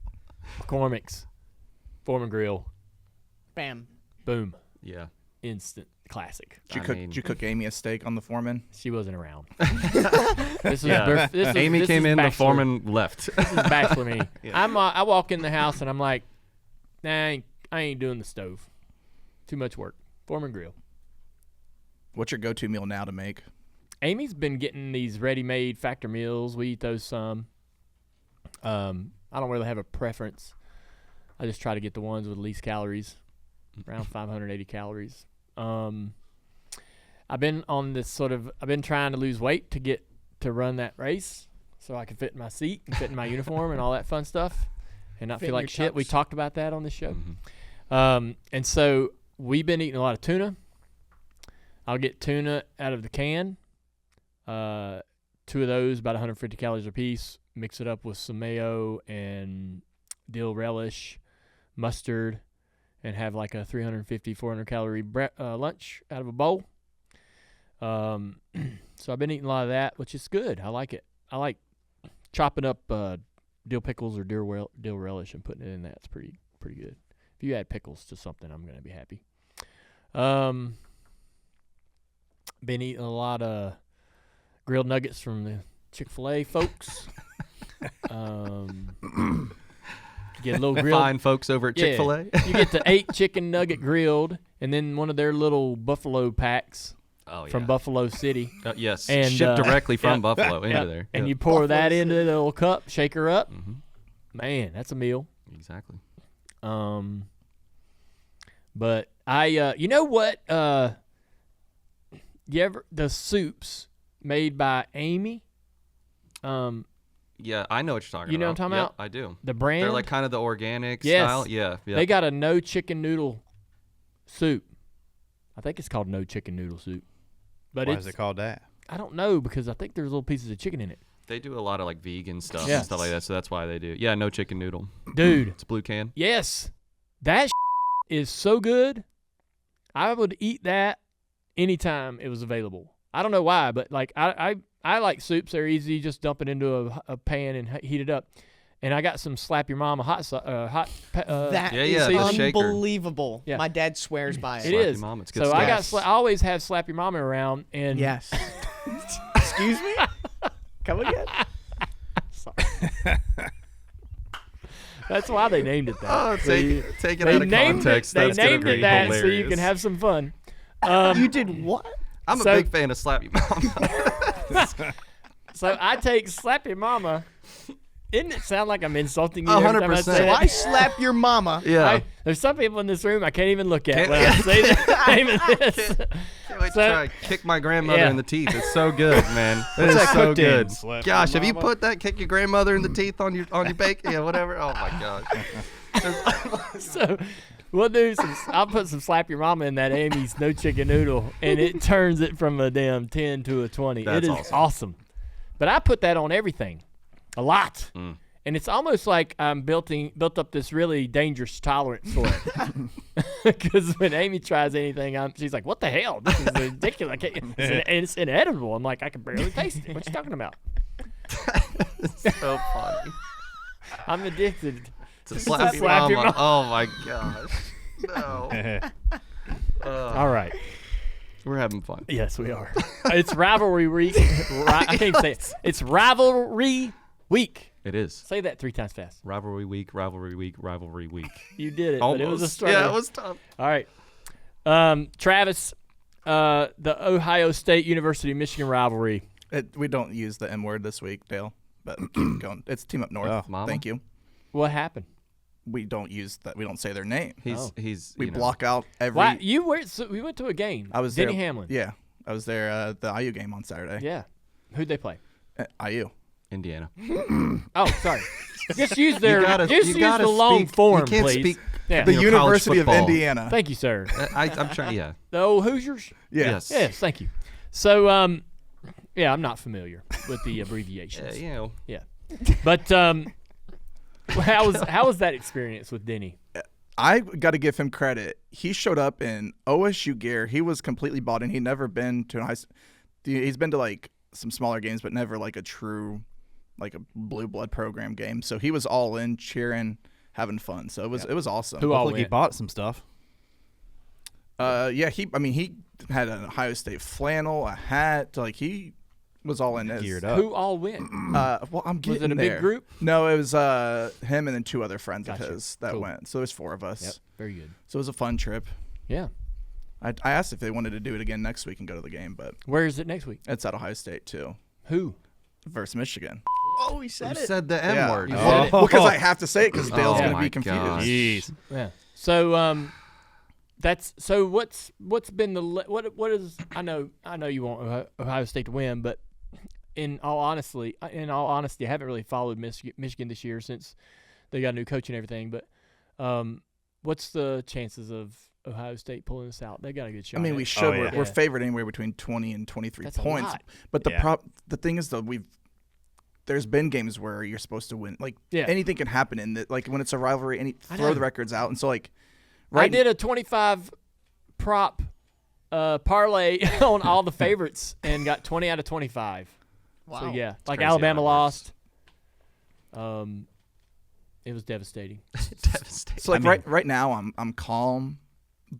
McCormick's, Foreman Grill, Bam. boom, Yeah. instant classic. Did you cook Amy a steak on the Foreman? She wasn't around. This was Amy this came is in, the bachelor- foreman left. This is bachelor me. Yeah. I walk in the house and I'm like, nah, I ain't doing the stove. Too much work. Foreman Grill. What's your go-to meal now to make? Amy's been getting these ready-made factor meals. We eat those some. I don't really have a preference. I just try to get the ones with the least calories, around 580 calories. I've been on this I've been trying to lose weight to run that race so I can fit in my seat and fit in my uniform and all that fun stuff and not Fit feel in like your shit. We tux. talked about that on the show. Mm-hmm. And so we've been eating a lot of tuna. I'll get tuna out of the can. 2 of those, about 150 calories a piece. Mix it up with some mayo and dill relish, mustard, and have like a 350, 400 calorie lunch out of a bowl. So I've been eating a lot of that, which is good. I like it. I like chopping up dill pickles or dill relish and putting it in that. It's pretty good. If you add pickles to something, I'm going to be happy. Been eating a lot of grilled nuggets from the Chick-fil-A folks. Get a little grilled. Fine folks over at Chick-fil-A. You get the 8 chicken nugget grilled, and then one of their little buffalo packs Oh, yeah. from Buffalo City. Yes. And, shipped directly from yeah. Buffalo into Yeah. there. And Yep. you pour that into the little cup, shake her up. Mhm. Man, that's a meal. Exactly. But I, you know what? The soups made by Amy? Yeah, I know what you're talking about. You know what I'm talking Yep, about? I do. The brand? They're like kind of the organic Yes. style. Yeah. They got a no chicken noodle soup. I think it's called no chicken noodle soup. But Why it's, is it called that? I don't know because I think there's little pieces of chicken in it. They do a lot of like vegan stuff Yeah. and stuff like that, so that's why they do. Yeah, no chicken noodle. Dude, It's a blue can. yes. That is so good. I would eat that anytime it was available. I don't know why, but like I like soups. They're easy. Just dump it into a pan and heat it up. And I got some Slap Your Mama hot That Yeah, is yeah, the shaker. unbelievable. Yeah. My dad swears by It it. Slap your is. mama, it's good So I stuff. I always have Slap Your Mama around, and Yes. Excuse me? Come again? that's why they named it that. Oh, take it They out of named context. it. They That's gonna named be it that so you hilarious. can have some fun. You did what? I'm a so- big fan of Slap Your Mama. So I take Slap Your Mama Didn't it sound like I'm insulting you? 100%. So I slap your mama. Yeah. There's some people in this room I can't even look at when I say the name of this. Can't wait to try to kick my grandmother in the teeth. It's so good, man. It's so good. Gosh, have you put that kick your grandmother in the teeth on your bacon? Yeah, whatever. Oh my gosh. So we'll do some. I'll put some slap your mama in that Amy's no chicken noodle, and it turns it from a damn 10 to a 20. That's it is awesome. But I put that on everything, a lot. And it's almost like I'm built up this really dangerous tolerance for it. Because when Amy tries anything, she's like, "What the hell? This is ridiculous! It's inedible." I'm like, "I can barely taste it. What you talking about?" So funny. I'm addicted to slap your mama. Oh my gosh. No. All right. We're having fun. Yes, we are. It's rivalry week. I can't say it. It's rivalry week. It is. Say that 3 times fast. Rivalry week, rivalry week, rivalry week. You did it, Almost. but it was a struggle. Yeah, it was tough. All right. Travis, the Ohio State University of Michigan rivalry. We don't use the M word this week, Dale, but keep going. It's Team Up North. Oh, Mama? Thank you. What happened? We don't use that. We don't say their name. We block out every. Why, we went to a game. I was Denny there. Hamlin. Yeah, I was there at the IU game on Saturday. Yeah. Who'd they play? IU. Indiana. Oh, sorry. Just use their. Use the long form, you can't please. Speak, yeah. The University of Indiana. Thank you, sir. I'm trying. Yeah. Oh, Hoosiers. Yeah. Yes. Thank you. So, yeah, I'm not familiar with the abbreviations. Yeah. But how was that experience with Denny? I got to give him credit. He showed up in OSU gear. He was completely bought in. He'd never been to a high. He's been to like some smaller games, but never like a true, like a blue blood program game. So he was all in, cheering, having fun. So it was awesome. Who all went? He bought some stuff. Yeah. He had an Ohio State flannel, a hat. Like he was all in. Geared up. Who all went? Well, I'm getting Was it a big group? No, it was him and then 2 other friends of Gotcha. his that went. So there's 4 of us. Yep. Very good. So it was a fun trip. Yeah. I asked if they wanted to do it again next week and go to the game, but Where is it next week? it's at Ohio State too Who? versus Michigan. Oh, he said it. Said the M word. You said it. Well, because I have to say it because Dale's Oh going to my be confused. gosh. Jeez. Yeah. So what's been what is I know you want Ohio State to win, but in all honesty, I haven't really followed Michigan this year since they got a new coach and everything. But what's the chances of Ohio State pulling this out? They got a good shot. I mean, at we it. should. We're favored anywhere between 20 and 23 That's a points. lot. But the thing is, though, there's been games where you're supposed to win. Like anything can happen in that. Like when it's a rivalry, throw the records out, and so like. I did a 25 prop parlay on all the favorites and got 20 out of 25. Wow. So yeah, It's like crazy Alabama how that lost. It was devastating. Devastating. So like right now, I'm calm,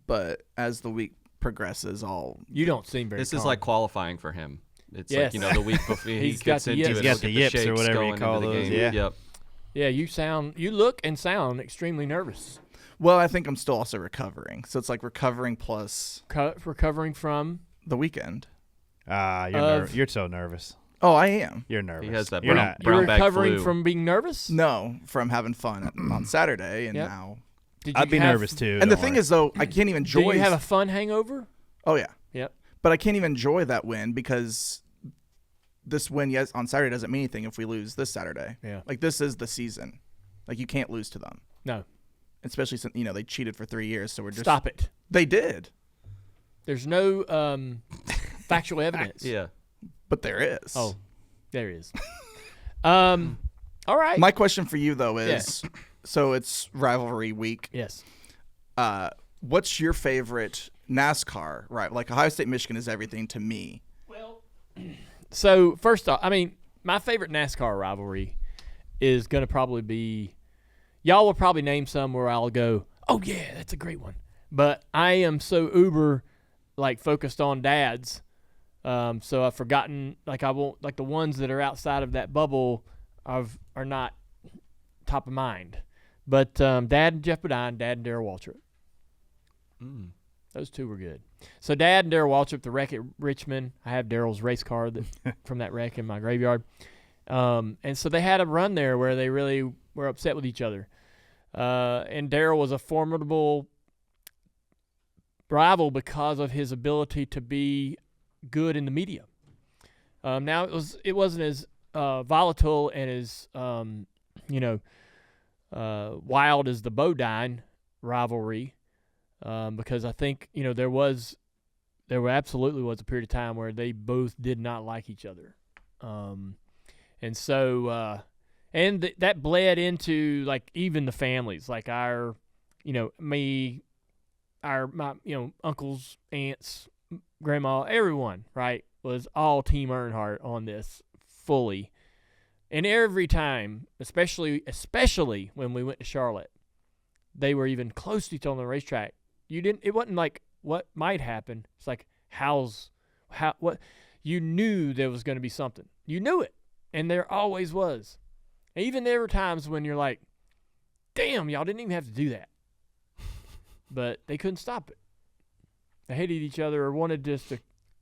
but as the week progresses, You don't seem very. This calm. is like qualifying for him. It's Yes. like the week before he He's got gets the into yips. it. He's he'll got the get yips or shakes whatever you going call into the those, game. yeah. Yep. Yeah, you look and sound extremely nervous. Well, I think I'm still also recovering. So it's like recovering plus Recovering from. the weekend. You're so nervous. Oh, I am. You're nervous. He has that You're brown- not. brown You're bag recovering flu. from being nervous. No, from having fun on Saturday and Yep. now. Did I'd be have- nervous too. And the don't thing worry. is, though, I can't even Do enjoy. you have a fun hangover? Oh yeah, Yep. but I can't even enjoy that win because this win on Saturday doesn't mean anything if we lose this Saturday. Yeah. Like this is the season. Like you can't lose to them, No. especially since they cheated for 3 years. So we're just Stop it. They did, There's no factual evidence. Yeah. but there is. Oh, there is. All right. My question for you though is, so it's rivalry week. Yes. What's your favorite NASCAR? Right, like Ohio State, Michigan is everything to me. Well, so first off, my favorite NASCAR rivalry is going to probably be, y'all will probably name some where I'll go, oh yeah, that's a great one. But I am so uber focused on dads. So I've forgotten, I won't, the ones that are outside of that bubble are not top of mind. But Dad and Jeff Bodine, Dad and Darrell Waltrip. Those two were good. So Dad and Darrell Waltrip, the wreck at Richmond. I have Darrell's race car from that wreck in my graveyard. And so they had a run there where they really were upset with each other. And Darrell was a formidable rival because of his ability to be good in the media. Now it wasn't as volatile and as wild as the Bodine rivalry, because I think there absolutely was a period of time where they both did not like each other, and so that bled into like even the families, like my uncles, aunts, grandma, everyone, right, was all Team Earnhardt on this fully. And every time, especially when we went to Charlotte, they were even close to each other on the racetrack. It wasn't like what might happen. It's like what you knew there was going to be something. You knew it, and there always was. And even there were times when you're like, "Damn, y'all didn't even have to do that," but they couldn't stop it. They hated each other or wanted just to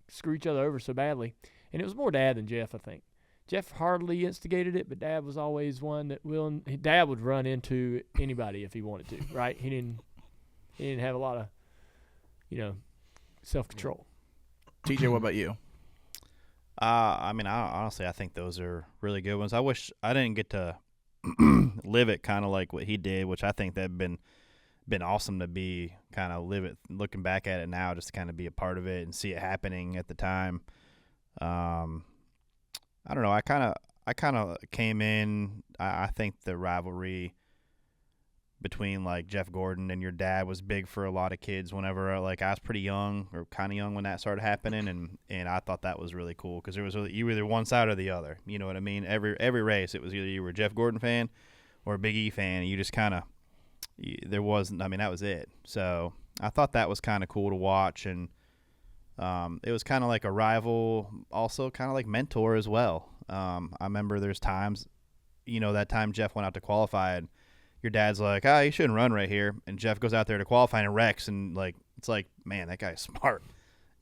screw each other over so badly. And it was more Dad than Jeff, I think. Jeff hardly instigated it, but Dad was always one that Dad would run into anybody if he wanted to, right? He didn't have a lot of, self-control. TJ, what about you? Honestly, I think those are really good ones. I wish I didn't get to live it kind of like what he did, which I think that'd been awesome to be kind of live it, looking back at it now, just to kind of be a part of it and see it happening at the time. I don't know. I kind of came in. I think the rivalry between like Jeff Gordon and your dad was big for a lot of kids. Whenever like I was pretty young or kind of young when that started happening, and I thought that was really cool because you were either one side or the other. You know what I mean? Every race, it was either you were a Jeff Gordon fan or a Big E fan. And you just kind of there wasn't. I mean, that was it. So I thought that was kind of cool to watch, and it was kind of like a rival, also kind of like mentor as well. I remember there's times, that time Jeff went out to qualify, and your dad's like, you shouldn't run right here. And Jeff goes out there to qualify and wrecks, and like it's like, man, that guy's smart,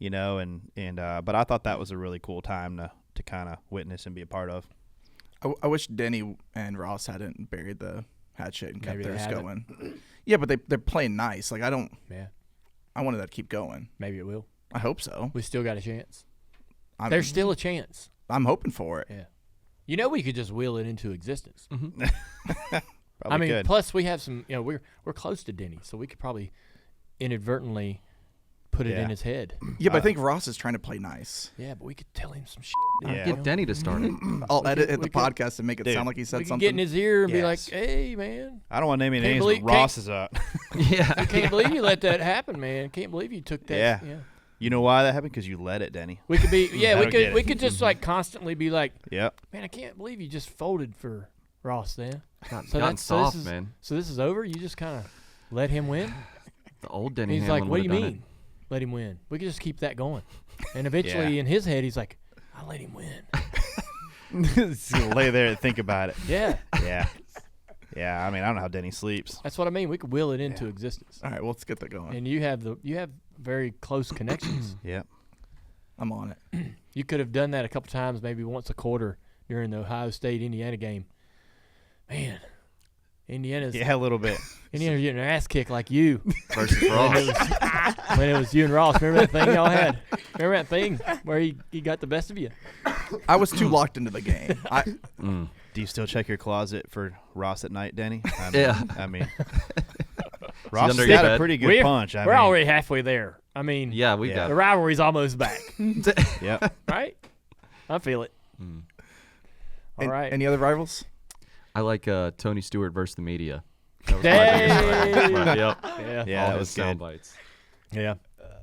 but I thought that was a really cool time to kind of witness and be a part of. I wish Denny and Ross hadn't buried the hatchet and kept theirs going. Yeah, but they're playing nice. Like I wanted that to keep going. Maybe it will. I hope so. We still got a chance. There's still a chance. I'm hoping for it. Yeah. We could just will it into existence. Mm-hmm. Could. Plus we have some, we're close to Denny, so we could probably inadvertently put it in his head. Yeah, but I think Ross is trying to play nice. Yeah, but we could tell him some shit. Yeah. Get Denny to start it. I'll edit the podcast and make it sound like he said something. Get in his ear and be like, "Hey, man." I don't want to name any names, but Ross is up. Yeah. I can't believe you let that happen, man. Can't believe you took that. Yeah. You know why that happened? Because you let it, Denny. We could be, we could just like constantly be like, "Yep, man, I can't believe you just folded for Ross then." Gotten soft, man. So this is over. You just kind of let him win. The old Denny. He's like, "What do you mean? Let him win?" We could just keep that going, and eventually in his head, he's like, "I'll let him win." Just gonna lay there and think about it. Yeah. Yeah. I mean, I don't know how Denny sleeps. That's what I mean. We could will it into existence. All right, well, let's get that going. And you have very close connections. Yep. I'm on it. You could have done that a couple times, maybe once a quarter during the Ohio State-Indiana game. Man, Indiana's a little bit. Indiana's getting their ass kicked like you. Versus Ross. When it was you and Ross. Remember that thing y'all had? Remember that thing where he got the best of you? I was too locked into the game. Do you still check your closet for Ross at night, Denny? I mean, Ross has got a pretty good punch. We're already halfway there. I mean, we got the rivalry's almost back. Yep. Right? I feel it. All right. Any other rivals? I like Tony Stewart versus the media. Yep. Yeah, that was sound good. bites. Yeah,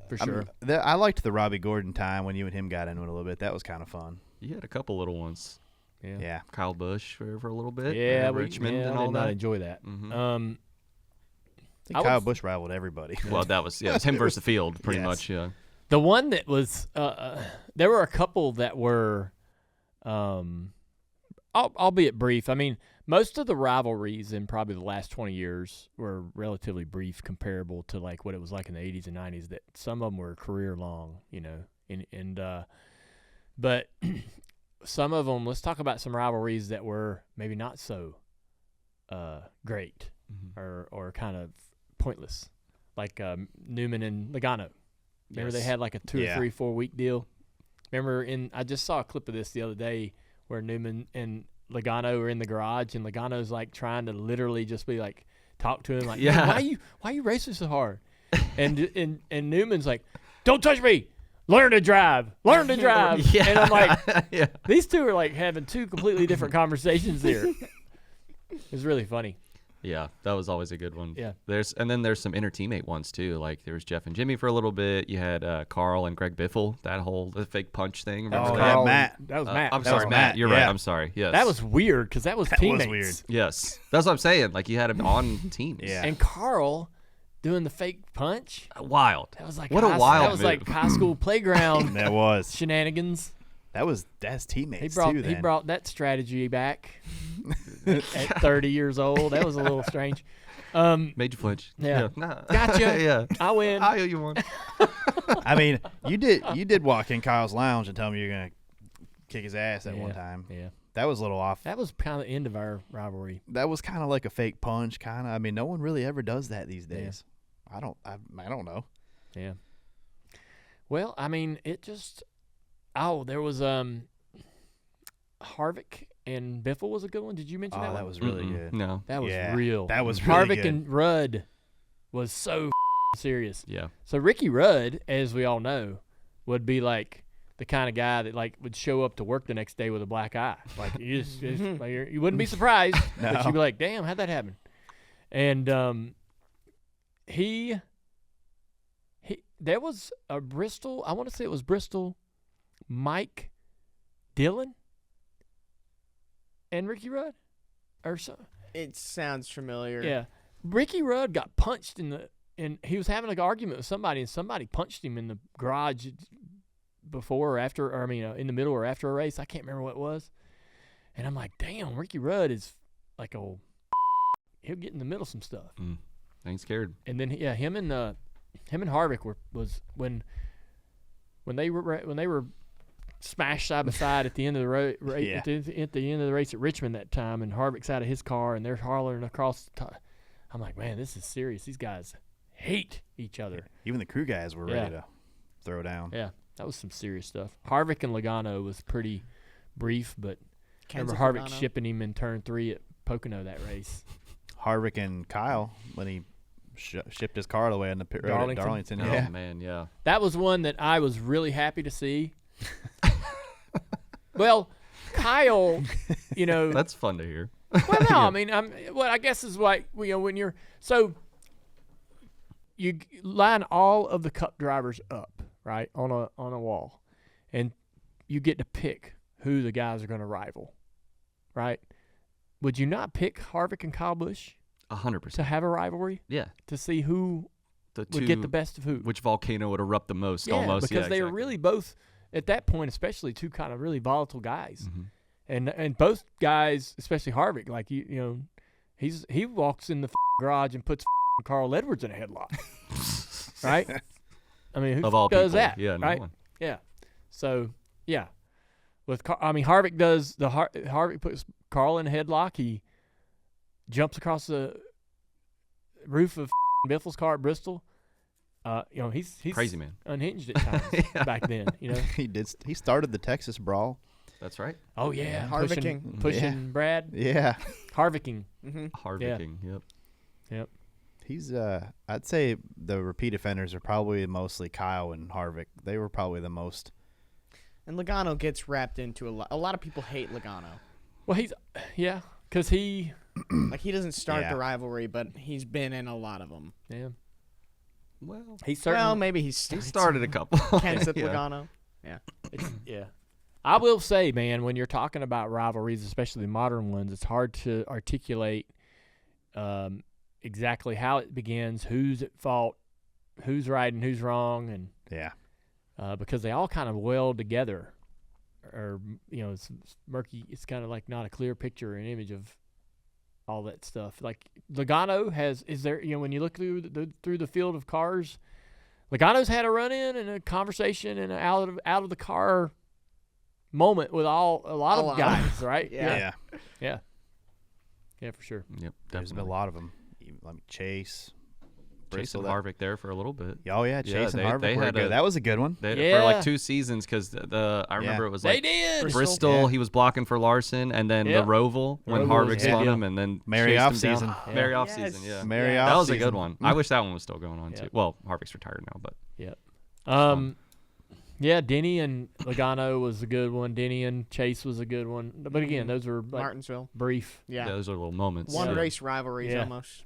for sure. I liked the Robbie Gordon time when you and him got into it a little bit. That was kind of fun. You had a couple little ones. Yeah. Kyle Busch for a little bit. Yeah, Richmond and I all did that. not enjoy that. Mm-hmm. I think Kyle Busch rivaled everybody. Well, that was it was him versus the field, pretty much. Yeah. The one that was there were a couple that were, albeit brief. I mean, most of the rivalries in probably the last 20 years were relatively brief, comparable to like what it was like in the 80s and 90s. That some of them were career long, but some of them, let's talk about some rivalries that were maybe not so great or kind of pointless, like Newman and Logano. Remember they had like a 2 or 3, 4 week deal? Remember I just saw a clip of this the other day where Newman and Logano were in the garage, and Logano's like trying to literally just be like, talk to him like, why are you racing so hard? And Newman's like, don't touch me. Learn to drive. And I'm like, these two are like having two completely different conversations there. It's really funny. Yeah, that was always a good one. Yeah. There's some inter-teammate ones too. Like there was Jeff and Jimmy for a little bit. You had Carl and Greg Biffle. That whole fake punch thing. Remember that? Matt. That was Matt. I'm sorry, Matt. You're right. I'm sorry. Yes. That was weird because that was teammates. Was weird. Yes, that's what I'm saying. Like you had him on teams. Yeah. And Carl doing the fake punch. Wild. That was like what a wild. That was like high school playground. That was shenanigans. That's teammates He brought that strategy back at 30 years old. That was a little strange. Made you flinch. Yeah. Nah. Gotcha. Yeah. I win. I owe you one. I mean, you did walk in Kyle's lounge and tell me you're gonna kick his ass at one time. Yeah. That was a little off. That was kind of the end of our rivalry. That was kind of like a fake punch, kind of. I mean, no one really ever does that these days. I don't know. Yeah. Well, I mean, it just. Oh, there was Harvick and Biffle was a good one. Did you mention that one? That was really good. No. That was real. That was really Harvick good. and Rudd was so serious. Yeah. So Ricky Rudd, as we all know, would be like the kind of guy that like would show up to work the next day with a black eye. Like you you wouldn't be surprised, but you'd be like, "Damn, how'd that happen?" And there was a Bristol. I want to say it was Bristol. Mike Dillon and Ricky Rudd, or so. It sounds familiar. Yeah, Ricky Rudd got punched and he was having an argument with somebody, and somebody punched him in the garage before or after, or I mean, in the middle or after a race. I can't remember what it was. And I'm like, damn, Ricky Rudd is like he'll get in the middle of some stuff. I ain't scared. And then him and Harvick was when they were smashed side by side at the end of the road at the end of the race at Richmond that time, and Harvick's out of his car and they're hollering across the top. I'm like, man, this is serious. These guys hate each other. Even the crew guys were ready to throw down. Yeah, that was some serious stuff. Harvick and Logano was pretty brief, but I remember Harvick shipping him in turn 3 at Pocono that race. Harvick and Kyle when he shipped his car all the way in the pit road at Darlington. Oh man, yeah. That was one that I was really happy to see. Well, Kyle, that's fun to hear. Well, no, I mean, I guess is like when you're you line all of the Cup drivers up right on a wall, and you get to pick who the guys are going to rival, right? Would you not pick Harvick and Kyle Busch 100% to have a rivalry? Yeah, to see who would get the best of who, which volcano would erupt the most. Yeah, almost because they were really both at that point, especially two kind of really volatile guys. And both guys, especially Harvick, like he walks in the garage and puts Carl Edwards in a headlock, right? I mean, who of all does people. that? Yeah, right? No one. Yeah. So yeah, Harvick does Harvick puts Carl in a headlock. He jumps across the roof of Biffle's car at Bristol. He's crazy man, unhinged at times back then. He started the Texas Brawl. That's right. Oh yeah, Harvicking. pushing Brad. Yeah, Harvicking. Harvicking. Yep. He's I'd say the repeat offenders are probably mostly Kyle and Harvick. They were probably the most. And Logano gets wrapped into a lot of people hate Logano. Well, because he like he doesn't start the rivalry, but he's been in a lot of them. Yeah. Well, maybe he started a couple. Kenseth Logano. Yeah. Yeah. I will say, man, when you're talking about rivalries, especially the modern ones, it's hard to articulate exactly how it begins, who's at fault, who's right and who's wrong, and because they all kind of weld together, or it's murky. It's kind of like not a clear picture or an image of all that stuff. Like Logano when you look through the field of cars, Logano's had a run in and a conversation and out of the car moment with a lot of guys, right? Yeah. Yeah, for sure. Yep, There's been a lot of them. Chase and Harvick there for a a little bit. Oh yeah, Chase and Harvick were had good. That was a good one. For like 2 seasons, because I remember it was like Bristol. He was blocking for Larson, and then the Roval when Harvick spun him, and then Mary off season. Mary off season, yeah. Mary off that was season. a good one. I wish that one was still going on too. Well, Harvick's retired now, but yeah, Denny and Logano was a good one. Denny and Chase was a good one. But again, those were like Martinsville. Brief. Yeah, those are little moments. One race rivalries almost.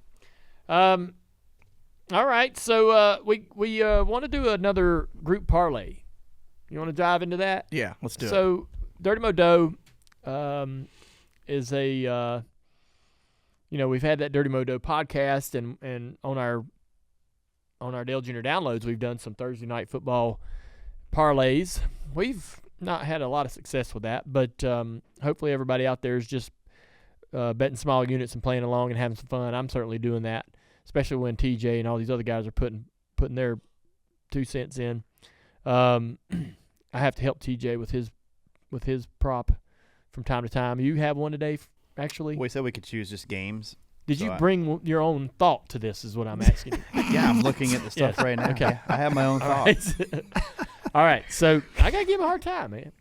All right, so we want to do another group parlay. You want to dive into that? Yeah, let's do it. So Dirty Modo is a we've had that Dirty Modo podcast, and on our Dale Jr. downloads, we've done some Thursday night football parlays. We've not had a lot of success with that, but hopefully everybody out there is just betting small units and playing along and having some fun. I'm certainly doing that, especially when TJ and all these other guys are putting their 2 cents in. I have to help TJ with his prop from time to time. You have one today, actually? We said we could choose just games. Did you bring your own thought to this is what I'm asking you. Yeah, I'm looking at the stuff right now. Okay. Yeah, I have my own thoughts. All right, so I got to give him a hard time, man.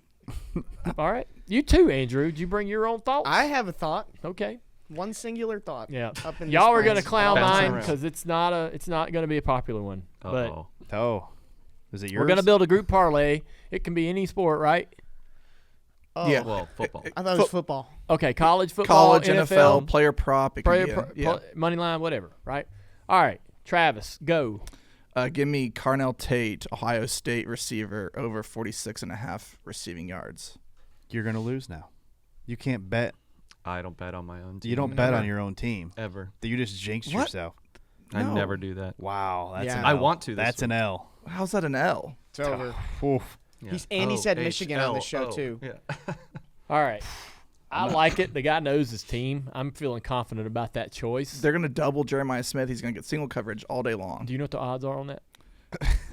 All right. You too, Andrew. Did you bring your own thoughts? I have a thought. Okay. One singular thought. Yeah. Up in Y'all are going to clown Bouncing mine around. because it's not going to be a popular one. Uh-oh. Oh, is it yours? We're going to build a group parlay. It can be any sport, right? Oh, Yeah. Well, football. I thought it was football. Okay, college football, College, NFL, player prop. It can be money line, whatever, right? All right, Travis, go. Give me Carnell Tate, Ohio State receiver, over 46.5 receiving yards. You're going to lose now. You can't bet. I don't bet on my own team. You don't bet on your own team. Ever. You just jinxed yourself. I No. never do that. Wow. That's Yeah. an I L. want to this That's an L. How's that an L? It's over. Oof. Yeah. He said Michigan on the show, too. Yeah. All right. I like it. The guy knows his team. I'm feeling confident about that choice. They're going to double Jeremiah Smith. He's going to get single coverage all day long. Do you know what the odds are on that?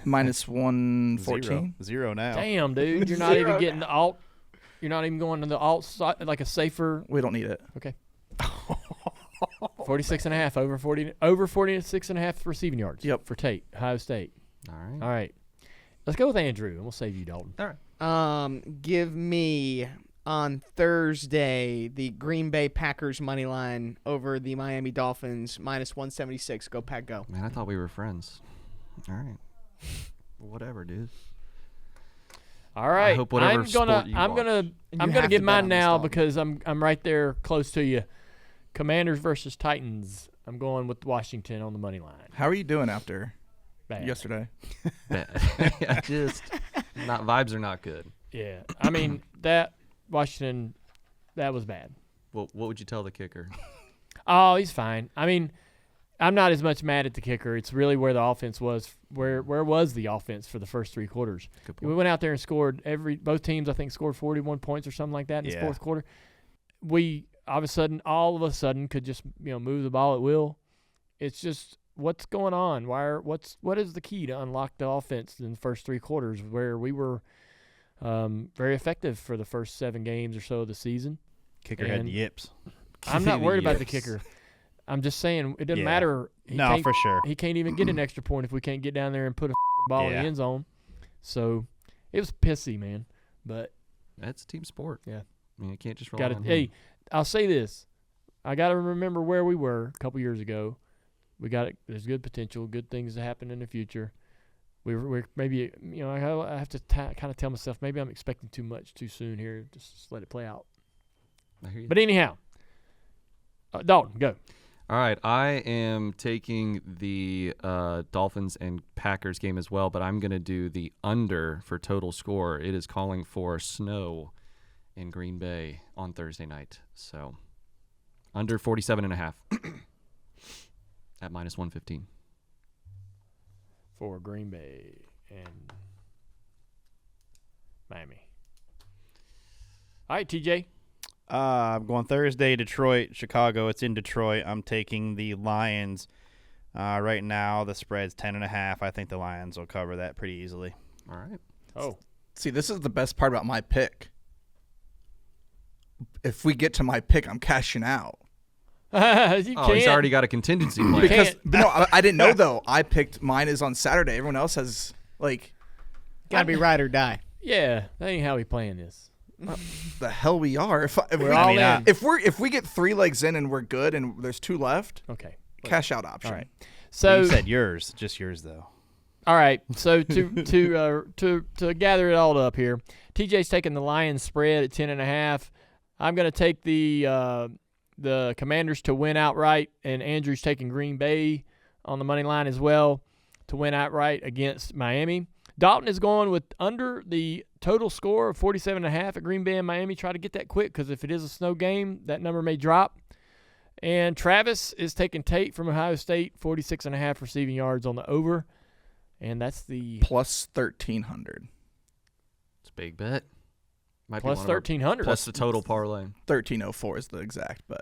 Minus 114. Zero now. Damn, dude. You're not even getting the alt. You're not even going to the alt side, like a safer. We don't need it. Okay. 46.5 over 46.5 receiving yards. Yep. For Tate, Ohio State. All right. All right. Let's go with Andrew, and we'll save you, Dalton. All right. Give me on Thursday the Green Bay Packers money line over the Miami Dolphins minus 176. Go Pack, go. Man, I thought we were friends. All right. Whatever, dude. All right. I hope whatever sport you I'm watch. gonna have give to bet mine on this, now Dalton. because I'm right there close to you. Commanders versus Titans. I'm going with Washington on the money line. How are you doing after Bad. yesterday? I just vibes are not good. Yeah. I mean that Washington, that was bad. Well, what would you tell the kicker? Oh, he's fine. I mean, I'm not as much mad at the kicker. It's really where the offense was. Where was the offense for the first 3 quarters? Good We point. went out there and scored both teams I think scored 41 points or something like that in the fourth quarter. We all of a sudden could just move the ball at will. It's just what's going on? What is the key to unlock the offense in the first 3 quarters where we were very effective for the first 7 games or so of the season? Kicker had And yips. I'm not worried about the Yes. kicker. I'm just saying it doesn't Yeah. matter. No, for sure. He can't even get an extra point if we can't get down there and put a ball in the Yeah. end zone. So it was pissy, man. But That's team sport. Yeah. I mean, you can't just rely on him. hey, I'll say this. I got to remember where we were a couple years ago. We got it. There's good potential, good things to happen in the future. We're maybe I have to kind of tell myself maybe I'm expecting too much too soon here. Just let it play out. I hear you. But anyhow, Dalton, go. All right, I am taking the Dolphins and Packers game as well, but I'm going to do the under for total score. It is calling for snow in Green Bay on Thursday night. So under 47.5 at minus 115. For Green Bay and Miami. All right, TJ. I'm going Thursday, Detroit, Chicago. It's in Detroit. I'm taking the Lions. Right now, the spread's 10.5. I think the Lions will cover that pretty easily. All right. Oh, See, this is the best part about my pick. if we get to my pick, I'm cashing out. He's already got a contingency plan. Because I didn't know though. I picked mine is on Saturday. Everyone else has gotta be ride or die. Yeah, that ain't how we playing this. The hell we are. If we get 3 legs in and we're good and there's 2 left, okay, cash out option. All right. So you said yours, just yours though. All right. So to gather it all up here, TJ's taking the Lions spread at 10.5. I'm going to take the Commanders to win outright, and Andrew's taking Green Bay on the money line as well to win outright against Miami. Dalton is going with under the total score of 47.5 at Green Bay and Miami. Try to get that quick because if it is a snow game, that number may drop. And Travis is taking Tate from Ohio State, 46.5 receiving yards on the over. And that's the plus 1,300. It's a big bet. Might plus 1,300. Plus the total parlay. 1,304 is the exact bet.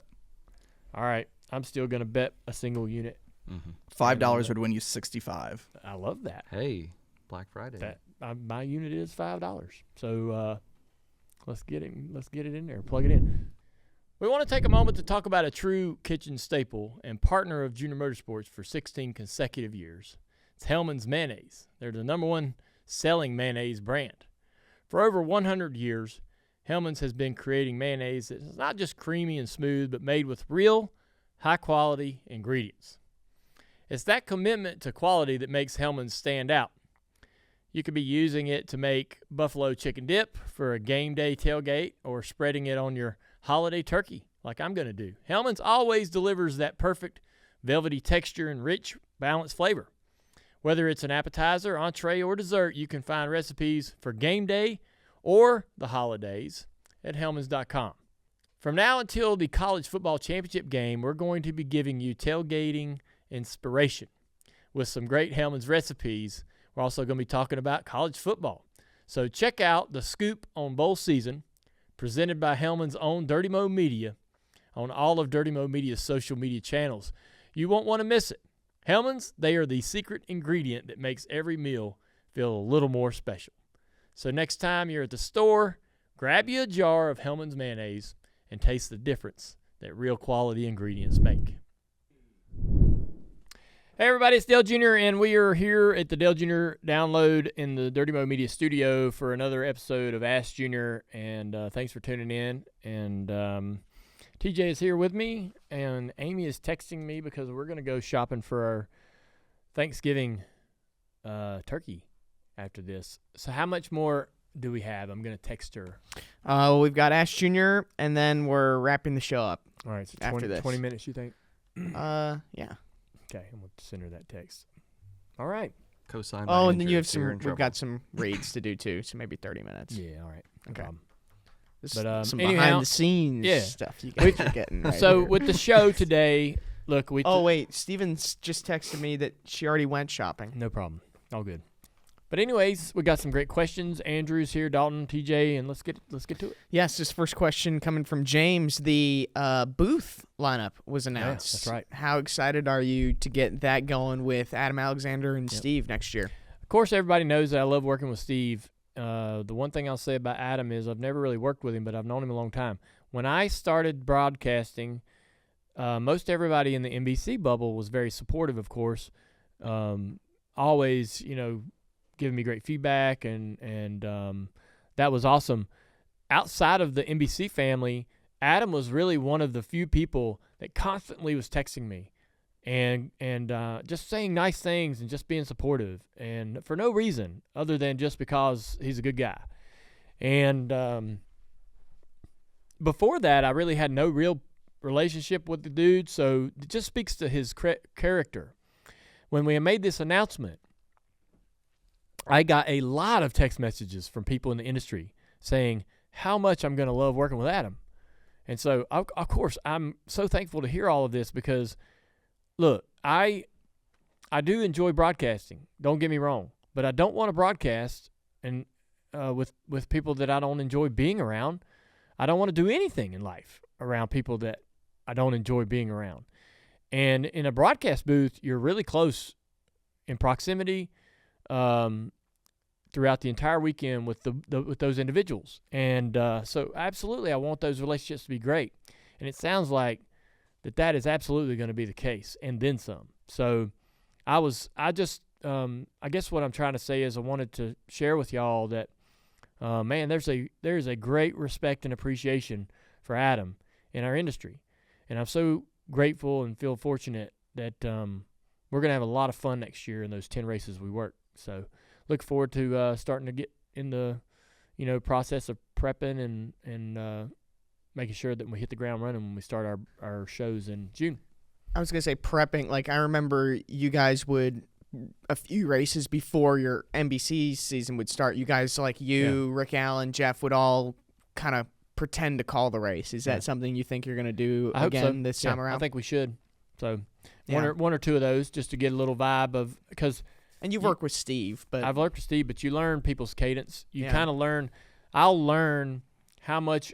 All right. I'm still going to bet a single unit. Mm-hmm. $5 would win you 65. I love that. Hey, Black Friday. My unit is $5. So let's get it in there. Plug it in. We want to take a moment to talk about a true kitchen staple and partner of Junior Motorsports for 16 consecutive years. It's Hellmann's Mayonnaise. They're the #1 selling mayonnaise brand. For over 100 years, Hellmann's has been creating mayonnaise that is not just creamy and smooth, but made with real, high-quality ingredients. It's that commitment to quality that makes Hellmann's stand out. You could be using it to make buffalo chicken dip for a game day tailgate or spreading it on your holiday turkey like I'm going to do. Hellmann's always delivers that perfect velvety texture and rich, balanced flavor. Whether it's an appetizer, entree, or dessert, you can find recipes for game day or the holidays at Hellmanns.com. From now until the college football championship game, we're going to be giving you tailgating inspiration with some great Hellmann's recipes. We're also going to be talking about college football. So check out the Scoop on Bowl Season, presented by Hellmann's own Dirty Mo Media, on all of Dirty Mo Media's social media channels. You won't want to miss it. Hellmann's, they are the secret ingredient that makes every meal feel a little more special. So next time you're at the store, grab you a jar of Hellmann's mayonnaise and taste the difference that real quality ingredients make. Hey everybody, it's Dale Jr. and we are here at the Dale Jr. Download in the Dirty Mo Media studio for another episode of Ask Jr. And thanks for tuning in. And TJ is here with me, and Amy is texting me because we're going to go shopping for our Thanksgiving turkey after this. So how much more do we have? I'm going to text her. We've got Ash Jr., and then we're wrapping the show up. All right, so after this. 20 minutes, you think? Yeah. Okay, I'm going to send her that text. All right. Co-signed. Oh, and then you have we've got some raids to do too, so maybe 30 minutes. Yeah, all right. No problem. But some behind the scenes stuff you guys are getting. Right so here. with the show today, look, wait, Steven's just texted me that she already went shopping. No problem. All good. But anyways, we got some great questions. Andrew's here, Dalton, TJ, and let's get to it. Yes, this first question coming from James. The booth lineup was announced. Yeah, that's right. How excited are you to get that going with Adam Alexander and Steve next year? Of course, everybody knows that I love working with Steve. The one thing I'll say about Adam is I've never really worked with him, but I've known him a long time. When I started broadcasting, most everybody in the NBC bubble was very supportive, of course. Always, giving me great feedback, and that was awesome. Outside of the NBC family, Adam was really one of the few people that constantly was texting me and just saying nice things and just being supportive, and for no reason other than just because he's a good guy. And before that, I really had no real relationship with the dude, so it just speaks to his character. When we made this announcement, I got a lot of text messages from people in the industry saying how much I'm going to love working with Adam. And so, of course, I'm so thankful to hear all of this because, look, I do enjoy broadcasting. Don't get me wrong. But I don't want to broadcast and with people that I don't enjoy being around. I don't want to do anything in life around people that I don't enjoy being around. And in a broadcast booth, you're really close in proximity. throughout the entire weekend with with those individuals. And so absolutely I want those relationships to be great. And it sounds like that is absolutely going to be the case, and then some. So I guess what I'm trying to say is I wanted to share with y'all that, man, there's a great respect and appreciation for Adam in our industry. And I'm so grateful and feel fortunate that we're going to have a lot of fun next year in those 10 races we work. So look forward to starting to get in the, process of prepping and making sure that we hit the ground running when we start our shows in June. I was going to say prepping. Like, I remember you guys would, a few races before your NBC season would start, you guys, like Rick Allen, Jeff, would all kind of pretend to call the race. Is that something you think you're going to do again this time around? I think we should. So one or two of those just to get a little vibe of, because and you've worked with Steve, but I've worked with Steve, but you learn people's cadence. You kind of learn. I'll learn how much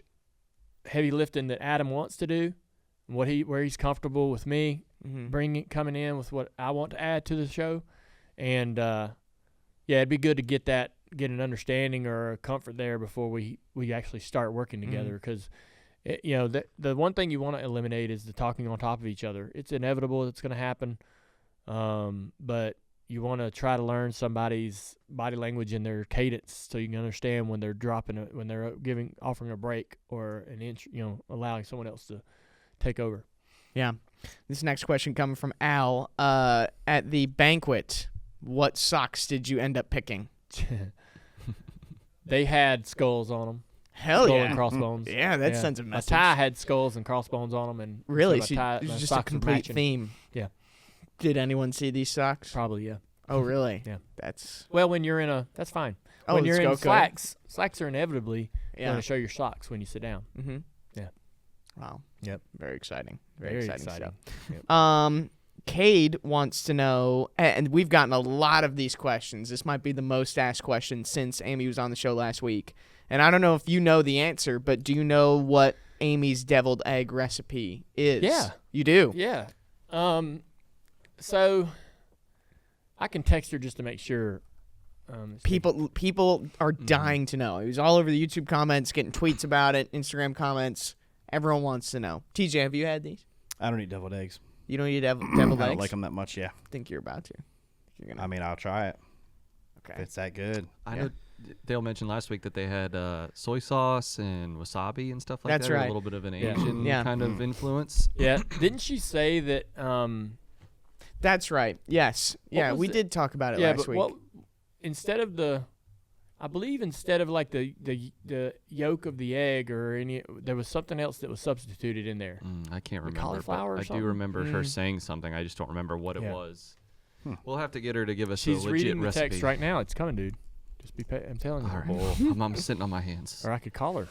heavy lifting that Adam wants to do, where he's comfortable with me coming in with what I want to add to the show, and it'd be good to get an understanding or a comfort there before we actually start working together, because the one thing you want to eliminate is the talking on top of each other. It's inevitable. It's going to happen, but you want to try to learn somebody's body language and their cadence so you can understand when they're when they're offering a break or an inch, allowing someone else to take over. Yeah. This next question coming from Al. At the banquet, what socks did you end up picking? They had skulls on them. Hell Skull yeah. and crossbones. Yeah, that sends a message. My tie had skulls and crossbones on them. And really? So it was just a complete theme. Yeah. Did anyone see these socks? Probably, yeah. Oh, really? Yeah. That's well, when you're that's fine. Oh, when you're in slacks are inevitably going to show your socks when you sit down. Mm-hmm. Yeah. Wow. Yep. Very exciting. Very exciting stuff. Yep. Cade wants to know, and we've gotten a lot of these questions. This might be the most asked question since Amy was on the show last week. And I don't know if you know the answer, but do you know what Amy's deviled egg recipe is? Yeah. You do? Yeah. So I can text her just to make sure. People are dying to know. It was all over the YouTube comments, getting tweets about it, Instagram comments. Everyone wants to know. TJ, have you had these? I don't eat deviled eggs. You don't eat deviled eggs? I don't like them that much, yeah. I think you're about to. I mean, I'll try it. Okay. If it's that good. I know Dale mentioned last week that they had soy sauce and wasabi and stuff like That's that. Right. A little bit of an Asian Yeah. kind of influence. Yeah. Didn't she say that? That's right. Yes. Yeah, we did talk about it last week. Instead of like the yolk of the egg or there was something else that was substituted in there. I can't remember. Cauliflower or I something? do remember her saying something. I just don't remember what it was. We'll have to get her to give us She's a legit reading the recipe. text right now. It's coming, dude. Just I'm telling you. All right. I'm sitting on my hands. Or I could call her.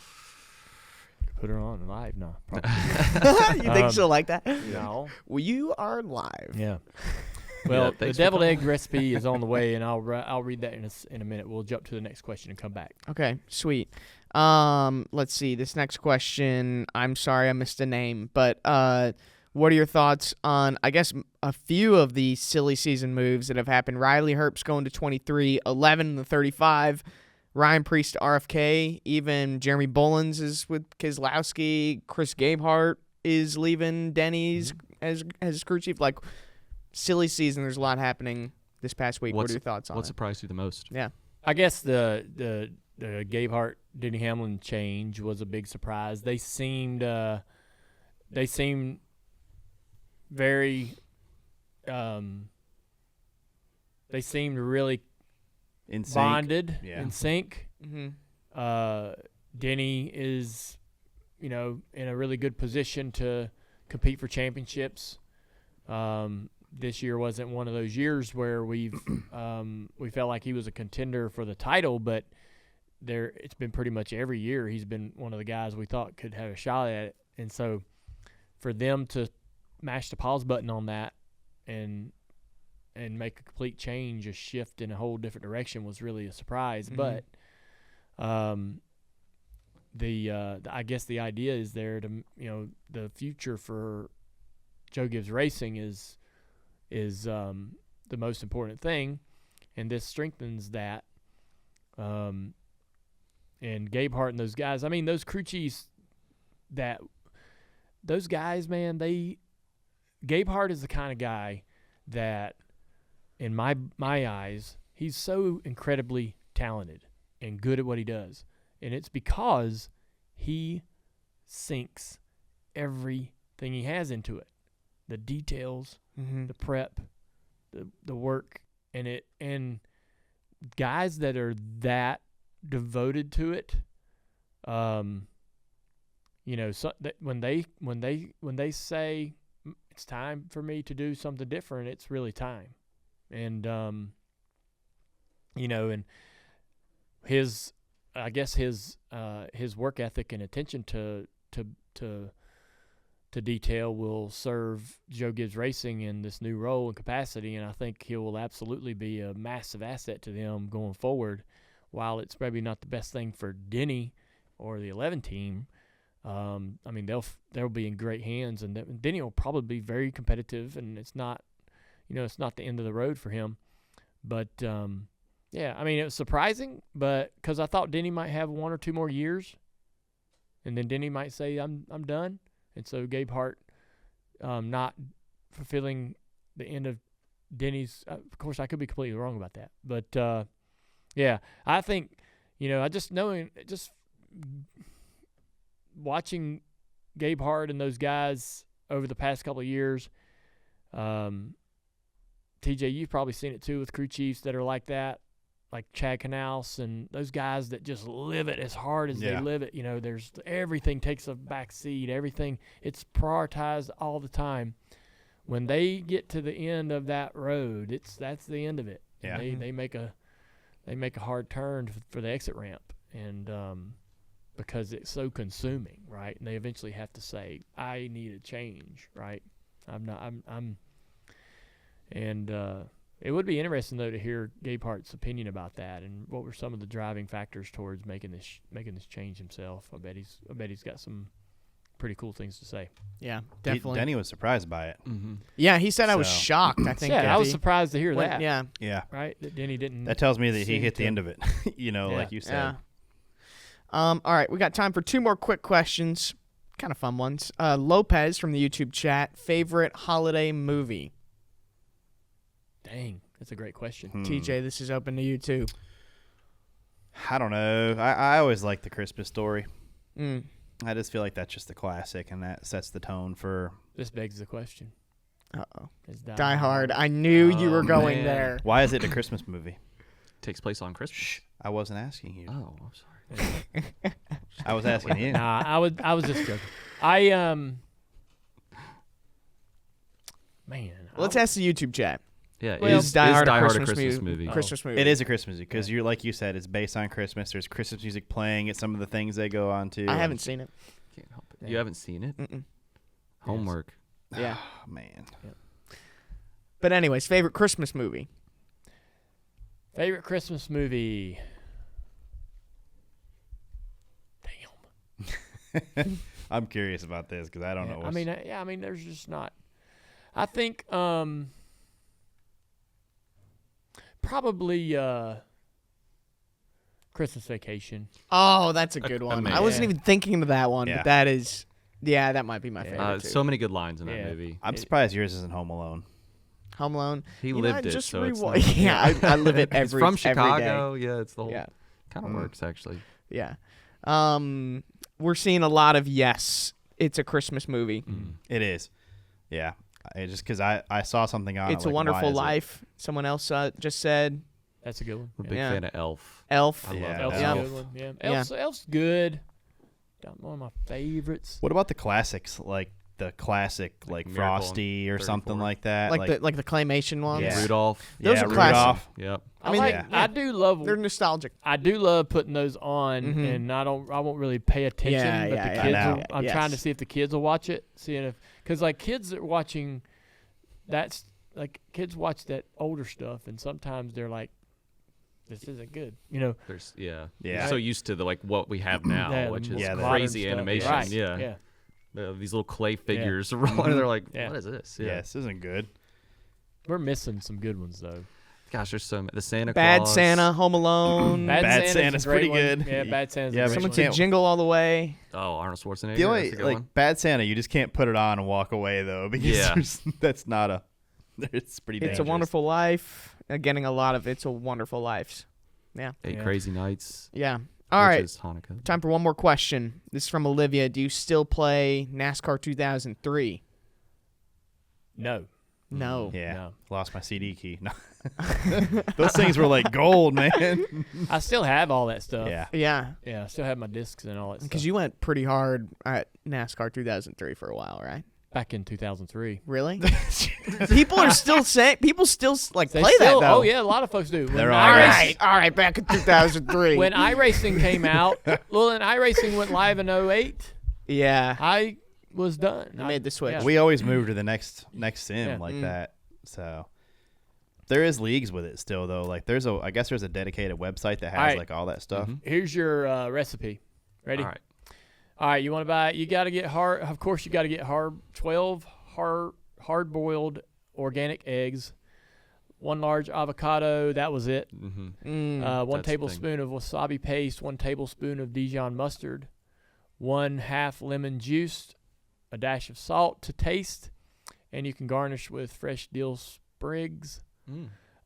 Put her on live. No. You think she'll like that? No. Well, you are live. Yeah. Well, the thanks deviled egg recipe is on the way, and I'll read that in a minute. We'll jump to the next question and come back. Okay, sweet. Let's see. This next question, I'm sorry I missed a name, but what are your thoughts on, I guess, a few of the silly season moves that have happened? Riley Herbst going to 23, 11 in the 35, Ryan Priest to RFK, even Jeremy Bullins is with Keselowski, Chris Gabehart is leaving Denny's as crew chief. Like, silly season, there's a lot happening this past week. What are your thoughts on what it? surprised you the most? Yeah. I guess the Gabehart Denny Hamlin change was a big surprise. They seemed very they seemed really In sync. bonded, Yeah. in sync. Mm-hmm. Denny is, in a really good position to compete for championships. This year wasn't one of those years where we felt like he was a contender for the title, but it's been pretty much every year he's been one of the guys we thought could have a shot at it. And so for them to mash the pause button on that and make a complete change, a shift in a whole different direction was really a surprise. Mm-hmm. But I guess the idea is there to, the future for Joe Gibbs Racing is the most important thing, and this strengthens that. And Gabe Hart and those guys. I mean, those crew chiefs, those guys, man, Gabe Hart is the kind of guy that, in my eyes, he's so incredibly talented and good at what he does. And it's because he sinks everything he has into it. The details, the prep, the work, and guys that are that devoted to it, so that when they say it's time for me to do something different, it's really time. And and his work ethic and attention to detail will serve Joe Gibbs Racing in this new role and capacity, and I think he will absolutely be a massive asset to them going forward. While it's probably not the best thing for Denny or the 11 team, I mean they'll be in great hands, and Denny will probably be very competitive, and it's not the end of the road for him. But yeah, I mean it was surprising, but because I thought Denny might have 1 or 2 more years, and then Denny might say I'm done. And so Gabe Hart not fulfilling the end of Denny's. Of course, I could be completely wrong about that. But, yeah, I think, just watching Gabe Hart and those guys over the past couple of years, TJ, you've probably seen it too with crew chiefs that are like that. Like Chad Canals and those guys that just live it as hard as they live it. There's everything takes a back seat. Everything, it's prioritized all the time. When they get to the end of that road, that's the end of it. Yeah. They make a hard turn for the exit ramp, and because it's so consuming, right? And they eventually have to say, I need a change, right? It would be interesting though to hear Gabe Hart's opinion about that, and what were some of the driving factors towards making this change himself. I bet he's got some pretty cool things to say. Yeah, definitely. Denny was surprised by it. Mm-hmm. Yeah, he said I was shocked. I think. Yeah, I was surprised to hear that. Yeah. Right, that Denny didn't. That tells me that he hit the end of it. Like you said. Yeah. All right, we got time for 2 more quick questions, kind of fun ones. Lopez from the YouTube chat: favorite holiday movie? Dang, that's a great question. TJ, this is open to you too. I don't know. I always like The Christmas Story. I just feel like that's just a classic, and that sets the tone for. This begs the question. Uh-oh. Die Hard. I knew you were going man. there. Why is it a Christmas movie? Takes place on Christmas. Shh, I wasn't asking you. Oh, I'm sorry. I was asking you. Nah, I was just joking. Let's ask the YouTube chat. Yeah, is Die Hard a Christmas movie? Christmas movie. It is a Christmas movie because you're like you said, it's based on Christmas. There's Christmas music playing at some of the things they go on to. I haven't seen it. Can't help it. You haven't seen it? Mm-mm. Homework. Yeah. Oh, man. Yep. But anyways, favorite Christmas movie? Favorite Christmas movie? Damn. I'm curious about this because I don't know. I mean, there's just not. I think probably Christmas Vacation. Oh, that's a good one. I wasn't even thinking of that one, but that is, that might be my favorite too. So many good lines in that movie. I'm surprised yours isn't Home Alone. Home Alone. He lived it, so it's not, I live it every. It's from Chicago. Every day. Yeah, it's the whole. Kind of works actually. Yeah. We're seeing a lot of it's a Christmas movie. It is. Yeah. Just because I saw something on It's a Wonderful Life. Someone else just said. That's a good one. I'm a big fan of Elf. Elf. I love Elf's a good one. Yeah. Elf's good. One of my favorites. What about the classics, like the classic, like Frosty or something like that? Like the claymation ones? Yeah. Rudolph. Those are classic. Yep. I mean, I do love. They're nostalgic. I do love putting those on, and I won't really pay attention. But the kids, I'm trying to see if the kids will watch it, because like kids are watching, that's like kids watch that older stuff, and sometimes they're like, this isn't good, There's You're so used to what we have now, which is crazy animation. Right. Yeah. These little clay figures rolling. They're like, what is this? Yeah, this isn't good. We're missing some good ones though. Gosh, there's so many. The Santa Bad Claus. Santa, Home Alone. Bad Santa's pretty good. Yeah, Bad Santa's Yeah, a but great Someone one. said Jingle All the Way. Oh, Arnold Schwarzenegger. The only That's a good one. Bad Santa, you just can't put it on and walk away though, because that's not a. It's pretty. It's dangerous. a Wonderful Life. Getting a lot of It's a Wonderful Life. Yeah. Eight Yeah. Crazy Nights. Yeah. All which right. is Hanukkah. Time for one more question. This is from Olivia. Do you still play NASCAR 2003? No. No. Yeah, No. lost my CD key. No. Those things were like gold, man. I still have all that stuff. Yeah. Yeah. Yeah, I still have my discs and all that stuff. Because you went pretty hard at NASCAR 2003 for a while, right? Back in 2003. Really? People are still saying. People still like They play still, that though. Oh yeah, a lot of folks do. When They're All all right. All right. Back in 2003. When iRacing came out, well, and iRacing went live in 08, yeah. I was done. I made the switch. Yeah. We always move to the next sim Yeah. like that. So there is leagues with it still though. Like I guess there's a dedicated website that has Alright. like all that stuff. Here's your recipe. Ready? All right. All right, you want to buy? You got to get hard. Of course, you got to get 12 hard-boiled organic eggs, 1 large avocado. That was it. Mm-hmm. 1 That's the tablespoon of wasabi paste, 1 tablespoon of Dijon mustard, 1/2 lemon juice, a dash of salt to taste, and you can garnish with fresh dill sprigs.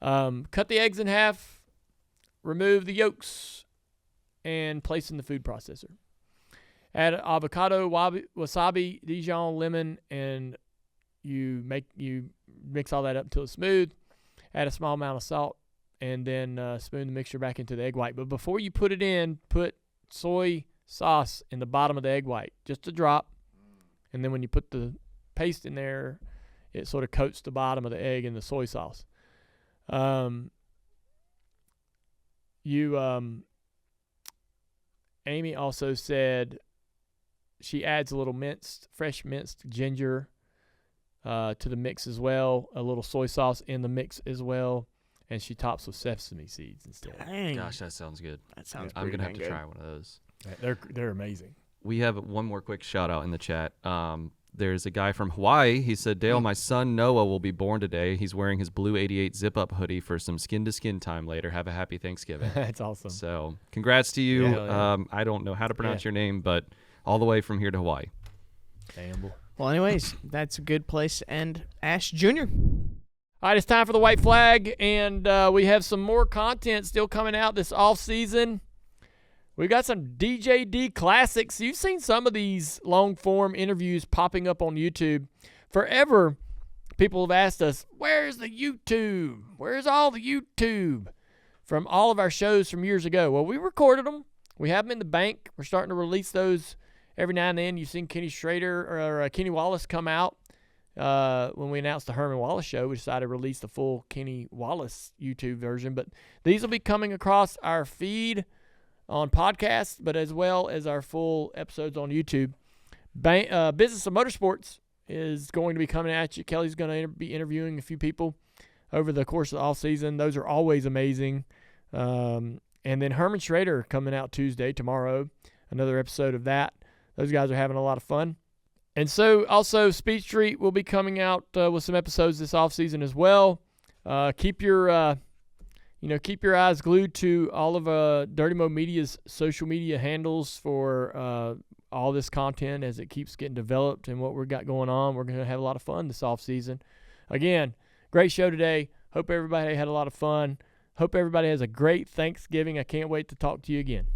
Cut the eggs in half, remove the yolks, and place in the food processor. Add avocado, wasabi, Dijon, lemon, and you mix all that up until it's smooth. Add a small amount of salt, and then spoon the mixture back into the egg white. But before you put it in, put soy sauce in the bottom of the egg white, just a drop. And then when you put the paste in there, it sort of coats the bottom of the egg in the soy sauce. Amy also said she adds a little fresh minced ginger to the mix as well, a little soy sauce in the mix as well, and she tops with sesame seeds instead. Dang. Gosh, that sounds good. That sounds I'm pretty gonna have dang to good. try one of those. They're amazing. We have one more quick shout out in the chat. There's a guy from Hawaii. He said, Dale, my son Noah will be born today. He's wearing his blue 88 zip-up hoodie for some skin-to-skin time later. Have a happy Thanksgiving. That's awesome. So congrats to you. Yeah. I don't know how to pronounce your name, but all the way from here to Hawaii. Damn boy. Well, anyways, that's a good place to end Ash Jr. All right, it's time for the white flag, and we have some more content still coming out this off season. We've got some DJD classics. You've seen some of these long-form interviews popping up on YouTube. Forever, people have asked us, where's the YouTube? Where's all the YouTube from all of our shows from years ago? Well, we recorded them. We have them in the bank. We're starting to release those every now and then. You've seen Kenny Schrader or Kenny Wallace come out. When we announced the Herman Wallace show, we decided to release the full Kenny Wallace YouTube version. But these will be coming across our feed on podcasts, but as well as our full episodes on YouTube. Business of Motorsports is going to be coming at you. Kelly's going to be interviewing a few people over the course of the off season. Those are always amazing. And then Herman Schrader coming out Tuesday, tomorrow, another episode of that. Those guys are having a lot of fun. And so also Speed Street will be coming out with some episodes this off season as well. Keep your eyes glued to all of Dirty Mo Media's social media handles for all this content as it keeps getting developed and what we've got going on. We're going to have a lot of fun this off season. Again, great show today. Hope everybody had a lot of fun. Hope everybody has a great Thanksgiving. I can't wait to talk to you again.